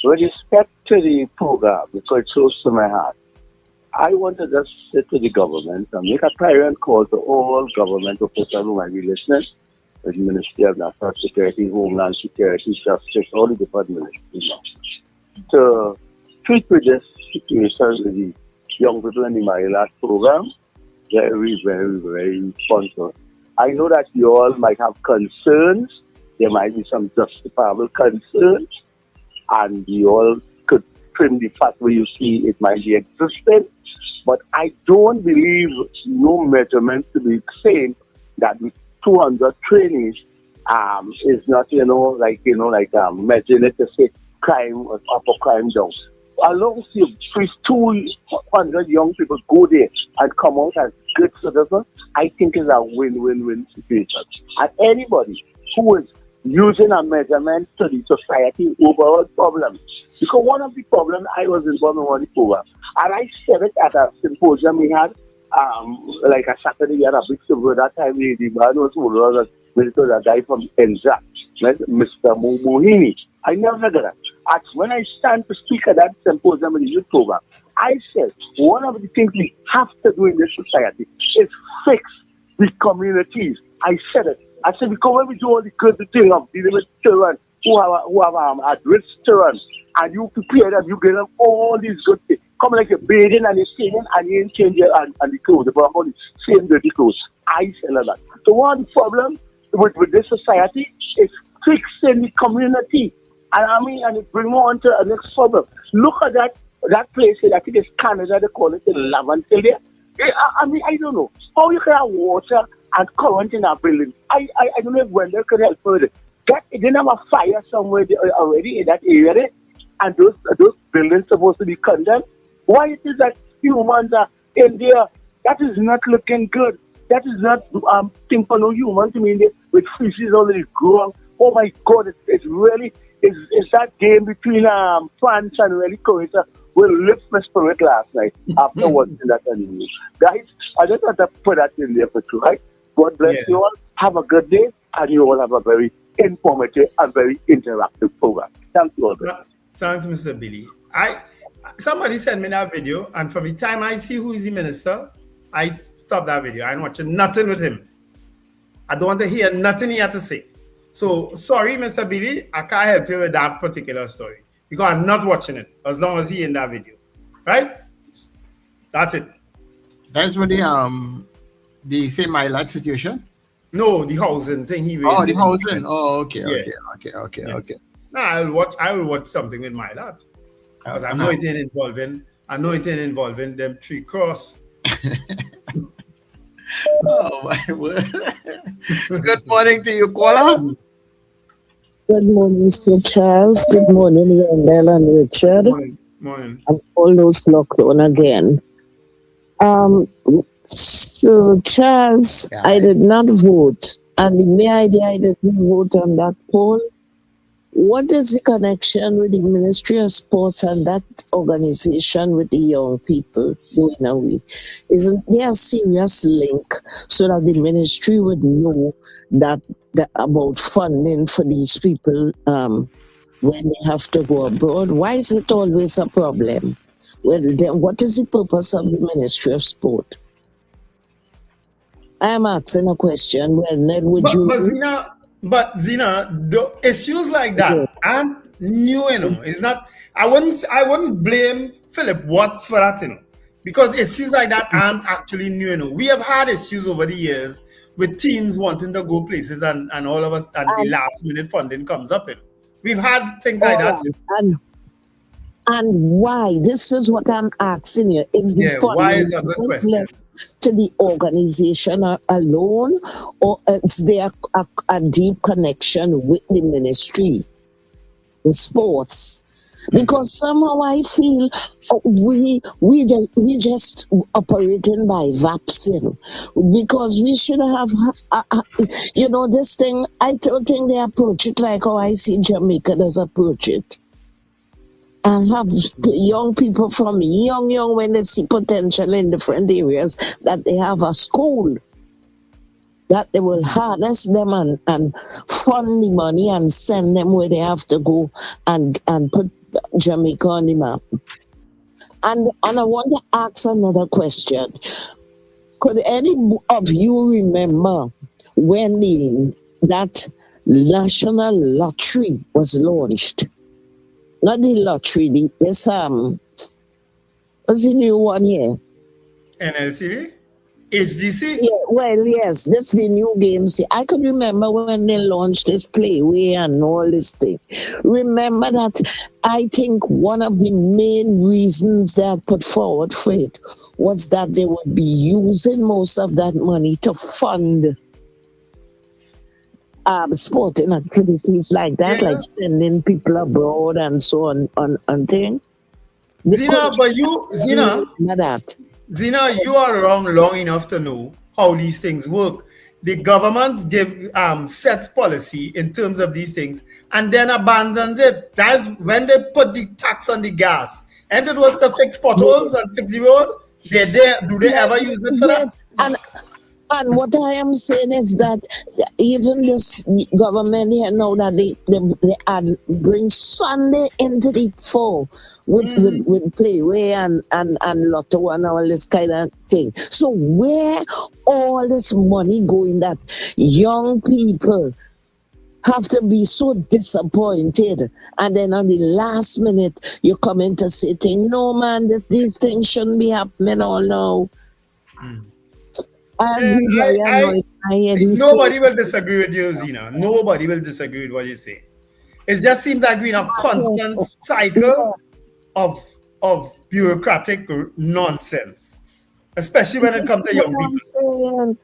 [SPEAKER 13] with respect to the program, because it's close to my heart, I want to just say to the government and make a clarion call to all government officials who might be listening, the Ministry of National Security, Homeland Security, Justice, all the different ministries, to treat with this situation with the young people in the Marilat program very, very, very responsible. I know that you all might have concerns. There might be some justifiable concerns, and you all could trim the fat where you see it might be existing. But I don't believe no measurement to be saying that with 200 trainees is not, measuring it to say crime or upper crime down. Along with 200 young people go there and come out as good citizens, I think is a win-win-win situation. And anybody who is using a measurement to the society overall problems. Because one of the problems, I was involved in one program, and I said it at a symposium we had, like a Saturday, we had a big symposium. That time, the man was a guy from NZAC, Mr. Mohini. I never forget that. When I stand to speak at that symposium in the youth program, I said, one of the things we have to do in this society is fix the communities. I said it. I said, because when we do all the good thing of dealing with children who have at-risk children, and you prepare them, you give them all these good things. Come like you're bathing and you're singing and you ain't changing and the clothes, but all the same dirty clothes. I said that. So one of the problems with this society is fixing the community. And it brings me on to the next problem. Look at that that place, I think it's Canada, they call it the Lavant still there. I mean, I don't know. How you can have water and current in our building? I don't know if Wendell could help further. They didn't have a fire somewhere already in that area there, and those buildings supposed to be condemned. Why it is that humans are in there? That is not looking good. That is not thing for no human to mean with feces already grown. Oh my God, it's really it's that game between France and really Croatia will lift my spirit last night after watching that anime. Guys, I just want to put that in there for you, right? God bless you all. Have a good day, and you all have a very informative and very interactive program. Thank you all.
[SPEAKER 1] Thanks, Mr. Billy. Somebody sent me that video, and from the time I see who is the minister, I stop that video. I'm watching nothing with him. I don't want to hear nothing he had to say. So, sorry, Mr. Billy, I can't help you with that particular story because I'm not watching it as long as he in that video. Right? That's it.
[SPEAKER 11] That's what the same my lad situation?
[SPEAKER 1] No, the housing thing he raised.
[SPEAKER 11] Oh, the housing. Oh, okay,
[SPEAKER 1] Yeah.
[SPEAKER 11] okay.
[SPEAKER 1] No, I will watch something with my lad. Because I know it ain't involving them 3 cross.
[SPEAKER 11] Oh my word. Good morning to you, caller.
[SPEAKER 17] Good morning, Sir Charles. Good morning, Wendell and Richard.
[SPEAKER 1] Morning.
[SPEAKER 17] And all those locked on again. So Charles, I did not vote. And the mere idea I didn't vote on that poll. What is the connection with the Ministry of Sports and that organization with the young people going away? Isn't there a serious link so that the ministry would know that about funding for these people when they have to go abroad? Why is it always a problem? Well, then what is the purpose of the Ministry of Sport? I am asking a question.
[SPEAKER 1] But Zina, the issues like that aren't new, It's not. I wouldn't blame Philip Watts for that, because issues like that aren't actually new, We have had issues over the years with teams wanting to go places and all of us and the last minute funding comes up, We've had things like that.
[SPEAKER 17] And why? This is what I'm asking you. Is the
[SPEAKER 1] why is
[SPEAKER 17] funding
[SPEAKER 1] that a good question?
[SPEAKER 17] to the organization alone, or is there a deep connection with the ministry, with sports? Because somehow I feel we just operating by vaccine, because we should have this thing. I don't think they approach it like how I see Jamaica does approach it. And have young people from young when they see potential in different areas, that they have a school, that they will harness them and fund the money and send them where they have to go and put Jamaica on the map. And I want to ask another question. Could any of you remember when that national lottery was launched? Not the lottery, what's the new one here?
[SPEAKER 1] NLCV? HDC?
[SPEAKER 17] Yeah, well, yes, that's the new games. I could remember when they launched this Playway and all this thing. Remember that I think one of the main reasons they had put forward for it was that they would be using most of that money to fund sporting activities like that, like sending people abroad and so on thing.
[SPEAKER 1] Zina, you are around long enough to know how these things work. The government sets policy in terms of these things and then abandons it. That's when they put the tax on the gas. And it was to fix potholes and fix the road. Do they ever use it for that?
[SPEAKER 17] And what I am saying is that even this government here now that they bring Sunday into the fall with Playway and Lotto and all this kind of thing. So where all this money going that young people have to be so disappointed, and then on the last minute you come in to say, no man, these things shouldn't be happening all now.
[SPEAKER 1] Nobody will disagree with you, Zina. Nobody will disagree with what you say. It just seems like we're in a constant cycle of of bureaucratic nonsense, especially when it comes to young people.
[SPEAKER 17] I'm saying.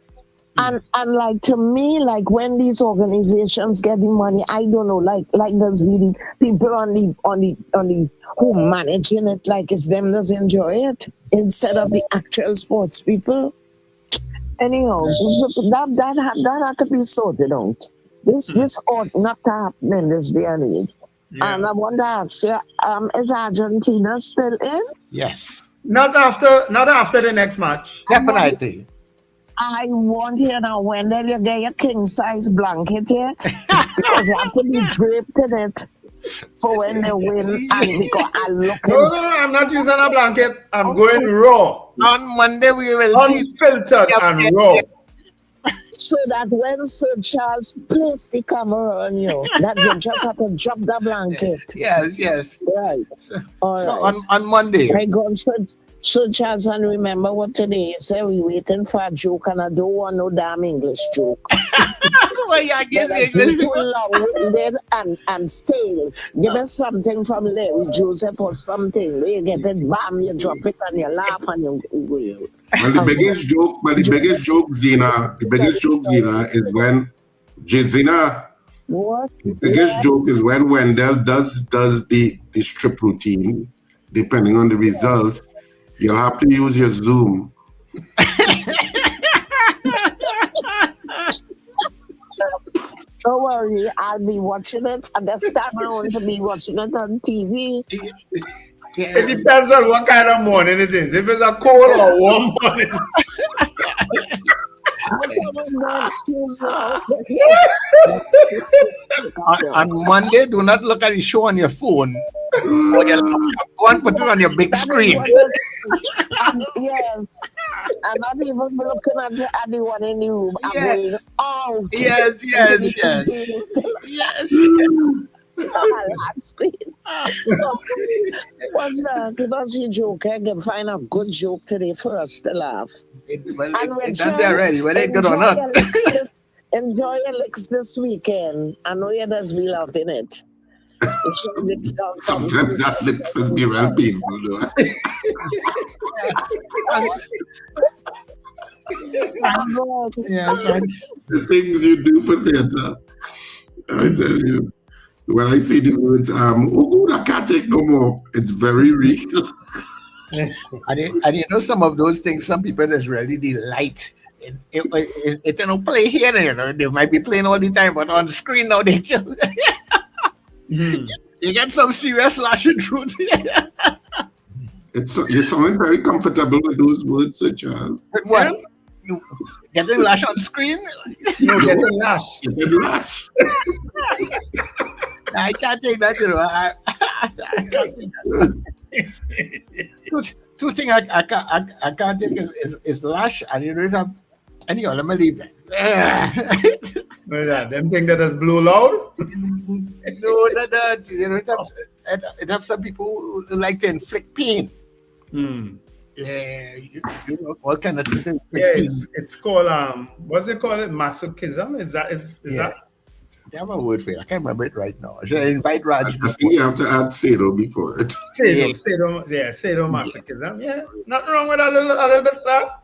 [SPEAKER 17] And like to me, like when these organizations get the money, I don't know, like there's really people on the who managing it, like it's them that enjoy it instead of the actual sports people. Anyhow, that had to be sorted out. This ought not to happen in this day and age.
[SPEAKER 1] Yeah.
[SPEAKER 17] And I want to ask you, is Argentina still in?
[SPEAKER 11] Yes.
[SPEAKER 1] Not after the next match.
[SPEAKER 11] Definitely.
[SPEAKER 17] I want you now, when you get your king size blanket yet? Because you have to be draped in it for when they win. And because I look
[SPEAKER 1] No, I'm not using a blanket. I'm going raw.
[SPEAKER 11] On Monday we will see
[SPEAKER 1] unfiltered and raw.
[SPEAKER 17] So that when Sir Charles place the camera on you, that you just have to drop the blanket.
[SPEAKER 11] Yes.
[SPEAKER 17] Right. All
[SPEAKER 11] So
[SPEAKER 17] right.
[SPEAKER 11] on Monday.
[SPEAKER 17] I go Sir Charles, and remember what today is. We waiting for a joke, and I don't want no damn English joke.
[SPEAKER 11] Well, yeah, give me English.
[SPEAKER 17] People long-winded and stale. Give us something from Larry Joseph or something. Where you get it, bam, you drop it, and you laugh, and you.
[SPEAKER 5] Well, the biggest joke, Zena, is when Zena.
[SPEAKER 17] What?
[SPEAKER 5] The biggest joke is when Wendell does the strip routine. Depending on the results, you'll have to use your Zoom.
[SPEAKER 17] Don't worry, I'll be watching it. And this time I want to be watching it on TV.
[SPEAKER 1] It depends on what kind of morning it is. If it's a cold or warm morning.
[SPEAKER 11] On Monday, do not look at the show on your phone. Or your laptop. Go and put it on your big screen.
[SPEAKER 17] Yes. I'm not even looking at the one in the room. I'm going out.
[SPEAKER 11] Yes.
[SPEAKER 17] Screen. What's that? Give us your joke. I can find a good joke today for us to laugh.
[SPEAKER 11] It's not there already, whether it's good or not.
[SPEAKER 17] Enjoy your licks this weekend. I know you does be laughing it.
[SPEAKER 5] Sometimes that licks will be real painful, though. The things you do for theater, I tell you. When I say the words, I can't take no more. It's very real.
[SPEAKER 11] and you know, some of those things, some people just really delight. It don't play here, you know. They might be playing all the time, but on the screen now they just you get some serious lashing truth.
[SPEAKER 5] You sound very comfortable with those words, Sir Charles.
[SPEAKER 11] But what? You getting lash on screen?
[SPEAKER 1] No, getting lash.
[SPEAKER 5] Getting lash.
[SPEAKER 11] I can't take that, you know. I can't take that. Two things I can't take is lash, and you don't have. Anyhow, let me leave that.
[SPEAKER 1] Them thing that is blow loud?
[SPEAKER 11] No, that you know, it have some people who like to inflict pain. Yeah, you know, all kind of things.
[SPEAKER 1] Yeah, it's called what's it called? Masochism? Is that?
[SPEAKER 11] I have a word for it. I can't remember it right now. Should I invite Raj?
[SPEAKER 5] I think you have to add Sado before it.
[SPEAKER 1] Sadomasochism. Yeah, nothing wrong with a little bit of that.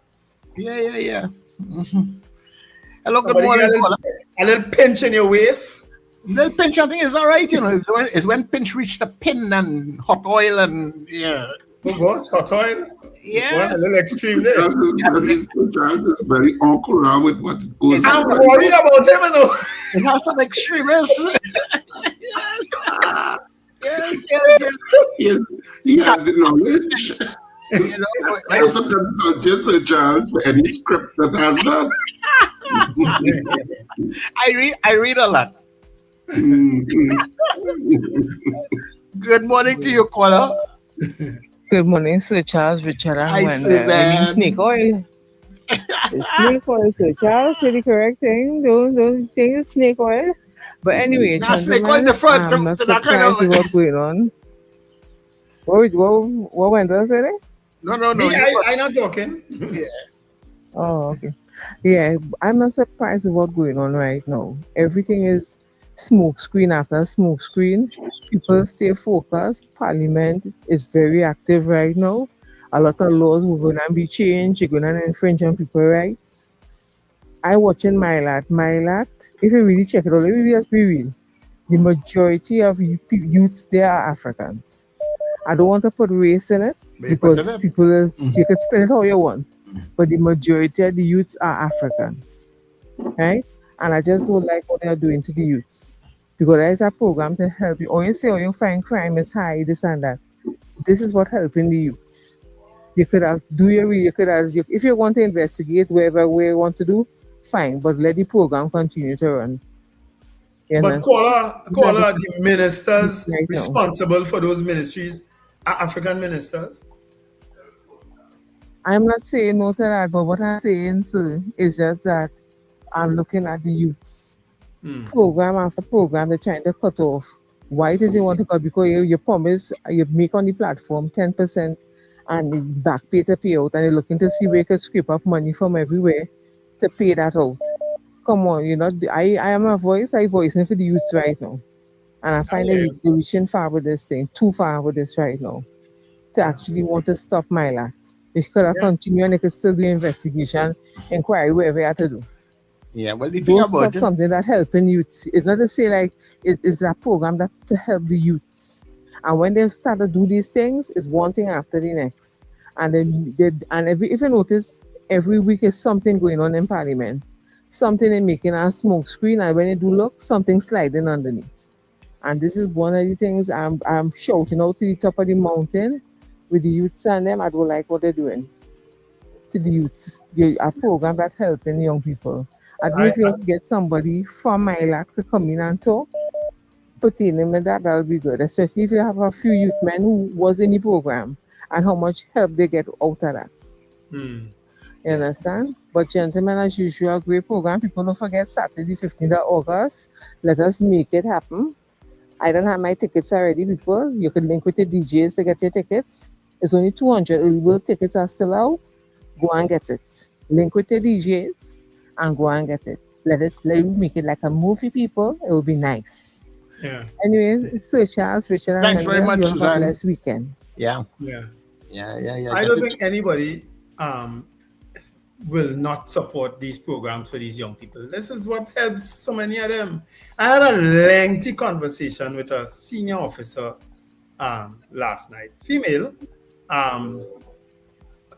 [SPEAKER 11] Yeah. Mm-hmm. Hello, good morning.
[SPEAKER 1] A little pinch in your waist.
[SPEAKER 11] Little pinch, I think is all right. You know, it's when pinch reach the pin and hot oil and yeah.
[SPEAKER 1] What hot oil?
[SPEAKER 11] Yeah,
[SPEAKER 1] a little extreme there.
[SPEAKER 5] It's very awkward with what goes on.
[SPEAKER 1] I'm worried about him, though.
[SPEAKER 11] It has some extremists.
[SPEAKER 5] Yes. He has the knowledge. You know, I have to consult just Sir Charles for any script that has that.
[SPEAKER 11] I read a lot. Good morning to you, caller.
[SPEAKER 19] Good morning, Sir Charles, Richard, and
[SPEAKER 11] Hi,
[SPEAKER 19] Wendell. Snake oil. It's snake oil, Sir Charles. Say the correct thing. Don't think it's snake oil. But anyway,
[SPEAKER 11] snake oil in the front.
[SPEAKER 19] I'm not surprised with what's going on. What Wendell said it?
[SPEAKER 11] No.
[SPEAKER 1] I'm not joking.
[SPEAKER 19] Yeah. Oh, okay. Yeah, I'm not surprised with what's going on right now. Everything is smoke screen after smoke screen. People stay focused. Parliament is very active right now. A lot of laws are going to be changed. You're going to infringe on people's rights. I watching Mylat. Mylat, if you really check it out, let me just be real. The majority of youths there are Africans. I don't want to put race in it because people you can spin it how you want, but the majority of the youths are Africans, right? And I just don't like what they're doing to the youths because there is a program to help you. Or you say, oh, you find crime is high, this and that. This is what helping the youths. You could have if you want to investigate wherever we want to do, fine, but let the program continue to run.
[SPEAKER 1] But Kola, the ministers responsible for those ministries are African ministers.
[SPEAKER 19] I'm not saying no to that, but what I'm saying, sir, is just that I'm looking at the youths. Program after program, they're trying to cut off. Why it is you want to cut? Because you promise, you make on the platform 10% and the back pay to pay out, and you're looking to see where you can scrape up money from everywhere to pay that out. Come on, I am a voice, I voicing for the youth right now. And I find they're reaching far with this thing, too far with this right now, to actually want to stop Mylat. They could have continued and they could still do investigation, inquiry, whatever you have to do.
[SPEAKER 11] Yeah, well, the thing
[SPEAKER 19] Don't
[SPEAKER 11] about
[SPEAKER 19] stop something that helping youths. It's not to say like it's a program that to help the youths. And when they start to do these things, it's one thing after the next. And if you notice, every week is something going on in Parliament. Something in making a smoke screen, and when you do look, something sliding underneath. And this is one of the things I'm shouting out to the top of the mountain with the youths and them. I don't like what they're doing to the youths. A program that helping young people. I don't know if you have to get somebody from Mylat to come in and talk. Put in them and that'll be good. Especially if you have a few youth men who was in the program and how much help they get out of that. You understand? But gentlemen, as usual, great program. People don't forget Saturday, 15th of August. Let us make it happen. I don't have my tickets already, people. You could link with the DJs to get your tickets. It's only 200. Early bird tickets are still out. Go and get it. Link with the DJs and go and get it. Let me make it like a movie, people. It will be nice.
[SPEAKER 1] Yeah.
[SPEAKER 19] Anyway, Sir Charles, Richard,
[SPEAKER 11] Thanks very much,
[SPEAKER 19] you have
[SPEAKER 11] Suzanne.
[SPEAKER 19] a blessed weekend.
[SPEAKER 11] Yeah.
[SPEAKER 1] I don't think anybody will not support these programs for these young people. This is what helps so many of them. I had a lengthy conversation with a senior officer last night, female,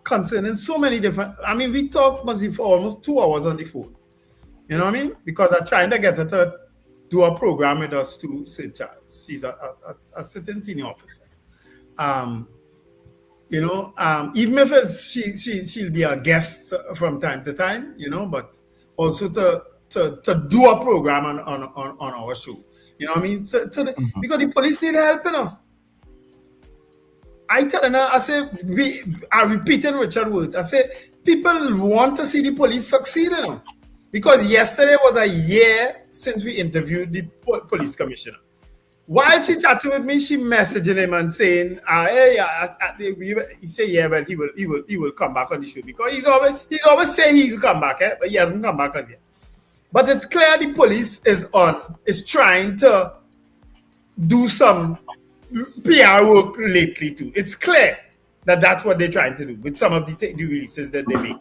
[SPEAKER 1] concerning so many different. I mean, we talked for almost 2 hours on the phone. You know what I mean? Because I'm trying to get her to do a program with us to St. Charles. She's a sitting senior officer. Even if she'll be a guest from time to time, but also to do a program on our show. You know what I mean? Because the police need help, I tell her, I say, we are repeating Richard's words. I say, people want to see the police succeed, because yesterday was a year since we interviewed the police commissioner. While she chatting with me, she messaging him and saying, he say, yeah, but he will come back on the show, because he's always saying he'll come back, but he hasn't come back as yet. But it's clear the police is trying to do some PR work lately too. It's clear that that's what they're trying to do with some of the releases that they make,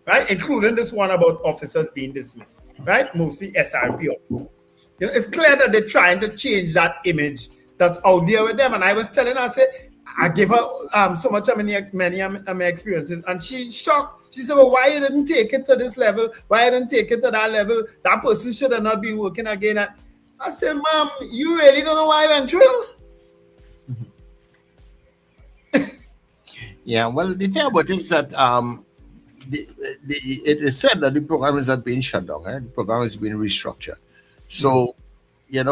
[SPEAKER 1] right? Including this one about officers being dismissed, right? Mostly SRP officers. It's clear that they're trying to change that image that's out there with them. And I was telling her, I gave her so much of many of my experiences, and she's shocked. She said, well, why you didn't take it to this level? Why you didn't take it to that level? That person should have not been working again. I said, Mom, you really don't know why I went through?
[SPEAKER 11] Yeah, well, the thing about it is that it is said that the program is not being shut down. The program is being restructured. So,
[SPEAKER 5] Sir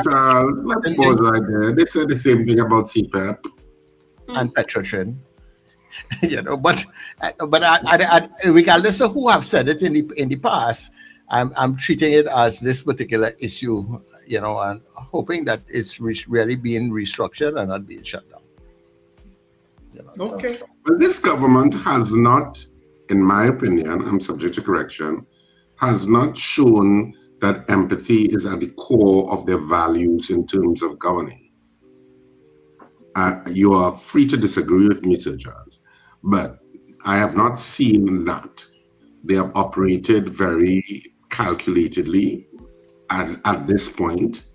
[SPEAKER 5] Charles, let's pause right there. They said the same thing about CPAP
[SPEAKER 11] and Petrotrin. But regardless of who have said it in the past, I'm treating it as this particular issue, and hoping that it's really being restructured and not being shut down.
[SPEAKER 1] Okay.
[SPEAKER 5] Well, this government has not, in my opinion, I'm subject to correction, has not shown that empathy is at the core of their values in terms of governing. You are free to disagree with me, Sir Charles, but I have not seen that. They have operated very calculatedly at this point.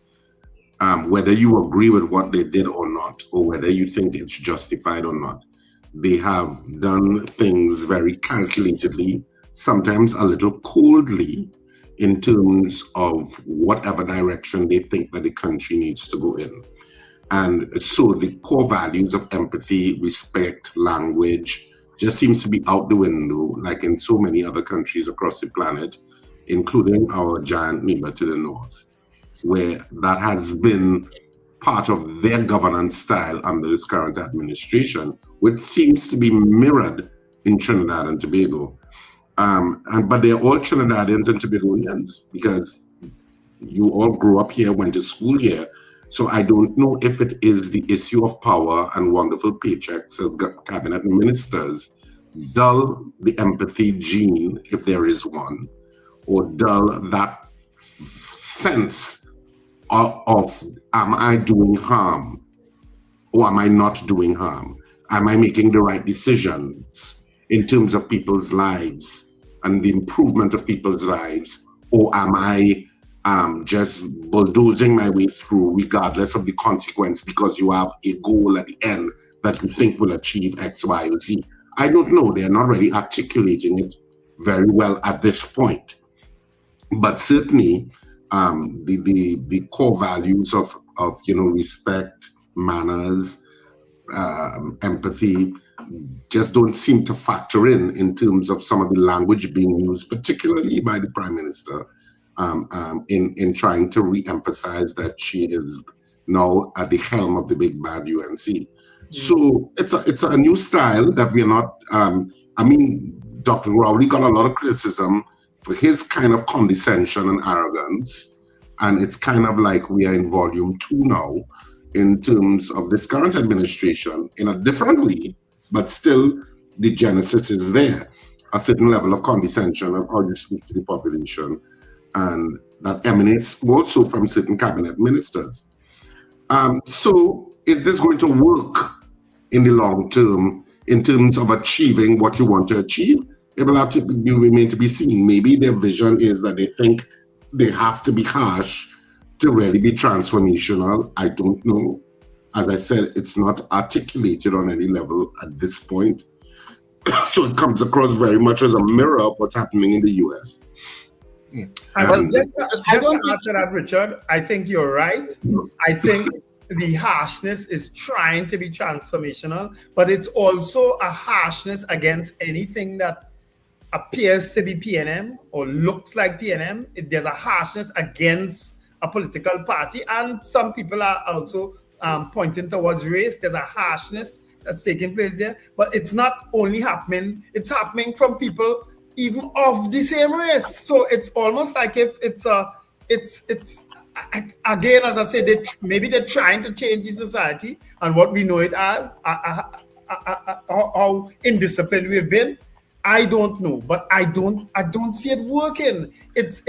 [SPEAKER 5] Whether you agree with what they did or not, or whether you think it's justified or not, they have done things very calculatedly, sometimes a little coldly, in terms of whatever direction they think that the country needs to go in. And so the core values of empathy, respect, language, just seems to be out the window, like in so many other countries across the planet, including our giant neighbor to the north, where that has been part of their governance style under this current administration, which seems to be mirrored in Trinidad and Tobago. But they're all Trinidadians and Tobagonians because you all grew up here, went to school here. So I don't know if it is the issue of power and wonderful paychecks as cabinet ministers dull the empathy gene, if there is one, or dull that sense of am I doing harm or am I not doing harm? Am I making the right decisions in terms of people's lives and the improvement of people's lives, or am I just bulldozing my way through regardless of the consequence because you have a goal at the end that you think will achieve X, Y, or Z? I don't know. They're not really articulating it very well at this point. But certainly, the core values of respect, manners, empathy, just don't seem to factor in terms of some of the language being used, particularly by the Prime Minister, in trying to re-emphasize that she is now at the helm of the big bad UNC. So it's a new style that we are not. Dr. Rowley got a lot of criticism for his kind of condescension and arrogance, and it's kind of like we are in volume 2 now in terms of this current administration in a different way, but still the genesis is there, a certain level of condescension of how you speak to the population, and that emanates also from certain cabinet ministers. So is this going to work in the long term in terms of achieving what you want to achieve? It will have to remain to be seen. Maybe their vision is that they think they have to be harsh to really be transformational. I don't know. As I said, it's not articulated on any level at this point. So it comes across very much as a mirror of what's happening in the US.
[SPEAKER 1] Just to add to that, Richard, I think you're right. I think the harshness is trying to be transformational, but it's also a harshness against anything that appears to be PNM or looks like PNM. There's a harshness against a political party, and some people are also pointing towards race. There's a harshness that's taking place there, but it's not only happening, it's happening from people even of the same race. So it's almost like if it's again, as I said, maybe they're trying to change the society and what we know it as, how indisciplined we've been. I don't know, but I don't see it working. It's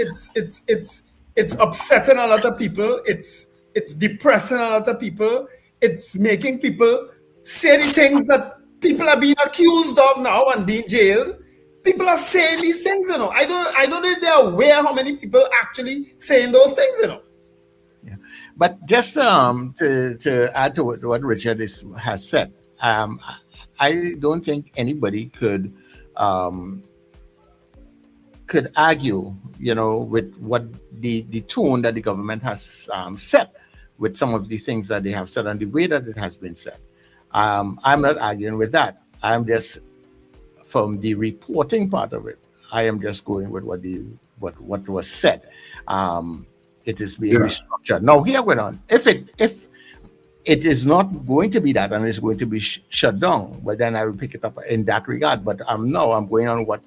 [SPEAKER 1] upsetting a lot of people. It's depressing a lot of people. It's making people say the things that people are being accused of now and being jailed. People are saying these things, you know. I don't know if they're aware how many people actually saying those things, you know.
[SPEAKER 11] Yeah. But just to add to what Richard has said, I don't think anybody could argue, with what the tone that the government has set with some of the things that they have said and the way that it has been said. I'm not arguing with that. I'm just, from the reporting part of it, I am just going with what was said. It is being restructured. Now, here we're on. If it is not going to be that and it's going to be shut down, but then I will pick it up in that regard. But I'm going on what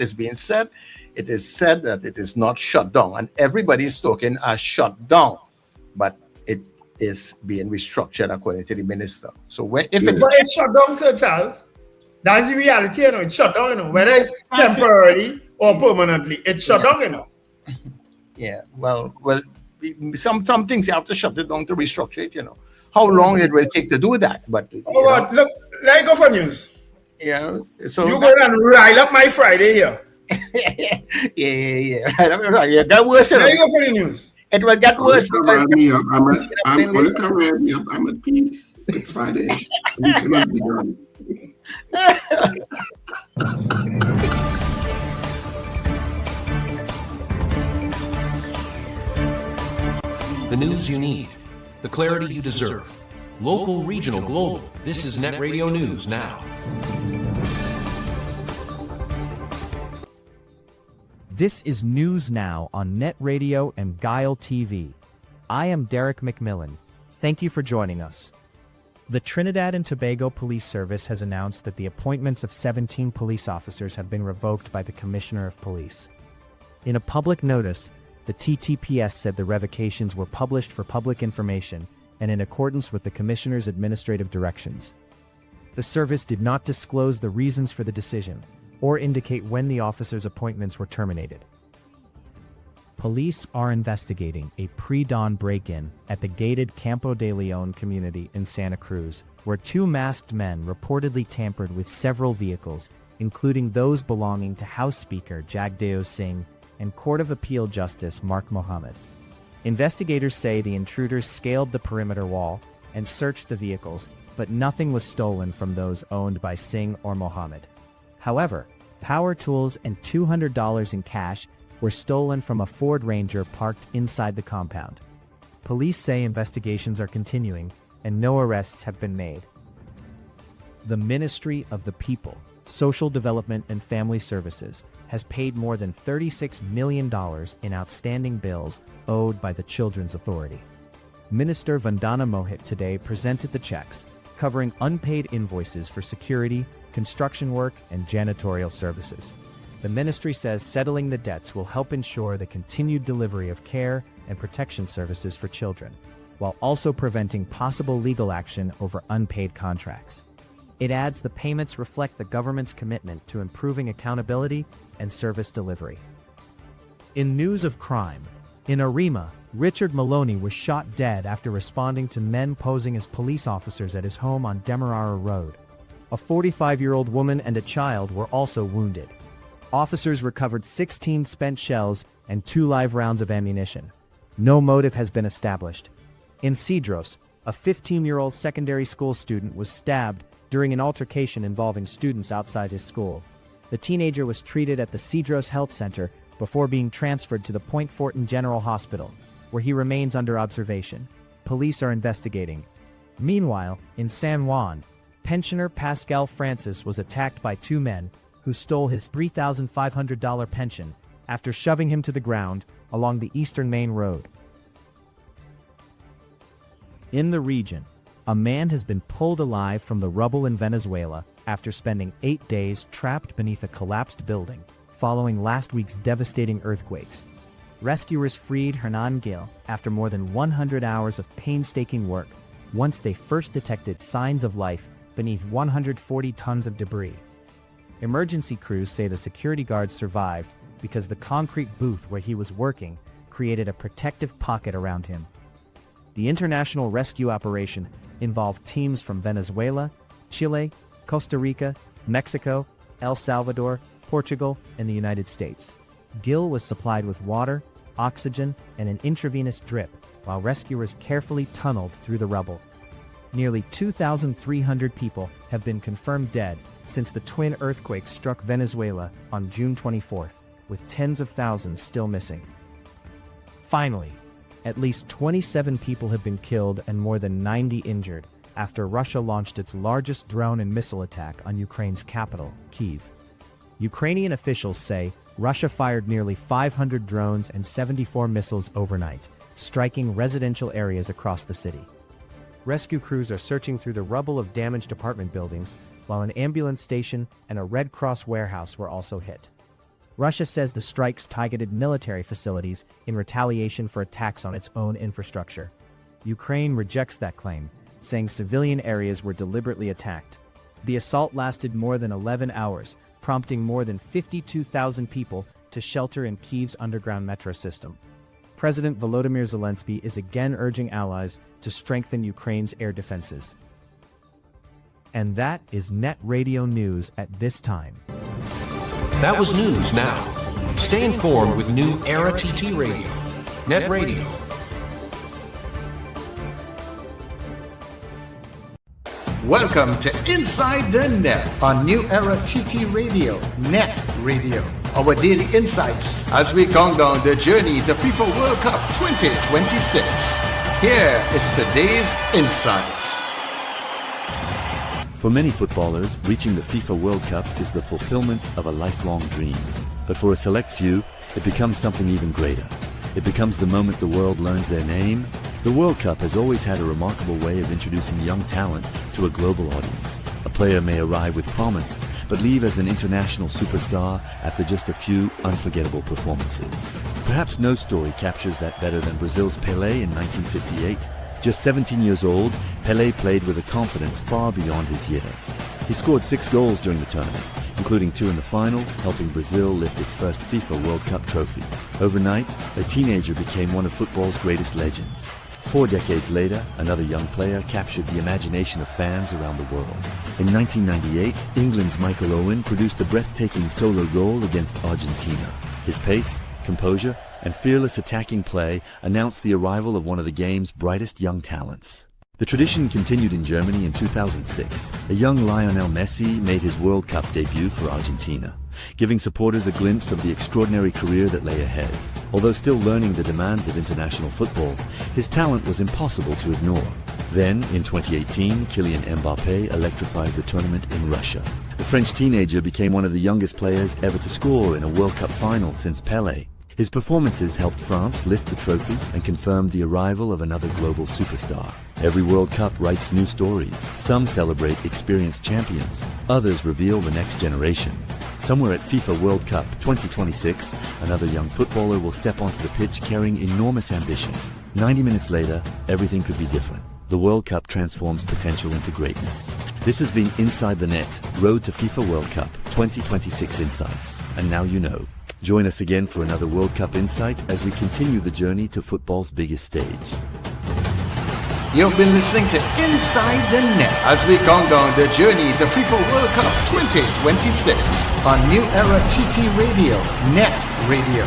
[SPEAKER 11] is being said. It is said that it is not shut down, and everybody is talking as shut down, but it is being restructured according to the minister. So but
[SPEAKER 1] it's shut down, Sir Charles. That's the reality, It's shut down, whether it's temporarily or permanently. It's shut down,
[SPEAKER 11] Yeah, well, some things you have to shut it down to restructure it. How long it will take to do that, but
[SPEAKER 1] Oh, what? Look, let go for news.
[SPEAKER 11] Yeah, so
[SPEAKER 1] you go and rile up my Friday here.
[SPEAKER 11] yeah. Right. That worse.
[SPEAKER 1] Let go for the news.
[SPEAKER 11] It will get worse because
[SPEAKER 5] me up. I'm at peace. It's Friday. We cannot be done.
[SPEAKER 3] The news you need, the clarity you deserve. Local, regional, global. This is Net Radio News Now.
[SPEAKER 20] This is News Now on Net Radio and Guile TV. I am Derek McMillan. Thank you for joining us. The Trinidad and Tobago Police Service has announced that the appointments of 17 police officers have been revoked by the Commissioner of Police. In a public notice, the TTPS said the revocations were published for public information and in accordance with the Commissioner's administrative directions. The service did not disclose the reasons for the decision or indicate when the officers' appointments were terminated. Police are investigating a pre-dawn break-in at the gated Campo de Leon community in Santa Cruz, where two masked men reportedly tampered with several vehicles, including those belonging to House Speaker Jagdeo Singh and Court of Appeal Justice Mark Mohammed. Investigators say the intruders scaled the perimeter wall and searched the vehicles, but nothing was stolen from those owned by Singh or Mohammed. However, power tools and $200 in cash were stolen from a Ford Ranger parked inside the compound. Police say investigations are continuing and no arrests have been made. The Ministry of the People, Social Development and Family Services has paid more than $36 million in outstanding bills owed by the Children's Authority. Minister Vandana Mohit today presented the checks, covering unpaid invoices for security, construction work, and janitorial services. The ministry says settling the debts will help ensure the continued delivery of care and protection services for children, while also preventing possible legal action over unpaid contracts. It adds the payments reflect the government's commitment to improving accountability and service delivery. In news of crime, in Arima, Richard Maloney was shot dead after responding to men posing as police officers at his home on Demerara Road. A 45-year-old woman and a child were also wounded. Officers recovered 16 spent shells and 2 live rounds of ammunition. No motive has been established. In Cedros, a 15-year-old secondary school student was stabbed during an altercation involving students outside his school. The teenager was treated at the Cedros Health Center before being transferred to the Point Fortin General Hospital, where he remains under observation. Police are investigating. Meanwhile, in San Juan, pensioner Pascal Francis was attacked by 2 men who stole his $3,500 pension after shoving him to the ground along the Eastern Main Road. In the region, a man has been pulled alive from the rubble in Venezuela after spending 8 days trapped beneath a collapsed building following last week's devastating earthquakes. Rescuers freed Hernan Gil after more than 100 hours of painstaking work once they first detected signs of life beneath 140 tons of debris. Emergency crews say the security guard survived because the concrete booth where he was working created a protective pocket around him. The international rescue operation involved teams from Venezuela, Chile, Costa Rica, Mexico, El Salvador, Portugal, and the United States. Gil was supplied with water, oxygen, and an intravenous drip while rescuers carefully tunneled through the rubble. Nearly 2,300 people have been confirmed dead since the twin earthquakes struck Venezuela on June 24th, with tens of thousands still missing. Finally, at least 27 people have been killed and more than 90 injured after Russia launched its largest drone and missile attack on Ukraine's capital, Kyiv. Ukrainian officials say Russia fired nearly 500 drones and 74 missiles overnight, striking residential areas across the city. Rescue crews are searching through the rubble of damaged apartment buildings, while an ambulance station and a Red Cross warehouse were also hit. Russia says the strikes targeted military facilities in retaliation for attacks on its own infrastructure. Ukraine rejects that claim, saying civilian areas were deliberately attacked. The assault lasted more than 11 hours, prompting more than 52,000 people to shelter in Kyiv's underground metro system. President Volodymyr Zelensky is again urging allies to strengthen Ukraine's air defenses. And that is Net Radio News at this time.
[SPEAKER 3] That was News Now. Stay informed with new Era TT Radio. Net Radio.
[SPEAKER 8] Welcome to Inside the Net on New Era TT Radio, Net Radio. Our daily insights as we count down the journey to FIFA World Cup 2026. Here is today's insight.
[SPEAKER 2] For many footballers, reaching the FIFA World Cup is the fulfillment of a lifelong dream. But for a select few, it becomes something even greater. It becomes the moment the world learns their name. The World Cup has always had a remarkable way of introducing young talent to a global audience. A player may arrive with promise, but leave as an international superstar after just a few unforgettable performances. Perhaps no story captures that better than Brazil's Pelé in 1958. Just 17 years old, Pelé played with a confidence far beyond his years. He scored 6 goals during the tournament, including 2 in the final, helping Brazil lift its first FIFA World Cup trophy. Overnight, a teenager became one of football's greatest legends. 4 decades later, another young player captured the imagination of fans around the world. In 1998, England's Michael Owen produced a breathtaking solo goal against Argentina. His pace, composure, and fearless attacking play announced the arrival of one of the game's brightest young talents. The tradition continued in Germany in 2006. A young Lionel Messi made his World Cup debut for Argentina, giving supporters a glimpse of the extraordinary career that lay ahead. Although still learning the demands of international football, his talent was impossible to ignore. Then, in 2018, Kylian Mbappé electrified the tournament in Russia. The French teenager became one of the youngest players ever to score in a World Cup final since Pelé. His performances helped France lift the trophy and confirmed the arrival of another global superstar. Every World Cup writes new stories. Some celebrate experienced champions. Others reveal the next generation. Somewhere at FIFA World Cup 2026, another young footballer will step onto the pitch carrying enormous ambition. 90 minutes later, everything could be different. The World Cup transforms potential into greatness. This has been Inside the Net, Road to FIFA World Cup 2026 Insights. And now you know. Join us again for another World Cup Insight as we continue the journey to football's biggest stage.
[SPEAKER 8] You've been listening to Inside the Net as we count down the journey to FIFA World Cup 2026 on New Era TT Radio, Net Radio.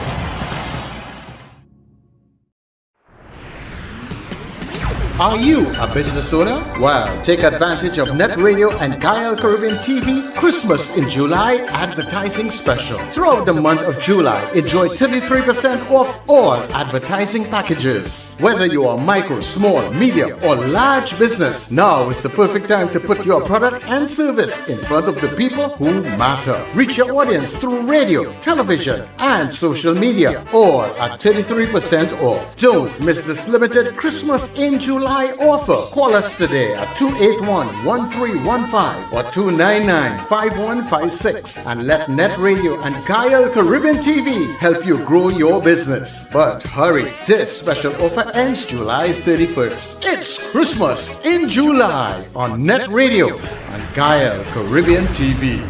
[SPEAKER 8] Are you a business owner? Well, take advantage of Net Radio and Gael Caribbean TV Christmas in July advertising special. Throughout the month of July, enjoy 33% off all advertising packages. Whether you are micro, small, medium, or large business, now is the perfect time to put your product and service in front of the people who matter. Reach your audience through radio, television, and social media, all at 33% off. Don't miss this limited Christmas in July offer. Call us today at 281-1315 or 299-5156 and let Net Radio and Gael Caribbean TV help you grow your business. But hurry, this special offer ends July 31st. It's Christmas in July on Net Radio and Gael Caribbean TV.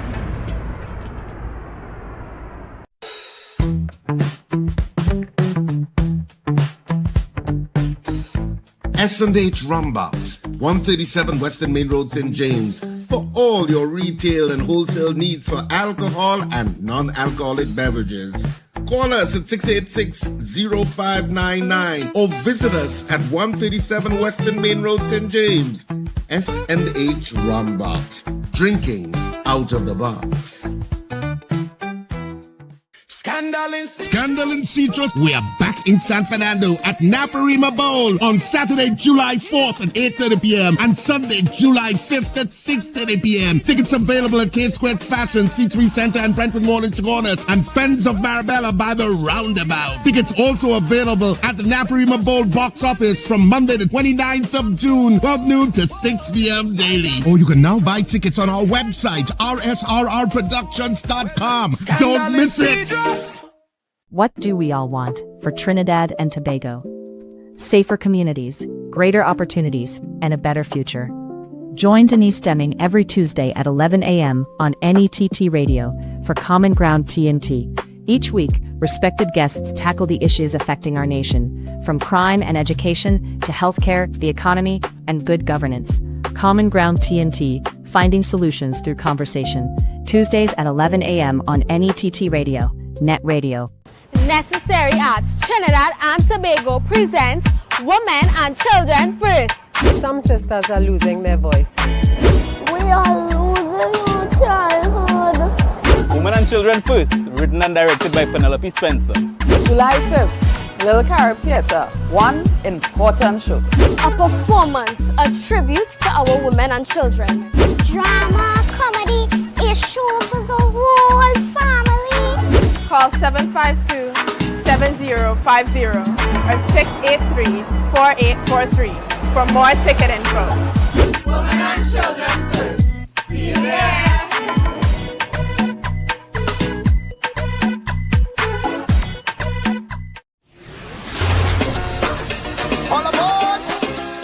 [SPEAKER 5] S&H Rumbox, 137 Western Main Road, St. James, for all your retail and wholesale needs for alcohol and non-alcoholic beverages. Call us at 686-0599 or visit us at 137 Western Main Road, St. James. S&H Rumbox, drinking out of the box. Scandal in Citrus. We are back in San Fernando at Naparima Bowl on Saturday, July 4th at 8:30 p.m. and Sunday, July 5th at 6:30 p.m. Tickets available at K-Square Fashion, C3 Center and Brentwood Mall in Chagonas and Friends of Marabella by the Roundabout. Tickets also available at the Naparima Bowl box office from Monday the 29th of June, 12 noon to 6 p.m. daily. Or you can now buy tickets on our website, rsrrproductions.com. Don't miss it.
[SPEAKER 4] What do we all want for Trinidad and Tobago? Safer communities, greater opportunities, and a better future. Join Denise Deming every Tuesday at 11 a.m. on NETT Radio for Common Ground TNT, Each week, respected guests tackle the issues affecting our nation, from crime and education to healthcare, the economy, and good governance. Common Ground TNT, finding solutions through conversation. Tuesdays at 11 a.m. on NETT Radio, Net Radio.
[SPEAKER 22] Necessary Arts Trinidad and Tobago presents Women and Children First.
[SPEAKER 7] Some sisters are losing their voices.
[SPEAKER 22] We are losing our childhood.
[SPEAKER 21] Women and Children First, written and directed by Penelope Spencer.
[SPEAKER 23] July 5th, Little Carib Theatre, one important show.
[SPEAKER 22] A performance, a tribute to our women and children. Drama, comedy, issues for the whole family.
[SPEAKER 10] Call 752-7050 or 683-4843 for more ticket info.
[SPEAKER 6] Women and Children First. See you there.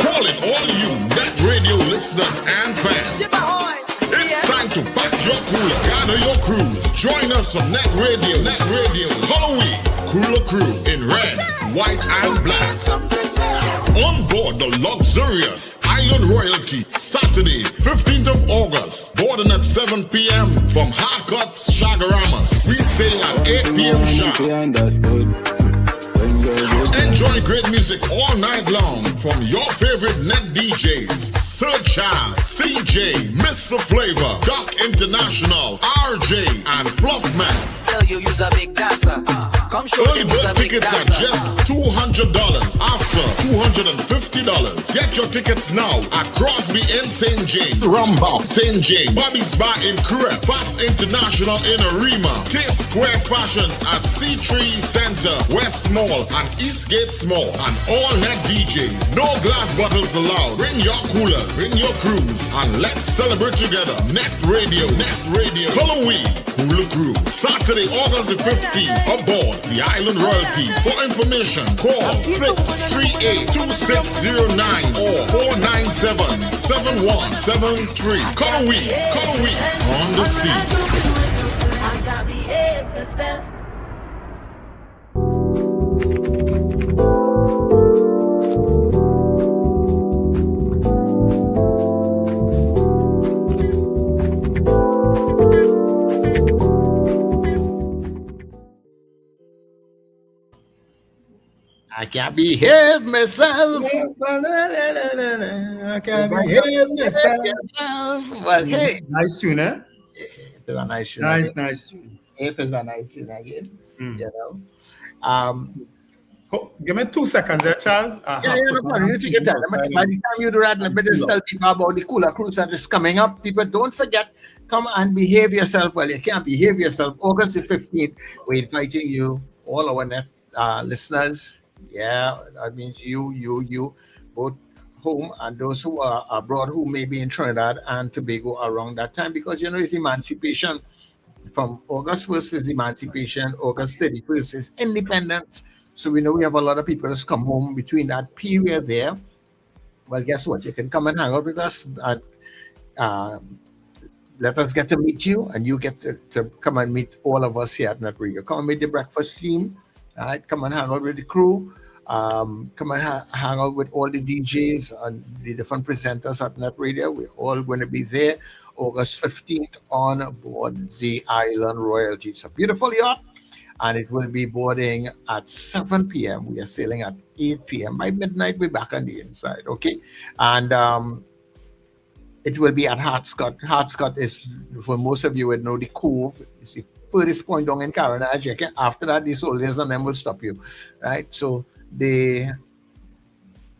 [SPEAKER 12] Calling all you Net Radio listeners and fans. It's time to pack your cooler, gather your crews. Join us on Net Radio. Halloween Cooler Crew in red, white, and black. On board the luxurious Island Royalty, Saturday, 15th of August. Boarding at 7 p.m. from Hard Cuts Shagaramas. We sail at 8 p.m. sharp. Enjoy great music all night long from your favorite net DJs. Sir Child, CJ, Mr. Flavor, Doc International, RJ, and Fluffman.
[SPEAKER 24] Tell you you's a big dancer. Come show
[SPEAKER 12] Early bird tickets are just $200, after $250. Get your tickets now at Crosby in St. James, Rumba, St. James, Bobby's Bar in Crep, Fats International in Arima, K Square Fashions at C3 Center, West Mall, and Eastgate Small, and all net DJs. No glass bottles allowed. Bring your coolers, bring your crews, and let's celebrate together. Net Radio, Halloween Cooler Crew, Saturday, August the 15th, aboard the Island Royalty. For information, call 638-2609 or 497-7173. Halloween on the scene.
[SPEAKER 11] I can't behave myself.
[SPEAKER 1] I can't behave myself.
[SPEAKER 11] Well, hey.
[SPEAKER 1] Nice tune, eh?
[SPEAKER 11] It is a nice tune.
[SPEAKER 1] Nice tune.
[SPEAKER 11] It is a nice tune again. You know.
[SPEAKER 1] Give me 2 seconds there, Charles.
[SPEAKER 11] No problem. You take your time. By the time you do that, let me just tell people about the Cooler Cruise that is coming up. People, don't forget, come and behave yourself. Well, you can't behave yourself. August the 15th, we're inviting you, all our net listeners. Yeah, that means you, both home and those who are abroad who may be in Trinidad and Tobago around that time, because it's emancipation. From August 1st is emancipation, August 31st is independence. So we know we have a lot of people that's come home between that period there. Well, guess what? You can come and hang out with us and let us get to meet you, and you get to come and meet all of us here at Net Radio. Come and meet the breakfast team. All right, come and hang out with the crew. Come and hang out with all the DJs and the different presenters at Net Radio. We're all going to be there August 15th on board the Island Royalty. It's a beautiful yacht, and it will be boarding at 7 p.m. We are sailing at 8 p.m. By midnight, we're back on the inside, okay? And it will be at Hartscott. Hartscott is, for most of you would know, the Cove. It's the furthest point down in Caranage. After that, the soldiers and them will stop you, right? So they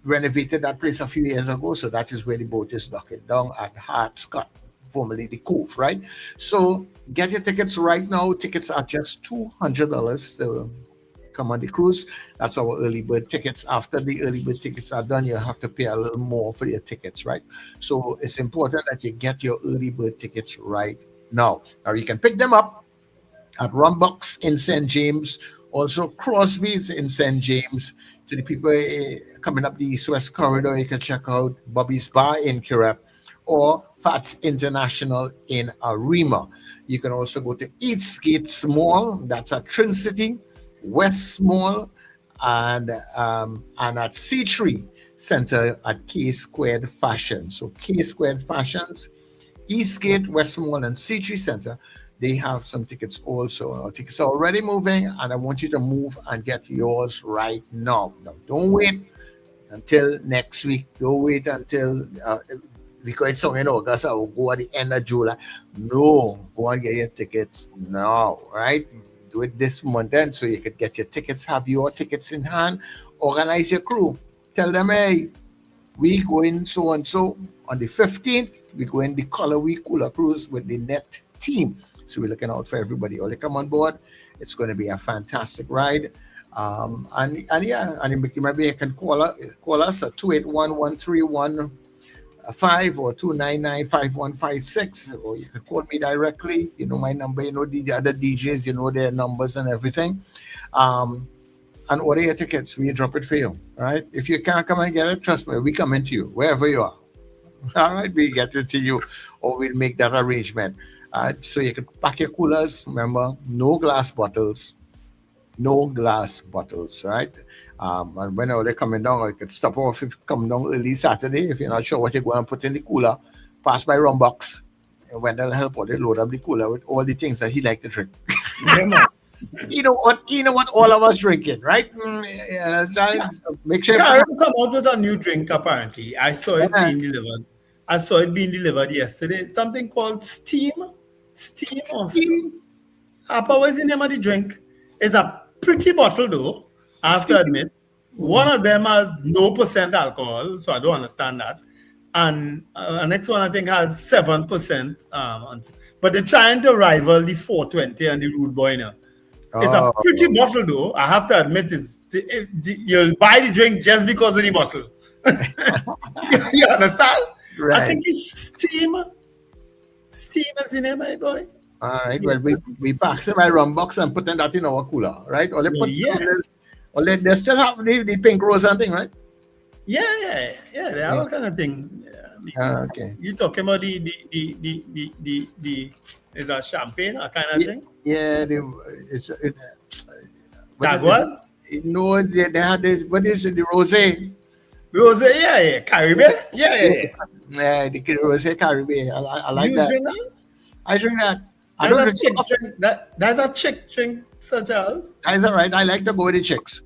[SPEAKER 11] renovated that place a few years ago, so that is where the boat is docking down at Hartscott, formerly the Cove, right? So get your tickets right now. Tickets are just $200 to come on the cruise. That's our early bird tickets. After the early bird tickets are done, you have to pay a little more for your tickets, right? So it's important that you get your early bird tickets right now. Now you can pick them up at Rumbox in St. James, also Crosby's in St. James. To the people coming up the East-West corridor, you can check out Bobby's Bar in Kirep. or Fats International in Arima. You can also go to Eastgate Mall, that's at Trin City, West Mall, and at C3 Center at K Squared Fashion. So K Squared Fashions, Eastgate, West Mall, and C3 Center, they have some tickets also. Our tickets are already moving, and I want you to move and get yours right now. Now, don't wait until next week. Don't wait until because it's in August. I will go at the end of July. No, go and get your tickets now, right? Do it this month then, so you could get your tickets, have your tickets in hand, organize your crew. Tell them, hey, we going so and so on the 15th. We go in the Color Week Cooler Cruise with the net team. So we're looking out for everybody. All they come on board. It's going to be a fantastic ride. And maybe you can call us at 281-131-5 or 299-5156, or you can call me directly. You know my number. You know the other DJs. You know their numbers and everything. And order your tickets. We drop it for you. All right. If you can't come and get it, trust me, we come into you wherever you are. All right, we get it to you, or we'll make that arrangement. So you can pack your coolers. Remember, no glass bottles. No glass bottles, right? And whenever they're coming down, you could stop off if you come down early Saturday. If you're not sure what you're going to put in the cooler, pass by Rum Box. And when they'll help, or they load up the cooler with all the things that he like to drink. You know what all of us drinking, right? Make sure
[SPEAKER 1] Karen come out with a new drink apparently. I saw it being delivered. I saw it being delivered yesterday. Something called Steam. Apa, what is the name of the drink? It's a pretty bottle though, I have to admit. One of them has no % alcohol, so I don't understand that. And the next one I think has 7%. But they're trying to rival the 420 and the Rude Boy now. It's a pretty bottle though. I have to admit, you'll buy the drink just because of the bottle. You understand?
[SPEAKER 11] Right.
[SPEAKER 1] I think it's Steam. Steam is the name, my boy.
[SPEAKER 11] All right. Well, we packed my Rum Box and putting that in our cooler, right? Or they still have the pink rose and thing, right?
[SPEAKER 1] Yeah. They have all kind of thing.
[SPEAKER 11] Okay.
[SPEAKER 1] You talking about the is that champagne or kind of thing?
[SPEAKER 11] Yeah,
[SPEAKER 1] that was?
[SPEAKER 11] No, they had this. What is it? The rosé.
[SPEAKER 1] Rosé, yeah. Caribbean, yeah.
[SPEAKER 11] Yeah, the rosé Caribbean. I like that.
[SPEAKER 1] Drink that.
[SPEAKER 11] I drink that.
[SPEAKER 1] That's a chick drink, Sir Charles.
[SPEAKER 11] That's all right. I like to go with the chicks.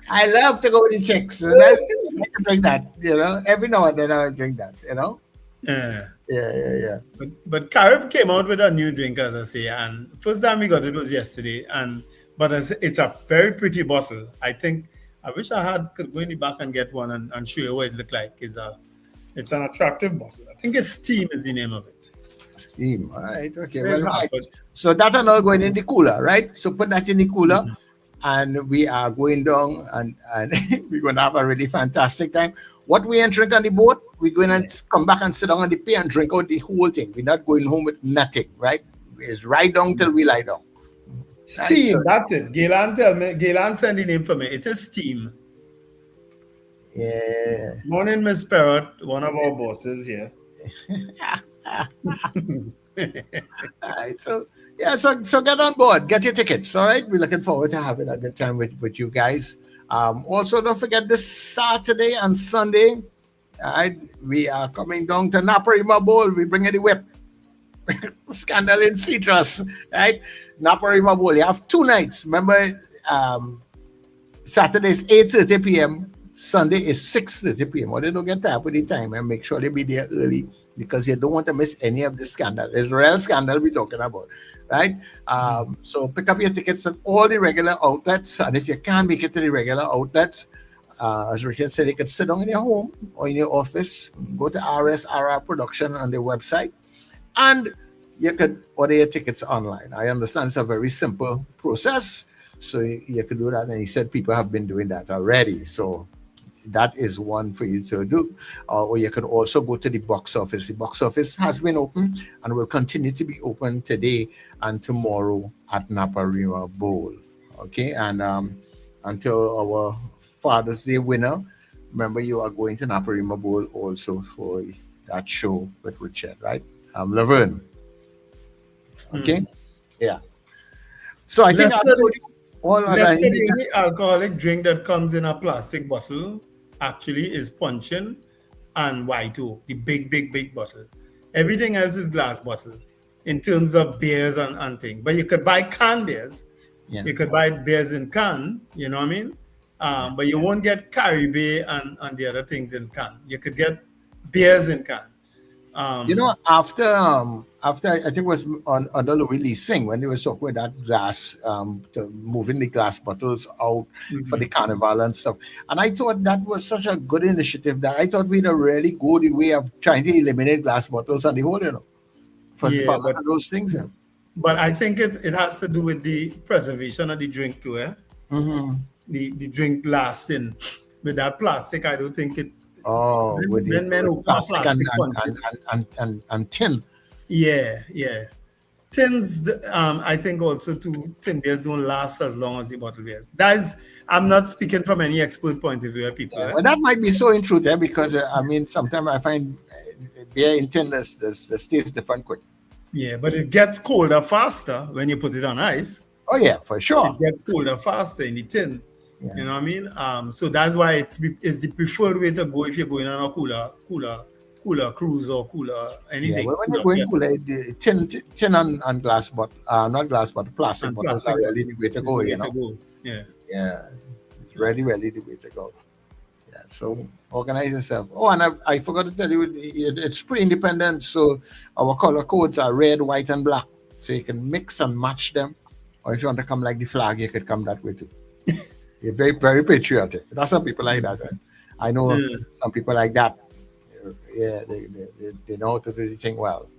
[SPEAKER 11] I love to go with the chicks. I like to drink that, every now and then I drink that, Yeah.
[SPEAKER 1] But Carib came out with a new drink, as I say, and first time we got it was yesterday. But it's a very pretty bottle. I wish I could go in the back and get one and show you what it looked like. It's an attractive bottle. I think it's Steam is the name of it.
[SPEAKER 11] Steam, all right, okay. Well, right. So that are now going in the cooler, right? So put that in the cooler, and we are going down, and we're going to have a really fantastic time. What we ain't drink on the boat, we're going to come back and sit down on the pier and drink out the whole thing. We're not going home with nothing, right? It's right down till we lie down.
[SPEAKER 1] Steam, that's it. Gaylan sent the name for me. It is Steam.
[SPEAKER 11] Yeah.
[SPEAKER 1] Morning, Miss Parrot, one of our bosses here.
[SPEAKER 11] All right, so get on board, get your tickets. All right, we're looking forward to having a good time with you guys. Also, don't forget this Saturday and Sunday, we are coming down to Naparima Bowl. We bring the whip. Scandal in Citrus, right? Naparima Bowl. You have 2 nights. Remember, Saturday is 8:30 p.m. Sunday is 6:30 p.m. Or they don't get tired with the time, and make sure they be there early, because you don't want to miss any of the scandal. It's a real scandal we're talking about, right? So pick up your tickets at all the regular outlets, and if you can't make it to the regular outlets, as Richard said, you can sit down in your home or in your office, go to RSRR Production on their website, and you could order your tickets online. I understand it's a very simple process, so you could do that, and he said people have been doing that already, so that is one for you to do. Or you can also go to the box office. The box office has been open and will continue to be open today and tomorrow at Naparima Bowl. Okay, and until our Father's Day winner remember you are going to Naparima Bowl also for that show with Richard, right? Laverne. Okay? Yeah. So I think I told you all
[SPEAKER 1] Let's say the only alcoholic drink that comes in a plastic bottle actually is puncheon and white oak, the big bottle. Everything else is glass bottle in terms of beers and things. But you could buy canned beers.
[SPEAKER 11] Yeah.
[SPEAKER 1] You could buy beers in can, you know what I mean? But you won't get Caribe and the other things in can. You could get beers in can.
[SPEAKER 11] After I think it was under Louis Lee Singh when they were talking with that glass, moving the glass bottles out for the carnival and stuff. And I thought that was such a good initiative that I thought we'd really go the way of trying to eliminate glass bottles and the whole, for those things. Yeah.
[SPEAKER 1] But I think it has to do with the preservation of the drink too, eh? The drink lasting. With that plastic, I don't think it.
[SPEAKER 11] Oh, with the plastic and tin.
[SPEAKER 1] Yeah. Tins, I think also too, tin beers don't last as long as the bottle beers. I'm not speaking from any expert point of view, people.
[SPEAKER 11] Yeah, well, that might be so in truth, because sometimes I find beer in tin the tastes different quick.
[SPEAKER 1] Yeah, but it gets colder faster when you put it on ice.
[SPEAKER 11] Oh yeah, for sure.
[SPEAKER 1] It gets colder faster in the tin. Yeah. You know what I mean? So that's why it's the preferred way to go if you're going on a cooler cruise or cooler anything.
[SPEAKER 11] Yeah, well, when you're going cooler, the tin and glass bottle, not glass bottle, plastic bottles are really the way to go.
[SPEAKER 1] Yeah.
[SPEAKER 11] It's really the way to go. Yeah. So organize yourself. Oh, and I forgot to tell you, it's pre-independence, so our color codes are red, white, and black. So you can mix and match them, or if you want to come like the flag, you could come that way too. You're very, very patriotic. There's some people like that. Right? I know some people like that. Yeah, they know how to do the thing well.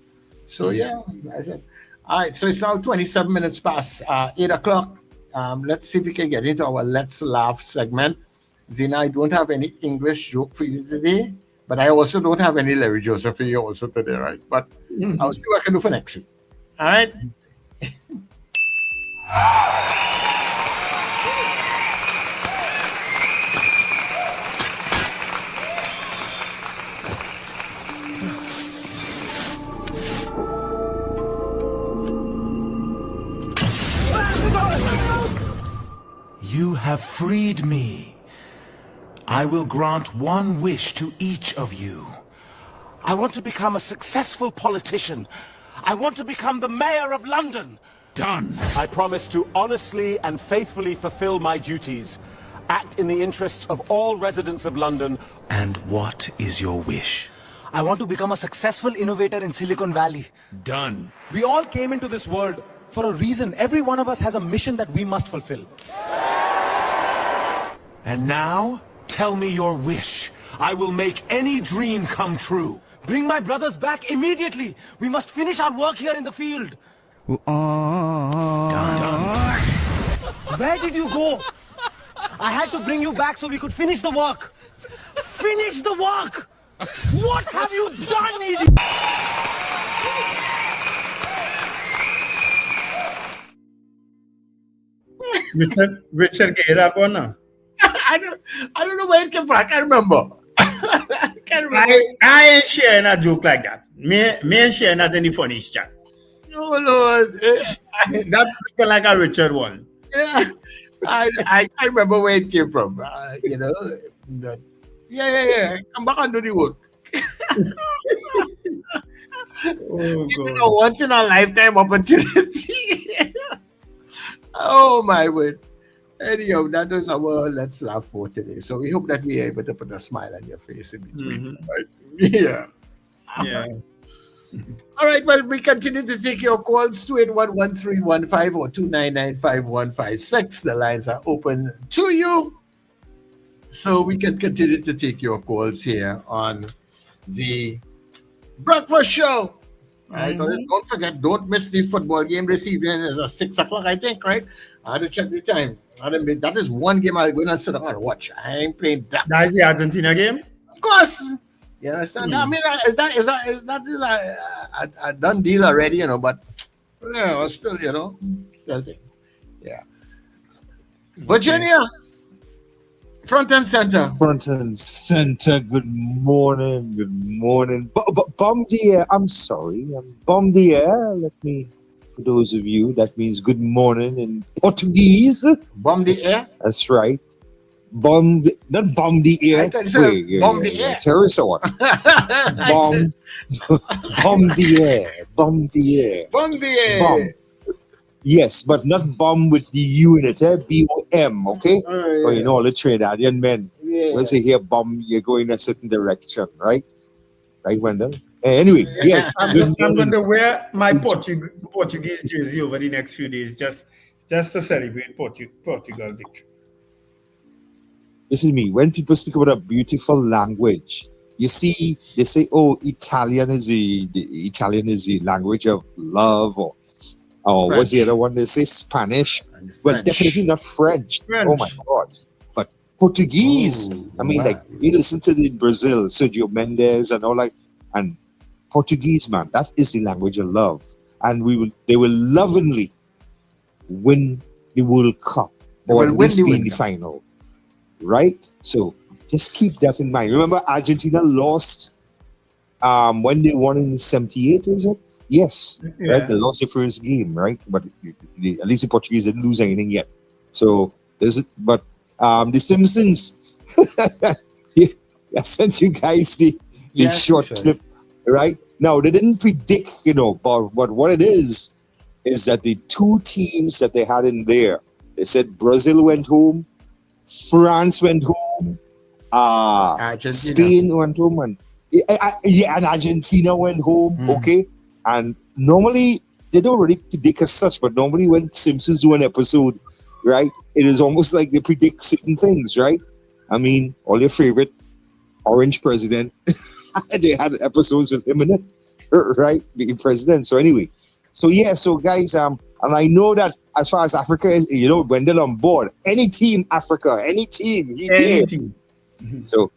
[SPEAKER 11] So yeah, I said, all right. So it's now 27 minutes past 8 o'clock. Let's see if we can get into our Let's Laugh segment. Zina, I don't have any English joke for you today, but I also don't have any Larry Joseph for you also today, right? But I'll see what I can do for next week. All right.
[SPEAKER 9] You have freed me. I will grant one wish to each of you. I want to become a successful politician. I want to become the mayor of London.
[SPEAKER 14] Done. I promise to honestly and faithfully fulfill my duties, act in the interests of all residents of London.
[SPEAKER 9] And what is your wish?
[SPEAKER 15] I want to become a successful innovator in Silicon Valley.
[SPEAKER 14] Done.
[SPEAKER 15] We all came into this world for a reason. Every one of us has a mission that we must fulfill.
[SPEAKER 9] And now, tell me your wish. I will make any dream come true.
[SPEAKER 15] Bring my brothers back immediately. We must finish our work here in the field.
[SPEAKER 9] Done.
[SPEAKER 15] Where did you go? I had to bring you back so we could finish the work. Finish the work! What have you done, idiot?
[SPEAKER 1] Richard, get that one now.
[SPEAKER 11] I don't know where it came from. I can't remember.
[SPEAKER 1] I ain't sharing a joke like that. Me ain't sharing that in the funny chat.
[SPEAKER 11] Oh Lord,
[SPEAKER 1] that's like a Richard one.
[SPEAKER 11] Yeah, I remember where it came from. Yeah. Come back and do the work. Even a once in a lifetime opportunity. Oh my word. Anyhow, that was our Let's Laugh for today. So we hope that we are able to put a smile on your face in between. Right? Yeah. All right, well, we continue to take your calls, 281-1315 or 299-5156. The lines are open to you. So we can continue to take your calls here on the Breakfast Show. Right? Don't forget, don't miss the football game this evening. It's at 6 o'clock, I think, right? I had to check the time. That is one game I'm going to sit down and watch. I ain't playing that.
[SPEAKER 1] That is the Argentina game?
[SPEAKER 11] Of course. You understand? I mean, that is a done deal already, but still, yeah. Virginia. Front and center.
[SPEAKER 13] Front and center. Good morning. Good morning. Bombardier. I'm sorry. Bombardier. Let me. For those of you, that means good morning in Portuguese.
[SPEAKER 11] Bombardier.
[SPEAKER 13] That's right. Not Bombardier.
[SPEAKER 11] Bombardier.
[SPEAKER 13] Terrorist or what? Bombardier. Bomb. Yes, but not bomb with the U in it, B-O-M, okay? Oh, you know, all the Trinidadian men. When they hear bomb, you're going a certain direction, right? Right, Wendell? Anyway, yeah.
[SPEAKER 1] I'm going to wear my Portuguese jersey over the next few days just to celebrate Portugal victory.
[SPEAKER 13] Listen to me. When people speak about a beautiful language, you see, they say, "Oh, Italian is the language of love," or what's the other one? They say Spanish. Well, definitely not French. Oh my God! But Portuguese. Like you listen to the Brazil, Sergio Mendes, and all and Portuguese, man, that is the language of love, and they will lovingly win the World Cup or at least be in the final. Right? So just keep that in mind. Remember, Argentina lost when they won in 78, is it? Yes. Yeah. Right? They lost the first game, right? But at least the Portuguese didn't lose anything yet. So the Simpsons. I sent you guys the short clip, right? Now they didn't predict, but what it is that the two teams that they had in there, they said Brazil went home, France went home, Spain went home, and Argentina went home. Okay, and normally they don't really predict as such, but normally when Simpsons do an episode, right, it is almost like they predict certain things, right? I mean, all your favorite Orange president, they had episodes with him in it, right, being president. So anyway, so guys, and I know that as far as Africa is, Wendell on board. Any team, Africa, any team, any team. So,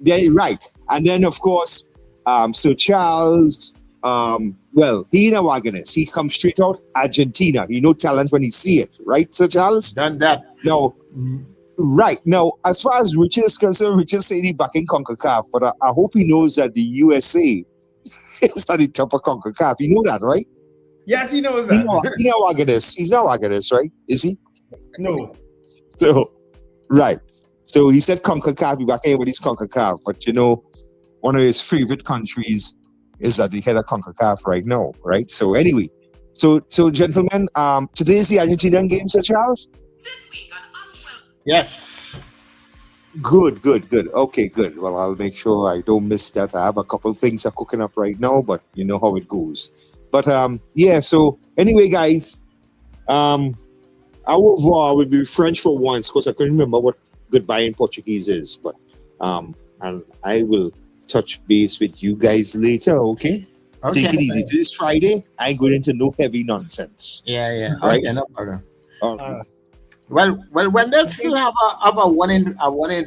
[SPEAKER 13] yeah, right. And then, of course, Sir Charles, he no wagonist. He comes straight out Argentina. He know talent when he see it, right, Sir Charles?
[SPEAKER 11] Done that.
[SPEAKER 13] No. Right. Now, as far as Richard is concerned, Richard said he back in CONCACAF, but I hope he knows that the USA is at the top of CONCACAF. You know that, right?
[SPEAKER 1] Yes, he knows that.
[SPEAKER 13] He's not wagonist. He's not wagonist, right? Is he?
[SPEAKER 1] No.
[SPEAKER 13] So, right. So he said CONCACAF, be back in with his CONCACAF, but one of his favorite countries is at the head of CONCACAF right now, right? So anyway, so gentlemen, today is the Argentinian game, Sir Charles?
[SPEAKER 11] Yes.
[SPEAKER 13] Good. Okay, good. Well, I'll make sure I don't miss that. I have a couple things are cooking up right now, but you know how it goes. But so anyway, guys, au revoir would be French for once, because I couldn't remember what goodbye in Portuguese is. But and I will touch base with you guys later, okay? Take it easy. This Friday, I ain't going into no heavy nonsense.
[SPEAKER 11] Yeah.
[SPEAKER 13] Right?
[SPEAKER 11] Okay, no problem. Well, when they still have a 1 in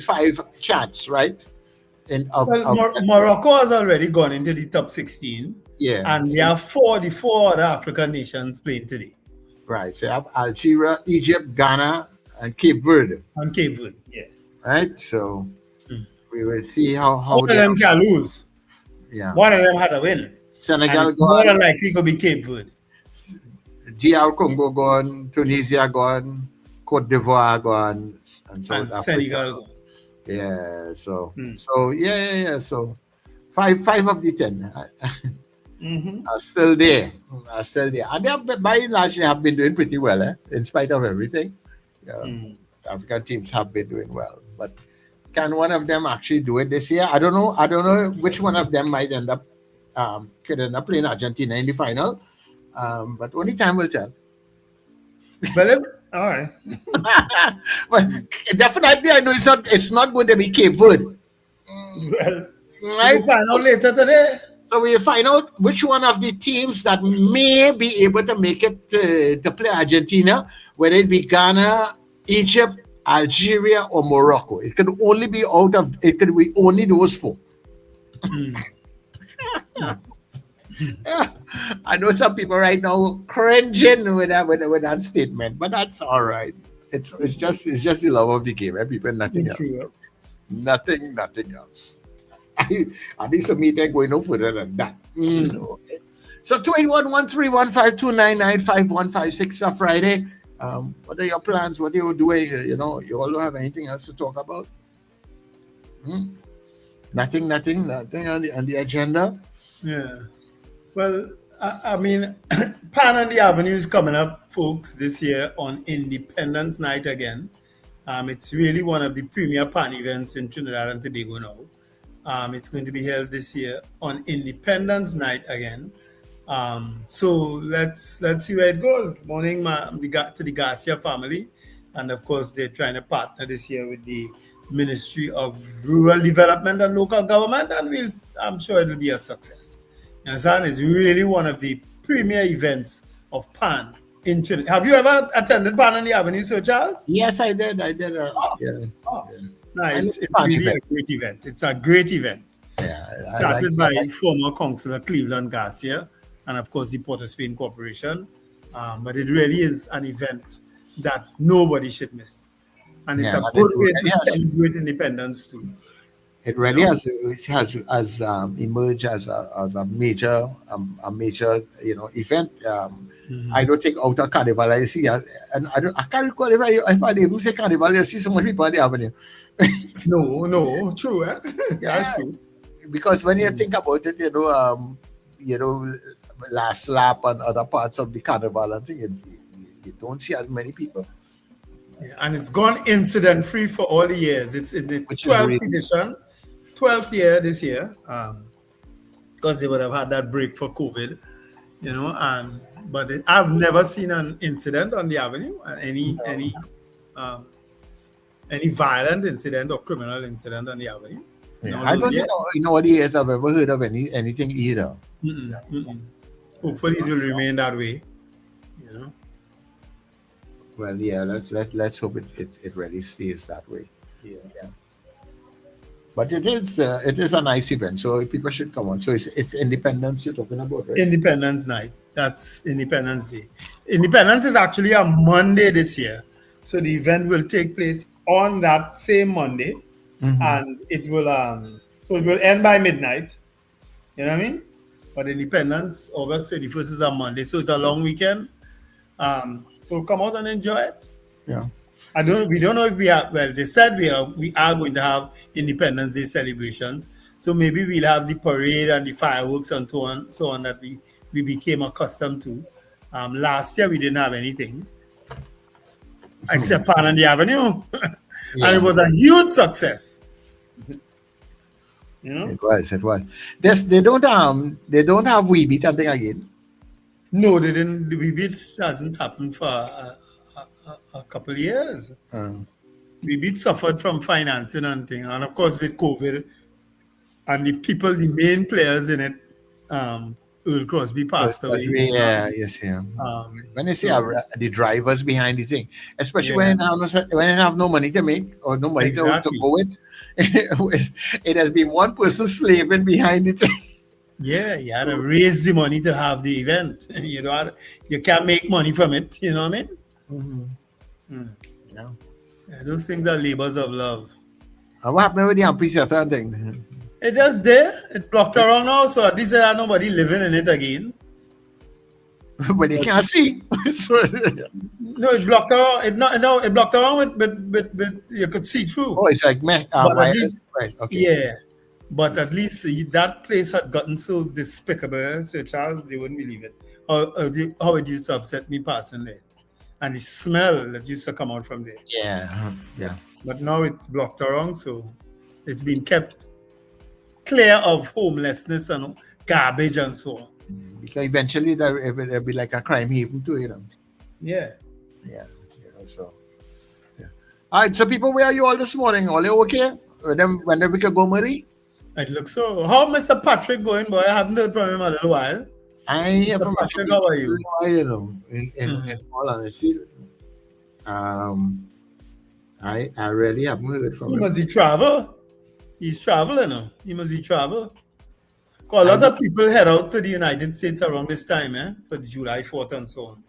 [SPEAKER 11] 5 chance, right?
[SPEAKER 1] Morocco has already gone into the top 16.
[SPEAKER 11] Yeah.
[SPEAKER 1] And we have the four other African nations playing today.
[SPEAKER 11] Right. So you have Algeria, Egypt, Ghana, and Cape Verde.
[SPEAKER 1] Yeah.
[SPEAKER 11] Right. So we will see how
[SPEAKER 1] one of them can lose.
[SPEAKER 11] Yeah.
[SPEAKER 1] One of them had a win.
[SPEAKER 11] Senegal
[SPEAKER 1] and more than likely going to be Cape Verde.
[SPEAKER 11] DR Congo gone, Tunisia gone, Cote d'Ivoire gone, and South Africa.
[SPEAKER 1] Senegal gone.
[SPEAKER 11] Yeah. So yeah. So five of the 10 are still there. And they have, by and large, they have been doing pretty well, in spite of everything. African teams have been doing well. But can one of them actually do it this year? I don't know which one of them might could end up playing Argentina in the final. But only time will tell.
[SPEAKER 1] Well, all right.
[SPEAKER 11] But definitely, I know it's not going to be Cape Verde.
[SPEAKER 1] Well, we'll find out later today.
[SPEAKER 11] So we'll find out which one of the teams that may be able to make it to play Argentina, whether it be Ghana, Egypt, Algeria, or Morocco. It could only be only those 4. I know some people right now cringing with that statement, but that's all right. it's just the love of the game, right? People, nothing else. Nothing else. I need some meeting going no further than that. Okay. So 281-131-5299-5156 on Friday. What are your plans? What are you doing? You all don't have anything else to talk about? Nothing on the agenda.
[SPEAKER 1] Yeah. Well, I mean, Pan on the Avenue is coming up, folks, this year on Independence Night again. It's really one of the premier Pan events in Trinidad and Tobago now. It's going to be held this year on Independence Night again. So let's see where it goes. Morning to the Garcia family, and of course they're trying to partner this year with the Ministry of Rural Development and Local Government, and I'm sure it'll be a success. You understand? It's really one of the premier events of Pan in Trinidad. Have you ever attended Pan on the Avenue, Sir Charles?
[SPEAKER 11] Yes, I did. Yeah.
[SPEAKER 1] No, it's really a great event. It's a great event.
[SPEAKER 11] Yeah,
[SPEAKER 1] started by former Councillor Cleveland Garcia and, of course, the Port of Spain Corporation. But it really is an event that nobody should miss. And it's a good way to celebrate independence, too.
[SPEAKER 11] It really has emerged as a major event. I don't think out of Carnival I see, and I can't recall if I even say Carnival, I see so many people on the avenue.
[SPEAKER 1] No, true. Eh? Yeah, that's true.
[SPEAKER 11] Because when you think about it, last lap and other parts of the Carnival, I think you don't see as many people.
[SPEAKER 1] Yeah, and it's gone incident free for all the years. It's in the 12th edition, 12th year this year, because they would have had that break for COVID, but I've never seen an incident on the avenue, any violent incident or criminal incident on the avenue.
[SPEAKER 11] I don't know in all the years I've ever heard of anything either.
[SPEAKER 1] Hopefully it will remain that way.
[SPEAKER 11] Well, yeah, let's hope it really stays that way. Yeah. But it is a nice event, so people should come on. So it's Independence you're talking about, right?
[SPEAKER 1] Independence Night. That's Independence Day. Independence is actually a Monday this year, so the event will take place on that same Monday, and it will end by midnight. You know what I mean? But Independence, August 31st is a Monday, so it's a long weekend. So come out and enjoy it.
[SPEAKER 11] Yeah.
[SPEAKER 1] We don't know if we are. Well, they said we are going to have Independence Day celebrations. So maybe we'll have the parade and the fireworks and so on that we became accustomed to. Last year we didn't have anything except Pan on the Avenue, and it was a huge success.
[SPEAKER 11] It was. They don't have We Beat and thing again.
[SPEAKER 1] No, they didn't. The We Beat hasn't happened for a couple of years. We Beat suffered from financing and thing, and of course with COVID and the main players in it, Earl Crosby passed away.
[SPEAKER 11] When they say the drivers behind the thing, especially when they have no money to make or no money to go with, it has been one person slaving behind the thing.
[SPEAKER 1] Yeah, you had to raise the money to have the event. You can't make money from it. You know what I mean? Yeah, those things are labors of love.
[SPEAKER 11] What happened with the amphitheater thing?
[SPEAKER 1] It just there. It blocked around now, so at least there are nobody living in it again.
[SPEAKER 11] But they can't see.
[SPEAKER 1] No, it blocked around. It blocked around with you could see through.
[SPEAKER 11] Oh, it's like
[SPEAKER 1] right? Okay. Yeah. But at least that place had gotten so despicable, Sir Charles, you wouldn't believe it. How it used to upset me passing there. And the smell that used to come out from there.
[SPEAKER 11] Yeah.
[SPEAKER 1] But now it's blocked around, so it's been kept clear of homelessness and garbage and so on.
[SPEAKER 11] Because eventually there'll be like a crime haven too,
[SPEAKER 1] Yeah.
[SPEAKER 11] So. Yeah. All right, so people, where are you all this morning? All you okay? When we can go, Marie?
[SPEAKER 1] It looks so. How Mr. Patrick going, boy? I haven't heard from him a little while.
[SPEAKER 11] Mr.
[SPEAKER 1] Patrick, how are you?
[SPEAKER 11] In all honesty, I really haven't heard from him.
[SPEAKER 1] Must he travel? He's traveling. He must be travel. Because a lot of people head out to the United States around this time, for July 4th and so on.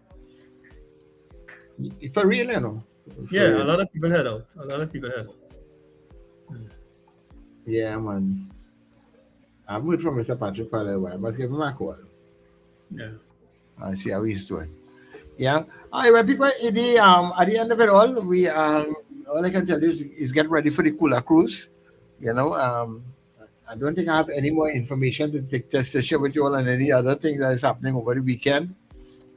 [SPEAKER 11] For real,
[SPEAKER 1] Yeah, a lot of people head out. A lot of people head out.
[SPEAKER 11] Yeah, man. I'm good from Mr. Patrick for a while. I must give him a call.
[SPEAKER 1] Yeah.
[SPEAKER 11] And see how he's doing. Yeah. All right, well, people, at the end of it all, we all I can tell you is get ready for the cooler cruise. You know, I don't think I have any more information to share with you all on any other thing that is happening over the weekend.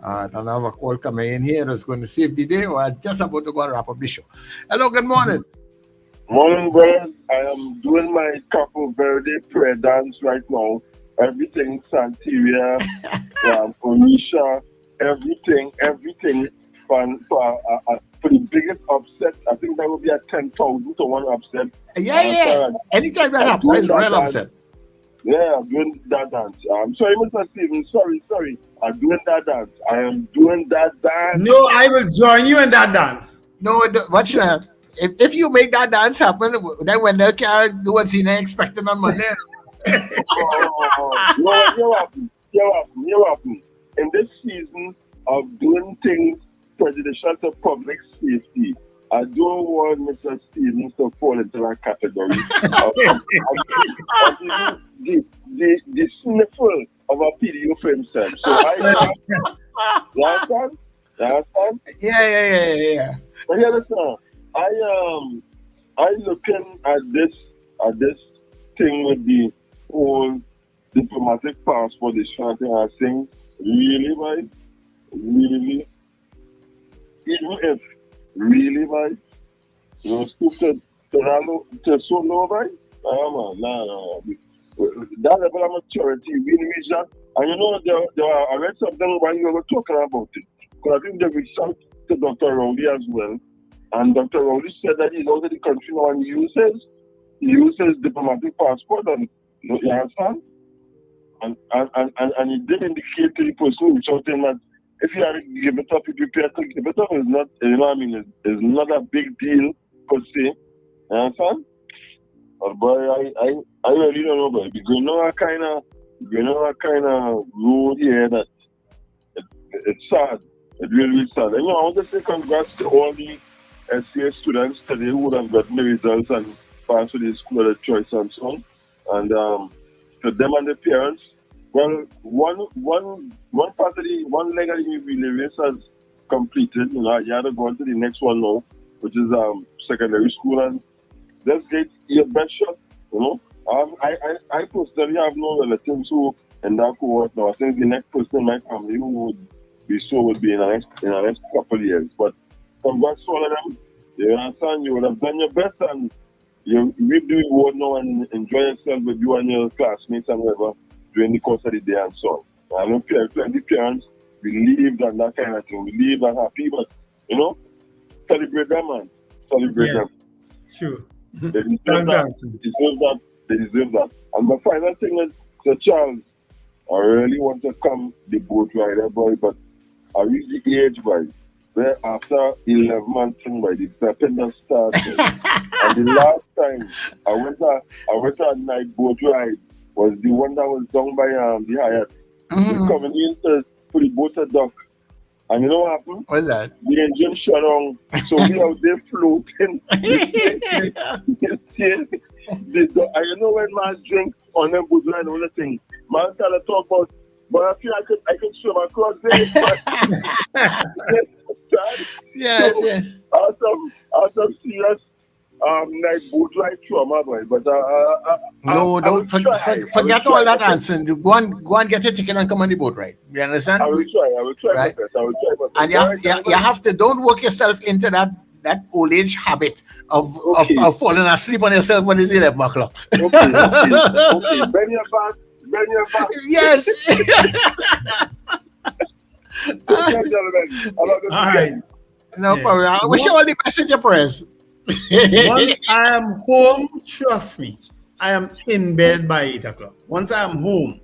[SPEAKER 11] I don't have a call coming in here that's going to save the day, or I'm just about to go and wrap up the show. Hello, good morning.
[SPEAKER 16] Morning, brothers. I am doing my Capo Verde prayer dance right now. Everything, Santeria, Onisha, everything for the biggest upset. I think that will be a 10,000 to 1 upset.
[SPEAKER 11] Yeah. Anytime that happens, it's real upset.
[SPEAKER 16] Yeah, I'm doing that dance. I'm sorry, Mr. Steven. Sorry. I'm doing that dance. I am doing that dance.
[SPEAKER 1] No, I will join you in that dance.
[SPEAKER 11] No, what should I? If you make that dance happen, then when they can do what Zina expecting on Monday.
[SPEAKER 16] You happen. In this season of doing things prejudicial to public safety, I don't want Mr. Stevens to fall into that category of the sniffle of a PDO for himself. So you understand?
[SPEAKER 11] Yeah.
[SPEAKER 16] But you understand? I looking at this thing with the whole diplomatic passport issue. I think really, right? Really, even if really, right? You know, stupid to so low, right? No. That level of maturity really is just, and you know, I read something when you were talking about it. Because I think they reached out to Dr. Rowley as well. And Dr. Rowley said that he's out of the country now and he uses diplomatic passport, and you understand? And he did indicate to the person who reached out to him that if you had to give it up, you prepare to give it up. It's not, you know what I mean? It's not a big deal per se. You understand? But boy, I really don't know, boy. We're going on a kind of road here that it's sad. It's really sad. And I want to say congrats to all the SCA students today who would have gotten the results and passed to the school of their choice and so on. And to them and their parents, well, one part of one leg of the relay race has completed. You know, you have to go on to the next one now, which is secondary school, and let's get your best shot. You know, I personally have no relatives who in that cohort now. I think the next person in my family who would be in the next couple of years. But congrats to all of them. You understand? You would have done your best, and you reap the reward now and enjoy yourself with you and your classmates and whatever during the course of the day and so on. I know plenty parents relieved and that kind of thing, relieved and happy, but you know, celebrate them, man. Celebrate them.
[SPEAKER 1] Sure.
[SPEAKER 16] They deserve that. They deserve that. And the final thing is, Sir Charles, I really want to come the boat rider, boy, but I reached the age, boy, where after 11 months, boy, the stepping that started. And the last time I went on a night boat ride was the one that was done by the Hyatt. We coming in to the boat to dock. And you know what happened?
[SPEAKER 11] What's that?
[SPEAKER 16] The engine shut on. So we out there floating. And you know when man drink on them boat ride and all the thing, man tell to talk about, but I feel I could swim across there.
[SPEAKER 11] Yes.
[SPEAKER 16] Awesome serious night boat ride trauma, boy. But
[SPEAKER 11] don't forget all that answer. Go and get a ticket and come on the boat ride. You understand?
[SPEAKER 16] I will try
[SPEAKER 11] right?
[SPEAKER 16] my best. I will try my best.
[SPEAKER 11] And you have to don't work yourself into that old age habit of falling asleep on yourself when it's 11 o'clock.
[SPEAKER 16] Okay. Bend your back.
[SPEAKER 11] Yes.
[SPEAKER 16] Okay, gentlemen.
[SPEAKER 1] All right.
[SPEAKER 11] No problem. I wish you all the best with your prayers.
[SPEAKER 1] Once I am home, trust me, I am in bed by 8 o'clock. Once I am home,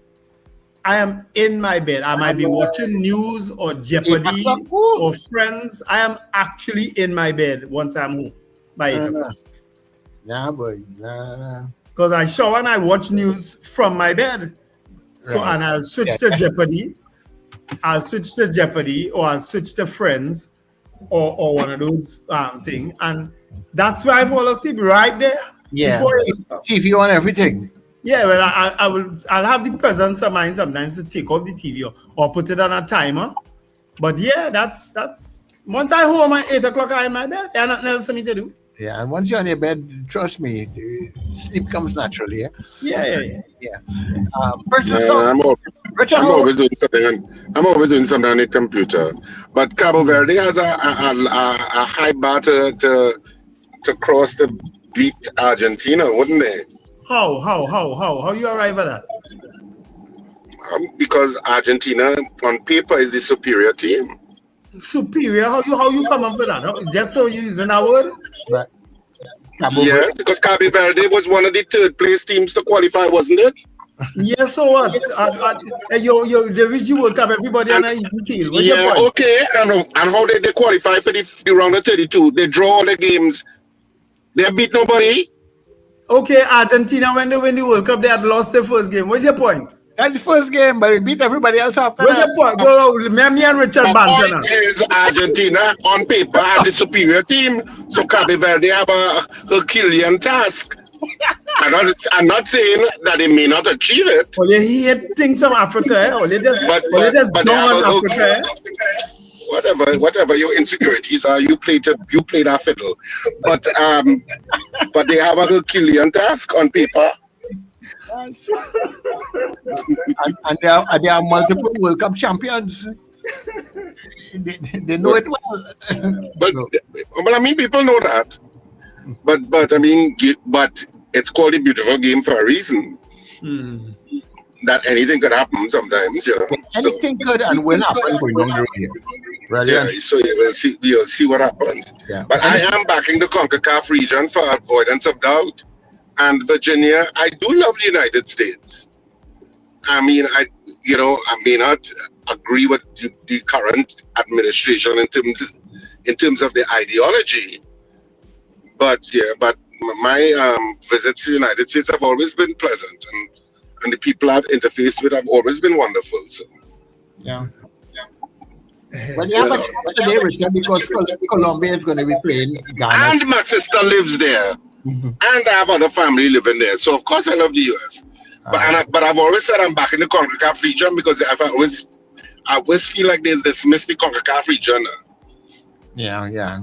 [SPEAKER 1] I am in my bed. I might be watching news or Jeopardy or Friends. I am actually in my bed once I'm home by 8 o'clock.
[SPEAKER 11] Nah, boy. Nah.
[SPEAKER 1] Because I shower and I watch news from my bed. So,
[SPEAKER 11] Right.
[SPEAKER 1] and I'll switch to Jeopardy. Or I'll switch to Friends or one of those thing, and that's why I fall asleep right there.
[SPEAKER 11] Yeah.
[SPEAKER 1] Before
[SPEAKER 11] TV on everything.
[SPEAKER 1] Yeah, well, I'll have the presence of mind sometimes to take off the TV or put it on a timer. But yeah, that's once I home at 8 o'clock, I'm in my bed. There's nothing else for me to do.
[SPEAKER 11] Yeah, and once you're on your bed, trust me, the sleep comes naturally. Yeah.
[SPEAKER 5] I'm always doing something. I'm always doing something on the computer. But Cabo Verde has a high bar to cross the beat Argentina, wouldn't they?
[SPEAKER 1] How you arrive at that?
[SPEAKER 5] Because Argentina, on paper, is the superior team.
[SPEAKER 1] Superior? How you come up with that? Just so you using that word?
[SPEAKER 11] Right.
[SPEAKER 5] Yeah, because Cabo Verde was one of the third place teams to qualify, wasn't it?
[SPEAKER 1] Yeah, so what? The region World Cup, everybody on an even keel. What's your point?
[SPEAKER 5] Okay. And how did they qualify for the round of 32? They draw all the games. They beat nobody.
[SPEAKER 1] Okay, Argentina, when they win the World Cup, they had lost their first game. What's your point?
[SPEAKER 11] That's the first game, but they beat everybody else after
[SPEAKER 1] What's your point? Go, me and Richard
[SPEAKER 5] The point is Argentina, on paper, has a superior team. So Cabo Verde have a Herculean task. I'm not saying that they may not achieve it.
[SPEAKER 1] Well, you hear things from Africa, eh? Or they just
[SPEAKER 5] but
[SPEAKER 1] don't want Africa, eh?
[SPEAKER 5] Whatever your insecurities are, you play that fiddle. But they have a Herculean task on paper.
[SPEAKER 11] and they are multiple World Cup champions. They know it well.
[SPEAKER 5] But I mean, people know that. But I mean, but it's called a beautiful game for a reason. That anything could happen sometimes, you know.
[SPEAKER 11] Anything could and will happen going on the radio.
[SPEAKER 5] Yeah, so we'll see what happens.
[SPEAKER 11] Yeah.
[SPEAKER 5] But I am backing the CONCACAF region for avoidance of doubt. And Virginia, I do love the United States. I mean, I may not agree with the current administration in terms of the ideology, but my visits to the United States have always been pleasant, and the people I've interfaced with have always been wonderful. So.
[SPEAKER 11] Yeah. But you have a chance today, Richard, because Colombia is going to be playing Ghana.
[SPEAKER 5] And my sister lives there. And I have other family living there. So, of course, I love the U.S. But I've always said I'm back in the CONCACAF region because I always feel like there's this mystic CONCACAF region.
[SPEAKER 11] Yeah.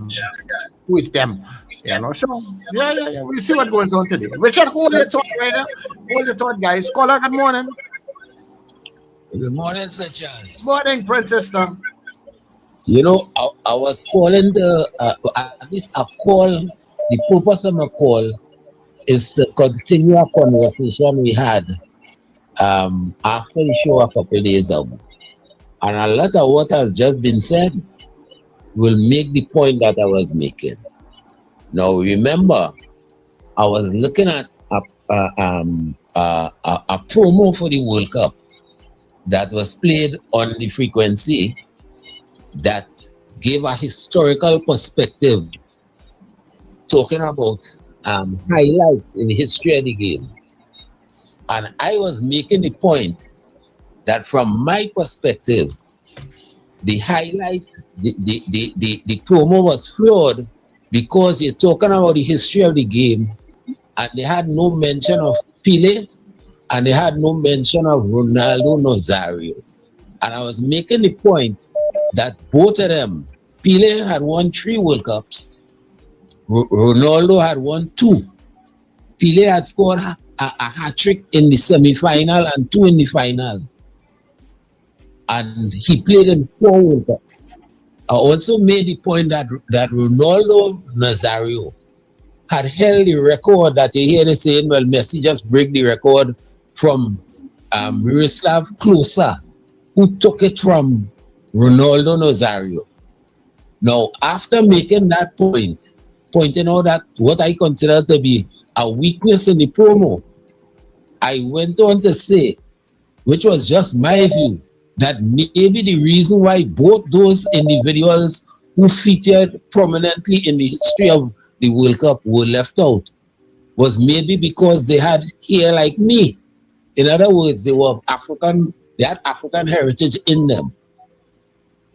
[SPEAKER 11] Who is them? You know, so, yeah. We'll see what goes on today. Richard, hold the thought, right now. Hold the thought, guys. Caller, good morning.
[SPEAKER 17] Good morning, Sir Charles.
[SPEAKER 11] Morning, Princess.
[SPEAKER 17] You know, I was calling at least a call. The purpose of my call is to continue a conversation we had after the show a couple of days ago. And a lot of what has just been said will make the point that I was making. Now, remember, I was looking at a promo for the World Cup that was played on the frequency that gave a historical perspective talking about highlights in the history of the game. And I was making the point that from my perspective, the highlight, the promo was flawed because you're talking about the history of the game and they had no mention of Pele and they had no mention of Ronaldo Nazario. And I was making the point that both of them, Pele had won 3 World Cups, Ronaldo had won 2. Pele had scored a hat-trick in the semi-final and 2 in the final. And he played in 4 World Cups. I also made the point that Ronaldo Nazario had held the record that you hear they saying, well, Messi just break the record from Miroslav Klose, who took it from Ronaldo Nazario. Now, after making that point, pointing out that what I consider to be a weakness in the promo, I went on to say, which was just my view, that maybe the reason why both those individuals who featured prominently in the history of the World Cup were left out was maybe because they had hair like me. In other words, they had African heritage in them.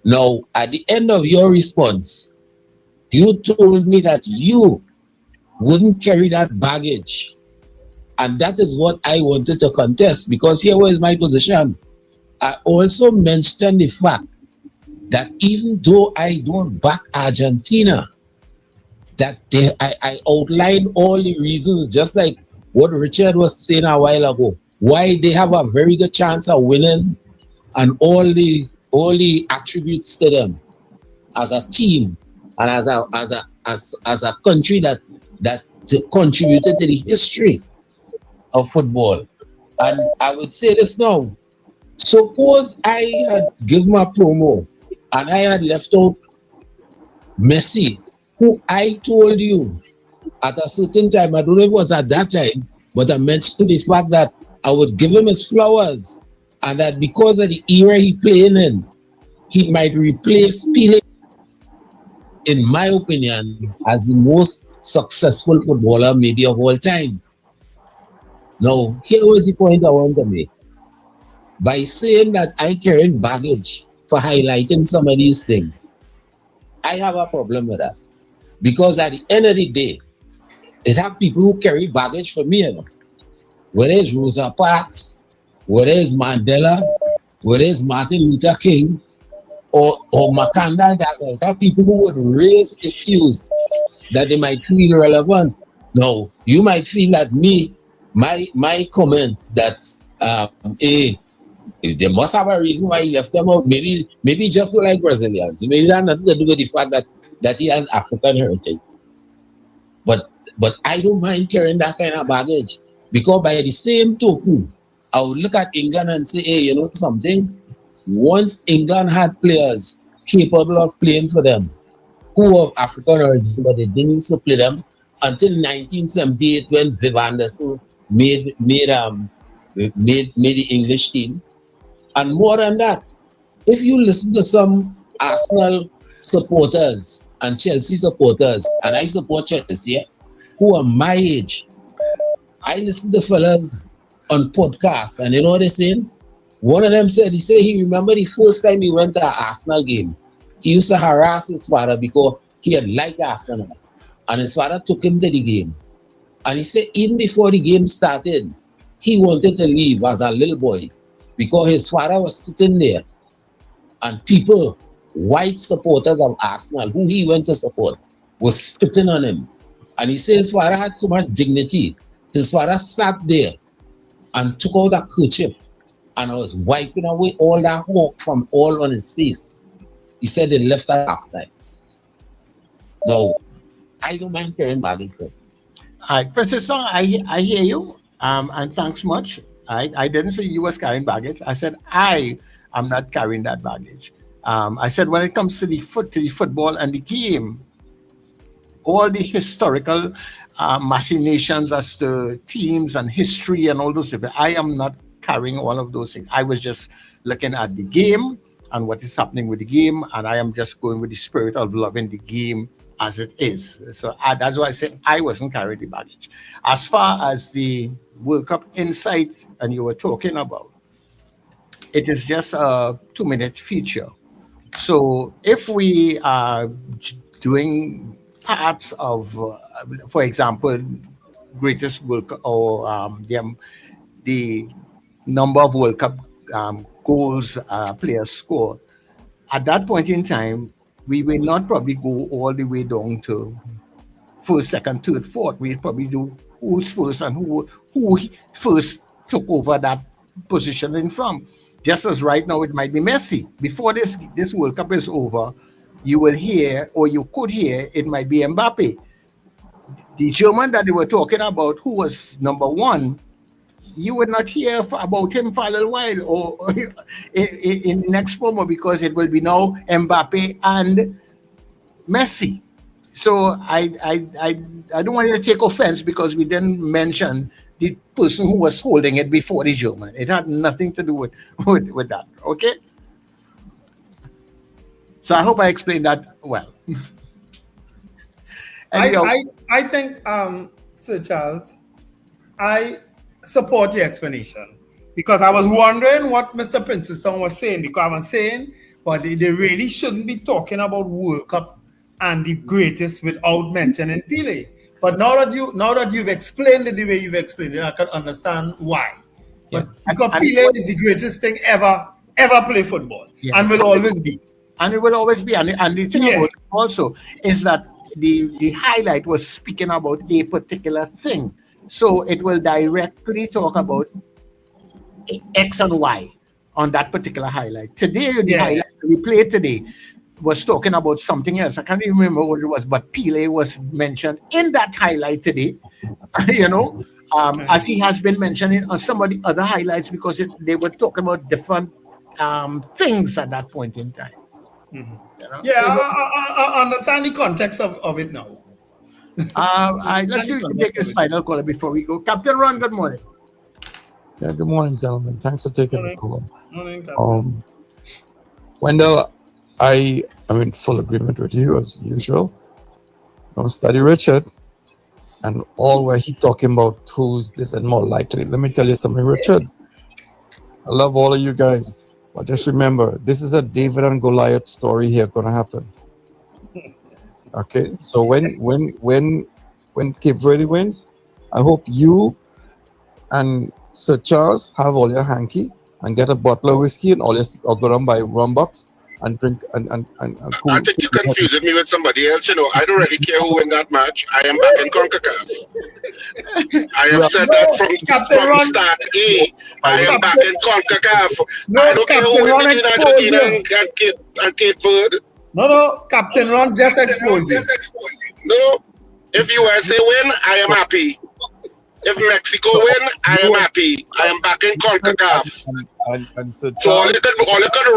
[SPEAKER 17] Now, at the end of your response, You told me that you wouldn't carry that baggage. And that is what I wanted to contest, because here was my position. I also mentioned the fact that even though I don't back Argentina, that I outlined all the reasons, just like what Richard was saying a while ago, why they have a very good chance of winning, and all the attributes to them as a team and as a country that contributed to the history of football. And I would say this now. Suppose I had given a promo and I had left out Messi, who I told you at a certain time, I don't know if it was at that time, but I mentioned the fact that I would give him his flowers, and that because of the era he playing in, he might replace Pelé, in my opinion, as the most successful footballer maybe of all time. Now, here was the point I want to make. By saying that I carry baggage for highlighting some of these things, I have a problem with that. Because at the end of the day, it have people who carry baggage for me, you know. Whether it's Rosa Parks, whether it's Mandela, whether it's Martin Luther King, or Makanda, that have people who would raise issues that they might feel relevant. Now, you might feel that my comment that they must have a reason why he left them out. Maybe just like Brazilians. Maybe that nothing to do with the fact that he has African heritage. But I don't mind carrying that kind of baggage, because by the same token, I would look at England and say, hey, you know something? Once England had players capable of playing for them who were of African origin, but they didn't used to play them until 1978 when Viv Anderson made the English team. And more than that, if you listen to some Arsenal supporters and Chelsea supporters, and I support Chelsea, who are my age, I listen to fellas on podcasts, and you know what they're saying? One of them said, he remember the first time he went to an Arsenal game. He used to harass his father because he had liked Arsenal. And his father took him to the game. And he said even before the game started, he wanted to leave as a little boy because his father was sitting there. And people, white supporters of Arsenal, who he went to support, was spitting on him. And he said his father had so much dignity. His father sat there and took out a kerchief and I was wiping away all that hawk from all on his face. He said they left at halftime. No, I don't mind carrying baggage.
[SPEAKER 11] Princess Song, I hear you. And thanks much. I didn't say you was carrying baggage. I said I am not carrying that baggage. I said when it comes to the football and the game, all the historical machinations as to teams and history and all those things, I am not carrying all of those things. I was just looking at the game and what is happening with the game, and I am just going with the spirit of loving the game as it is. So that's why I said I wasn't carrying the baggage. As far as the World Cup insight, and you were talking about, it is just a 2-minute feature. So if we are doing parts of, for example, greatest World Cup or the number of World Cup goals players score, at that point in time, we will not probably go all the way down to first, second, third, fourth. We'll probably do who's first and who first took over that position in front. Just as right now it might be Messi. Before this World Cup is over, you will hear, or you could hear, it might be Mbappe. The German that they were talking about, who was number one, you would not hear about him for a little while, or in the next promo, because it will be now Mbappe and Messi. So I don't want you to take offense because we didn't mention the person who was holding it before the German. It had nothing to do with that. Okay. So I hope I explained that well.
[SPEAKER 1] I think, Sir Charles, I support the explanation, because I was wondering what Mr. Princeston was saying, because I was saying, but they really shouldn't be talking about World Cup and the greatest without mentioning Pele. But now that you've explained it the way you've explained it, I can understand why. But because Pele is the greatest thing ever play football, and will always be.
[SPEAKER 11] And it will always be. And the thing about it also is that the highlight was speaking about a particular thing. So it will directly talk about X and Y on that particular highlight. Today, the highlight we played today was talking about something else. I can't even remember what it was, but Pele was mentioned in that highlight today, as he has been mentioning on some of the other highlights, because they were talking about different things at that point in time.
[SPEAKER 1] I understand the context of it now.
[SPEAKER 11] Let's see if we can take this final caller before we go. Captain Ron, good morning.
[SPEAKER 3] Yeah, good morning, gentlemen. Thanks for taking the call.
[SPEAKER 1] Morning,
[SPEAKER 3] Wendell, I am in full agreement with you as usual. Don't study Richard and all where he talking about who's this and more likely. Let me tell you something, Richard. I love all of you guys, but just remember, this is a David and Goliath story here gonna happen. Okay, so when Cape Verde wins, I hope you and Sir Charles have all your hanky and get a bottle of whiskey and all your, or go down by rum box and drink and cool.
[SPEAKER 5] I think you're confusing me with somebody else. I don't really care who win that match. I am back in CONCACAF. I have said that from start A. I am back in CONCACAF. I don't care who wins between Argentina and Cape Verde.
[SPEAKER 1] No, Captain Ron just exposed you.
[SPEAKER 5] No, if USA win, I am happy. If Mexico win, I am happy. I am back in CONCACAF. So all you can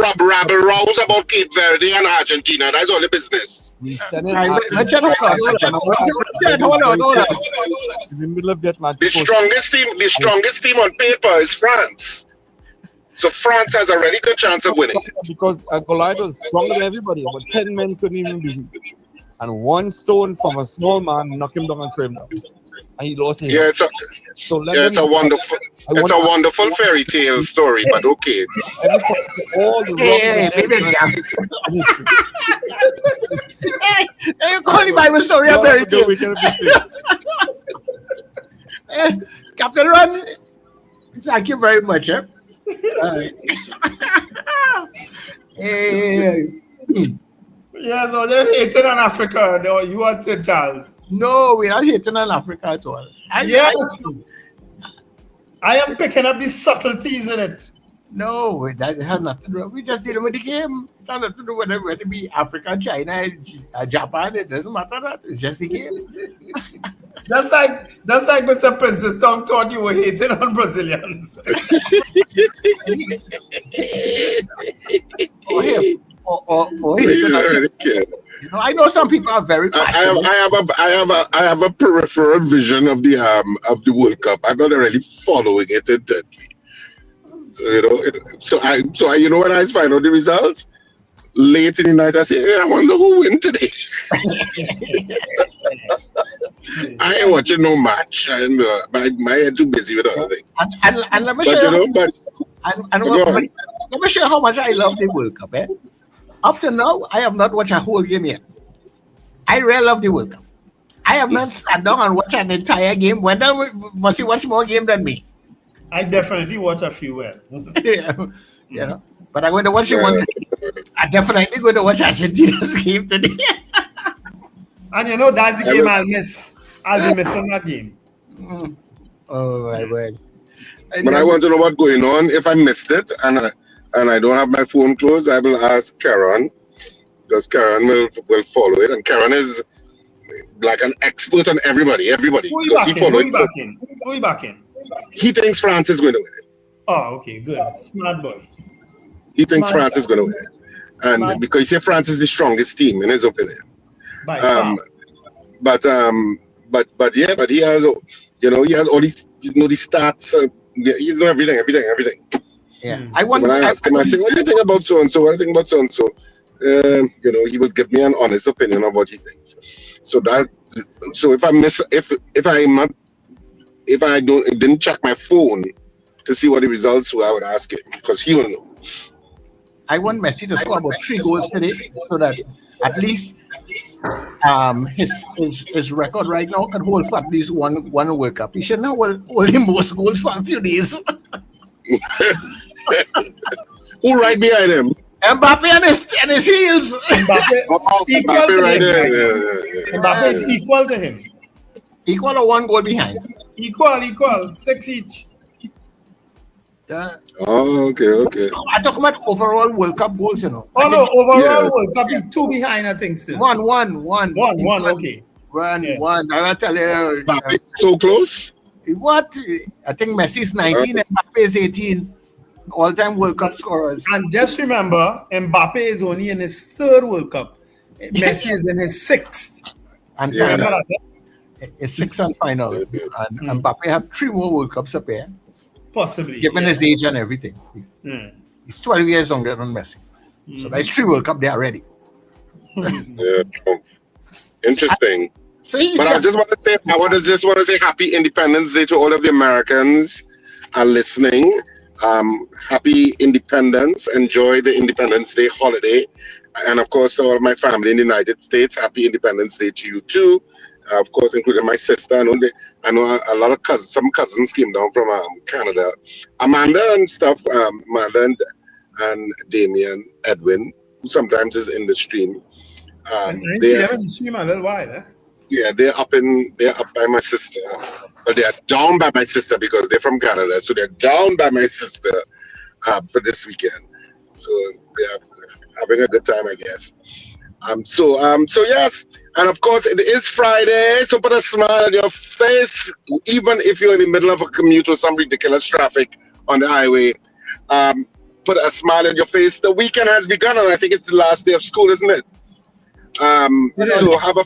[SPEAKER 5] rabble rouse about Cape Verde and Argentina. That's all the business. The strongest team on paper is France. So France has a really good chance of winning.
[SPEAKER 3] Because Goliath was stronger than everybody, but 10 men couldn't even beat him. And one stone from a small man knocked him down and threw him down. And he lost his head.
[SPEAKER 5] It's a wonderful fairy tale story, but okay.
[SPEAKER 3] All the
[SPEAKER 11] Hey, call the Bible story a fairy tale. Captain Ron, thank you very much.
[SPEAKER 1] Yeah, so they're hating on Africa. No, you want to, Charles?
[SPEAKER 11] No, we're not hating on Africa at all.
[SPEAKER 1] I am picking up the subtleties in it.
[SPEAKER 11] No, that has nothing to do. We just dealing with the game. It has nothing to do with whether it be Africa, China, Japan. It doesn't matter that. It's just the game.
[SPEAKER 1] Just like Mr. Princess Tom thought you were hating on Brazilians.
[SPEAKER 11] I know some people are very passionate.
[SPEAKER 5] I have a peripheral vision of the World Cup. I'm not really following it intently. So when I find out the results late in the night, I say, hey, I wonder who win today. I ain't watching no match, and my head too busy with other things.
[SPEAKER 11] And let me show you how much I love the World Cup. Up to now, I have not watched a whole game yet. I really love the World Cup. I have not sat down and watched an entire game. Wendell must you watch more game than me.
[SPEAKER 1] I definitely watch a few.
[SPEAKER 11] But I'm going to watch one. I'm definitely going to watch Argentina's game today.
[SPEAKER 1] And that's the game I'll miss. I'll be missing that game.
[SPEAKER 11] Oh my word!
[SPEAKER 5] But I want to know what's going on. If I missed it and I don't have my phone closed, I will ask Karen, because Karen will follow it, and Karen is like an expert on everybody.
[SPEAKER 1] Who you back in?
[SPEAKER 5] He thinks France is going to win it.
[SPEAKER 1] Oh, okay, good. Smart boy.
[SPEAKER 5] He thinks France is going to win it. And because he said France is the strongest team in his opinion.
[SPEAKER 1] By far.
[SPEAKER 5] But he has, he has all these, the stats. He knows everything.
[SPEAKER 11] Yeah.
[SPEAKER 5] When I ask him, I say, what do you think about so and so? What do you think about so and so? He would give me an honest opinion of what he thinks. So if I didn't check my phone to see what the results were, I would ask him, because he will know.
[SPEAKER 11] I want Messi to score about 3 goals today, so that at least his record right now can hold for at least one World Cup. He should now hold him most goals for a few days.
[SPEAKER 5] Who right behind him?
[SPEAKER 11] Mbappe and his heels.
[SPEAKER 1] Mbappe
[SPEAKER 5] right there.
[SPEAKER 1] Mbappe is equal to him.
[SPEAKER 11] Equal or 1 goal behind?
[SPEAKER 1] Equal. 6 each.
[SPEAKER 11] Yeah.
[SPEAKER 5] Oh, okay.
[SPEAKER 11] I talk about overall World Cup goals, you know.
[SPEAKER 1] Oh no, overall World Cup is 2 behind, I think still.
[SPEAKER 11] One.
[SPEAKER 1] Okay.
[SPEAKER 11] One. I will tell you.
[SPEAKER 5] Mbappe so close.
[SPEAKER 11] What? I think Messi's 19 and Mbappe is 18. All-time World Cup scorers.
[SPEAKER 1] And just remember, Mbappe is only in his 3rd World Cup. Messi is in his 6th.
[SPEAKER 11] And final. It's 6th and final. And Mbappe have 3 more World Cups up here.
[SPEAKER 1] Possibly.
[SPEAKER 11] Given his age and everything. He's 12 years younger than Messi. So that's 3 World Cup, they are ready.
[SPEAKER 5] Interesting.
[SPEAKER 11] But
[SPEAKER 5] I just want to say happy Independence Day to all of the Americans listening. Happy Independence. Enjoy the Independence Day holiday. And of course, to all of my family in the United States, happy Independence Day to you too. Of course, including my sister. I know a lot of cousins. Some cousins came down from Canada. Amanda and stuff. Amanda and Damien, Edwin, who sometimes is in the stream.
[SPEAKER 1] I didn't see them in the stream a little while, eh?
[SPEAKER 5] Yeah, they're up by my sister. But they are down by my sister because they're from Canada. So they're down by my sister for this weekend. So they're having a good time, I guess. So yes, and of course it is Friday, so put a smile on your face, even if you're in the middle of a commute or some ridiculous traffic on the highway. Put a smile on your face. The weekend has begun, and I think it's the last day of school, isn't it? So have a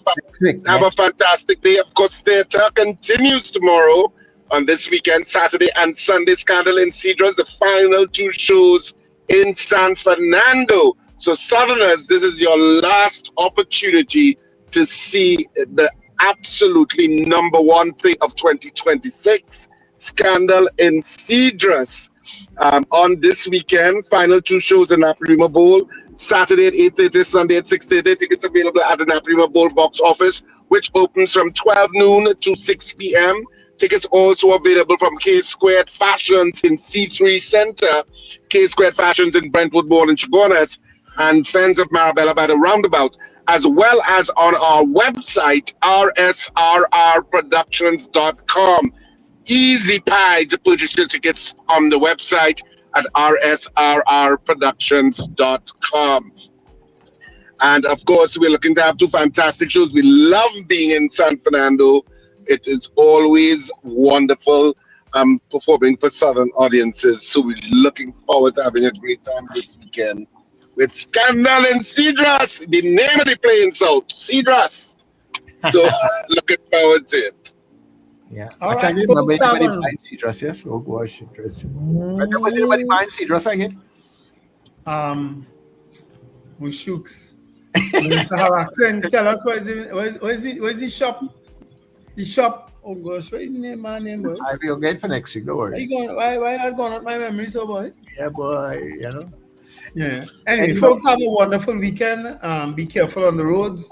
[SPEAKER 5] fantastic day. Of course, theater continues tomorrow on this weekend, Saturday and Sunday. Scandal in Cedros, the final 2 shows in San Fernando. So Southerners, this is your last opportunity to see the absolutely #1 play of 2026, Scandal in Cedros. On this weekend, final 2 shows in Naparima Bowl, Saturday at 8:30, Sunday at 6:30. Tickets available at the Naparima Bowl box office, which opens from 12 noon to 6 p.m. Tickets also available from K Squared Fashions in C3 Center, K Squared Fashions in Brentwood Mall in Chagonas, and Friends of Marabella by the Roundabout, as well as on our website, rsrrproductions.com. Easy pie to purchase your tickets on the website at rsrrproductions.com. And of course, we're looking to have 2 fantastic shows. We love being in San Fernando. It is always wonderful performing for Southern audiences. So we're looking forward to having a great time this weekend with Scandal in Cedros, the name of the play in South, Cedros. So looking forward to it.
[SPEAKER 11] Yeah.
[SPEAKER 1] All
[SPEAKER 11] I
[SPEAKER 1] right,
[SPEAKER 11] can't remember anybody buying Cedros, yes? Oh gosh, interesting. But there was anybody buying Cedros again?
[SPEAKER 1] Shooks. Mr. Haraxen, tell us where's the shop? The shop. Oh gosh, what is the name, man?
[SPEAKER 11] I'll be okay for next week, don't worry.
[SPEAKER 1] Why not going out my memory so boy?
[SPEAKER 11] Yeah, boy, you know.
[SPEAKER 1] Yeah. Anyway, folks, have a wonderful weekend. Be careful on the roads.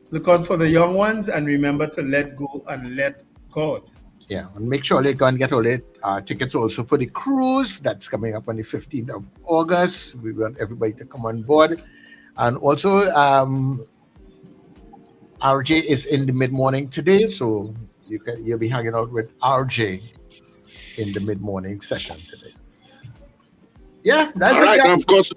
[SPEAKER 1] Look out for the young ones, and remember to let go and let God.
[SPEAKER 11] Yeah, and make sure they go and get all the tickets also for the cruise that's coming up on the 15th of August. We want everybody to come on board. And also, RJ is in the mid-morning today, so you'll be hanging out with RJ in the mid-morning session today. Yeah, that's
[SPEAKER 5] all right. And of course,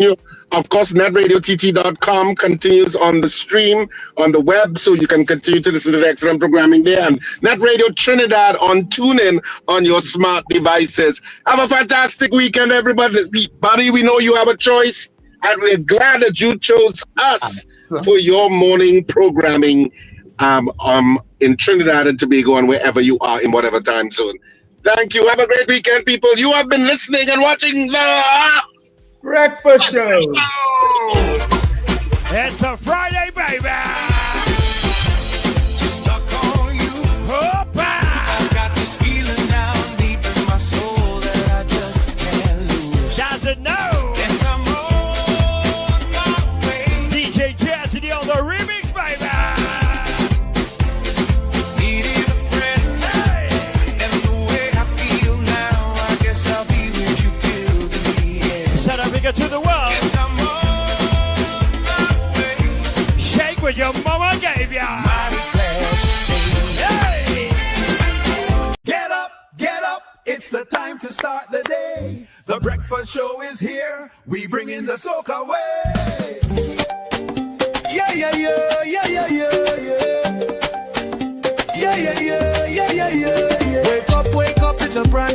[SPEAKER 5] netradiott.com continues on the stream on the web, so you can continue to listen to the excellent programming there. And Net Radio Trinidad on TuneIn on your smart devices. Have a fantastic weekend, everybody. We know you have a choice, and we're glad that you chose us for your morning programming in Trinidad and Tobago and wherever you are in whatever time zone. Thank you. Have a great weekend, people. You have been listening and watching the
[SPEAKER 1] Breakfast Show.
[SPEAKER 2] It's a Friday, baby. Does it know? Yes, I'm what your mama gave ya.
[SPEAKER 6] Get up, it's the time to start the day. The breakfast show is here, we bring in the soca way. Yeah, yeah, yeah, yeah, yeah, yeah, yeah. Yeah, yeah, yeah, yeah, yeah, yeah, yeah. Wake up, it's a brand